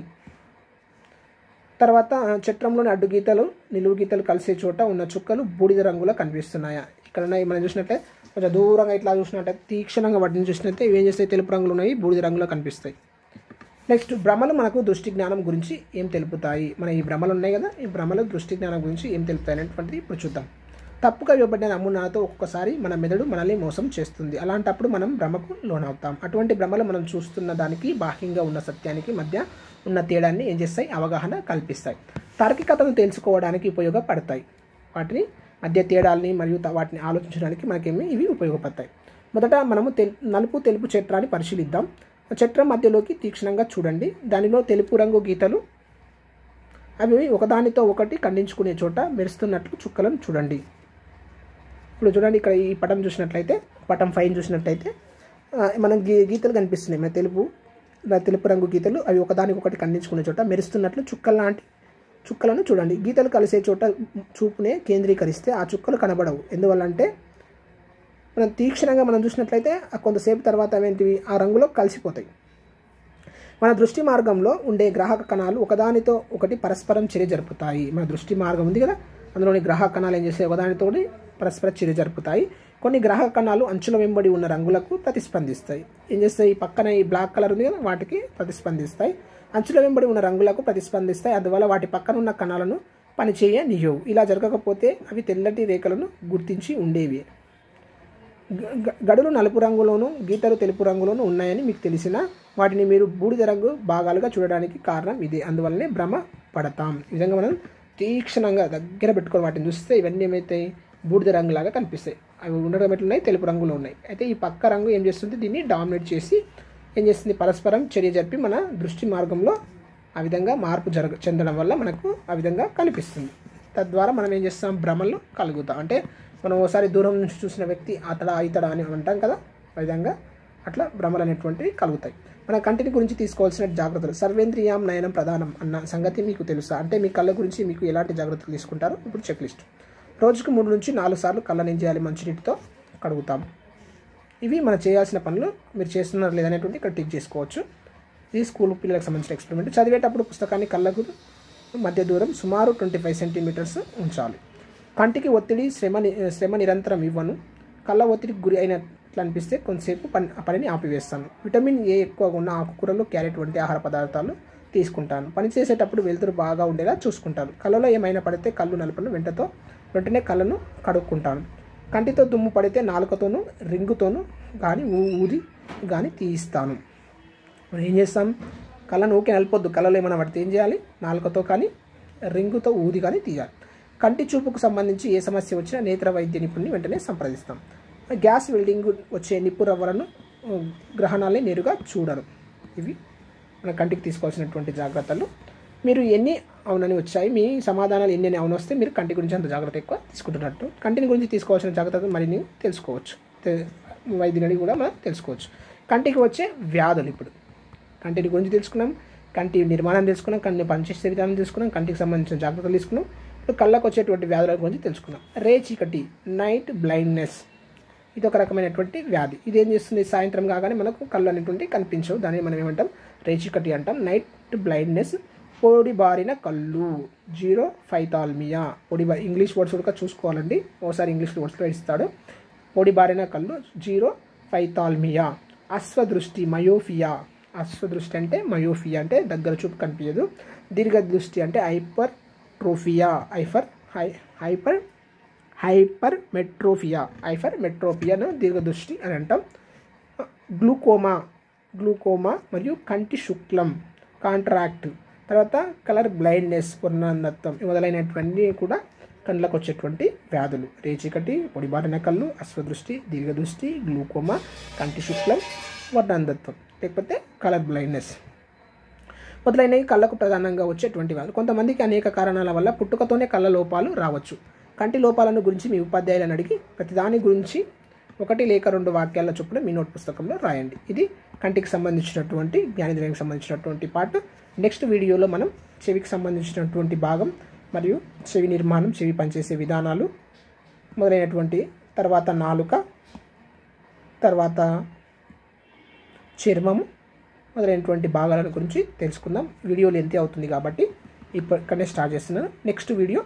తర్వాత చట్రంలోని అడ్డు గీతలు నిలువు గీతలు కలిసే చోట ఉన్న చుక్కలు బూడిద రంగులో కనిపిస్తున్నాయా? ఇక్కడ మనం చూసినట్లయితే కొంచెం దూరంగా ఇట్లా చూసినట్లయితే తీక్షణంగా వాటిని చూసినట్లయితే ఇవి ఏం చేస్తాయి, తెలుపు రంగులు ఉన్నాయి, బూడిద రంగులో కనిపిస్తాయి. నెక్స్ట్ భ్రమలు మనకు దృష్టి జ్ఞానం గురించి ఏం తెలుపుతాయి? మన ఈ భ్రమలు ఉన్నాయి కదా, ఈ భ్రమలు దృష్టి జ్ఞానం గురించి ఏం తెలుపుతాయి అనేటువంటిది ఇప్పుడు చూద్దాం. తప్పుగా ఇవ్వబడిన నమూనాతో ఒక్కొక్కసారి మన మెదడు మనల్ని మోసం చేస్తుంది. అలాంటప్పుడు మనం భ్రమకు లోనవుతాం. అటువంటి భ్రమలు మనం చూస్తున్న దానికి బాహ్యంగా ఉన్న సత్యానికి మధ్య ఉన్న తేడాన్ని ఏం చేస్తాయి, అవగాహన కల్పిస్తాయి. తార్కికతను తెలుసుకోవడానికి ఉపయోగపడతాయి. వాటిని మధ్య తేడాలని మరియు వాటిని ఆలోచించడానికి మనకేమి ఇవి ఉపయోగపడతాయి. మొదట మనము నలుపు తెలుపు చిత్రాన్ని పరిశీలిద్దాం. చిత్రం మధ్యలోకి తీక్షణంగా చూడండి. దానిలో తెలుపు రంగు గీతలు అవి ఒకదానితో ఒకటి ఖండించుకునే చోట మెరుస్తున్నట్లు చుక్కలను చూడండి. ఇప్పుడు చూడండి, ఇక్కడ ఈ పటం చూసినట్లయితే, పటం 5 చూసినట్లయితే మనం గీతలు కనిపిస్తున్నాయి. మన తెలుపు రంగు గీతలు అవి ఒకదానికొకటి ఖండించుకునే చోట మెరుస్తున్నట్లు చుక్కలను చూడండి. గీతలు కలిసే చోట చూపునే కేంద్రీకరిస్తే ఆ చుక్కలు కనబడవు. ఎందువల్ల అంటే మనం తీక్షణంగా మనం చూసినట్లయితే కొంతసేపు తర్వాత అవేంటివి ఆ రంగులో కలిసిపోతాయి. మన దృష్టి మార్గంలో ఉండే గ్రాహక కణాలు ఒకదానితో ఒకటి పరస్పరం చర్య జరుపుతాయి. మన దృష్టి మార్గం ఉంది కదా, అందులోని గ్రాహక కణాలు ఏం చేస్తాయి, ఒకదానితో పరస్పర చర్య జరుపుతాయి. కొన్ని గ్రాహక కణాలు అంచుల వెంబడి ఉన్న రంగులకు ప్రతిస్పందిస్తాయి. ఏం చేస్తాయి, ఈ పక్కన ఈ బ్లాక్ కలర్ ఉంది కదా, వాటికి ప్రతిస్పందిస్తాయి. అంచుల వెంబడి ఉన్న రంగులకు ప్రతిస్పందిస్తాయి. అందువల్ల వాటి పక్కన ఉన్న కణాలను పనిచేయనివ్వవు. ఇలా జరగకపోతే అవి తెల్లటి రేఖలను గుర్తించి ఉండేవి. గడులు నలుపు రంగులోను గీతలు తెలుపు రంగులోను ఉన్నాయని మీకు తెలిసిన వాటిని మీరు బూడిద రంగు భాగాలుగా చూడడానికి కారణం ఇదే. అందువల్లనే భ్రమ పడతాం. ఈ విధంగా మనం తీక్షణంగా దగ్గర పెట్టుకొని వాటిని చూస్తే ఇవన్నీ ఏమవుతాయి, బూడిద రంగులాగా కనిపిస్తాయి. అవి ఉండడం ఎట్లున్నాయి, తెలుపు రంగులో ఉన్నాయి. అయితే ఈ పక్క రంగు ఏం చేస్తుంది, దీన్ని డామినేట్ చేసి ఏం చేస్తుంది, పరస్పరం చర్య జరిపి మన దృష్టి మార్గంలో ఆ విధంగా మార్పు చెందడం వల్ల మనకు ఆ విధంగా కనిపిస్తుంది. తద్వారా మనం ఏం చేస్తాం, భ్రమలు కలుగుతాం. అంటే మనం ఒకసారి దూరం నుంచి చూసిన వ్యక్తి అతడా ఇతడా అని అంటాం కదా, ఆ విధంగా అట్లా భ్రమలు అనేటువంటివి కలుగుతాయి. మన కంటిని గురించి తీసుకోవాల్సిన జాగ్రత్తలు. సర్వేంద్రియం నయనం ప్రధానం అన్న సంగతి మీకు తెలుసా? అంటే మీ కళ్ళ గురించి మీకు ఎలాంటి జాగ్రత్తలు తీసుకుంటారో ఇప్పుడు చెక్ లిస్ట్. రోజుకు 3 నుంచి 4 సార్లు కళ్ళని ఏం చేయాలి, మంచినీటితో కడుగుతాం. ఇవి మనం చేయాల్సిన పనులు. మీరు చేస్తున్నారు లేదనేటువంటి ఇక్కడ టిక్ చేసుకోవచ్చు. ఇది స్కూల్ పిల్లలకు సంబంధించిన ఎక్స్పెరిమెంట్. చదివేటప్పుడు పుస్తకాన్ని కళ్ళకు మధ్య దూరం సుమారు 25 సెంటీమీటర్స్ ఉంచాలి. కంటికి ఒత్తిడి శ్రమ నిరంతరం ఇవ్వను. కళ్ళ ఒత్తిడికి గురి అయినట్లు అనిపిస్తే కొంతసేపు పనిని ఆపివేస్తాను. విటమిన్ ఏ ఎక్కువగా ఉన్న ఆకుకూరలు, క్యారెట్ వంటి ఆహార పదార్థాలు తీసుకుంటాను. పని చేసేటప్పుడు వెలుతురు బాగా ఉండేలా చూసుకుంటాను. కళ్ళలో ఏమైనా పడితే కళ్ళు నలుపును వెంటనే కళ్ళను కడుక్కుంటాను. కంటితో దుమ్ము పడితే నాలుకతోనూ రింగుతోనూ కానీ ఊది కానీ తీయిస్తాను. మనం ఏం చేస్తాం? కళ్ళను ఊకే నలపొద్దు. కళ్ళలో ఏమైనా పడితే ఏం చేయాలి? నాలుకతో కానీ రింగుతో ఊది కానీ తీయాలి. కంటి చూపుకు సంబంధించి ఏ సమస్య వచ్చినా నేత్ర వైద్య నిపుణుని వెంటనే సంప్రదిస్తాం. గ్యాస్ వెల్డింగ్ వచ్చే నిప్పు రవ్వలను, గ్రహణాలని నేరుగా చూడను. ఇవి మన కంటికి తీసుకోవాల్సినటువంటి జాగ్రత్తలు. మీరు ఎన్ని అవునని వచ్చాయి, మీ సమాధానాలు ఎన్ని అవును వస్తే మీరు కంటి గురించి అంత జాగ్రత్త ఎక్కువ తీసుకుంటున్నట్టు. కంటిని గురించి తీసుకోవాల్సిన జాగ్రత్తలు మరిన్ని తెలుసుకోవచ్చు. వైద్యుని కూడా మనం తెలుసుకోవచ్చు. కంటికి వచ్చే వ్యాధులు. ఇప్పుడు కంటిని గురించి తెలుసుకున్నాం, కంటి నిర్మాణం తెలుసుకున్నాం, కంటిని పనిచేసే విధానం తెలుసుకున్నాం, కంటికి సంబంధించిన జాగ్రత్తలు తీసుకున్నాం. ఇప్పుడు కళ్ళకు వచ్చేటువంటి వ్యాధుల గురించి తెలుసుకున్నాం. రేచీకటి, నైట్ బ్లైండ్నెస్, ఇది ఒక రకమైనటువంటి వ్యాధి. ఇది ఏం చేస్తుంది? సాయంత్రం కాగానే మనకు కళ్ళు అనేటువంటి కనిపించవు. దాన్ని మనం ఏమంటాం? రేచీకటి అంటాం. నైట్ బ్లైండ్నెస్, పొడిబారిన కళ్ళు, జీరోఫైథాల్మియా. ఇంగ్లీష్ వర్డ్స్ కూడా చూసుకోవాలండి. ఒకసారి ఇంగ్లీష్ వర్డ్స్లో ఇస్తాడు. పొడిబారిన కళ్ళు, జీరోఫైథాల్మియా. అశ్వదృష్టి, మయోఫియా. అశ్వదృష్టి అంటే మయోఫియా అంటే దగ్గర చూపు కనిపించదు. దీర్ఘదృష్టి అంటే హైపర్మెట్రోపియాను దీర్ఘదృష్టి అని అంటాం. గ్లూకోమా మరియు కంటి శుక్లం, కాంట్రాక్ట్. తర్వాత కలర్ బ్లైండ్నెస్, వర్ణాంధత్వం మొదలైనటువంటి కూడా కళ్ళకు వచ్చేటువంటి వ్యాధులు. రేచీకటి, పొడిబారిన కళ్ళు, అశ్వదృష్టి, దీర్ఘదృష్టి, గ్లూకోమా, కంటి శుక్లం, వర్ణాంధత్వం లేకపోతే కలర్ బ్లైండ్నెస్ మొదలైనవి కళ్ళకు ప్రధానంగా వచ్చేటువంటి వ్యాధులు. కొంతమందికి అనేక కారణాల వల్ల పుట్టుకతోనే కళ్ళ లోపాలు రావచ్చు. కంటి లోపాలను గురించి మీ ఉపాధ్యాయులను అడిగి ప్రతిదాని గురించి 1 లేక 2 వాక్యాల చొప్పున మీ నోట్ పుస్తకంలో రాయండి. ఇది కంటికి సంబంధించినటువంటి జ్ఞానేంద్రియానికి సంబంధించినటువంటి పార్ట్. నెక్స్ట్ వీడియోలో మనం చెవికి సంబంధించినటువంటి భాగం మరియు చెవి నిర్మాణం, చెవి పనిచేసే విధానాలు మొదలైనటువంటి, తర్వాత నాలుక, తర్వాత చర్మము మొదలైనటువంటి భాగాల గురించి తెలుసుకుందాం. వీడియో లెంత్ అవుతుంది కాబట్టి ఇక్కడనే స్టార్ట్ చేస్తున్నాను. నెక్స్ట్ వీడియో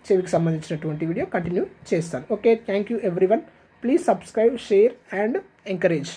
చెవికి సంబంధించినటువంటి వీడియో కంటిన్యూ చేస్తాను. Okay, thank you everyone. Please subscribe, share and encourage.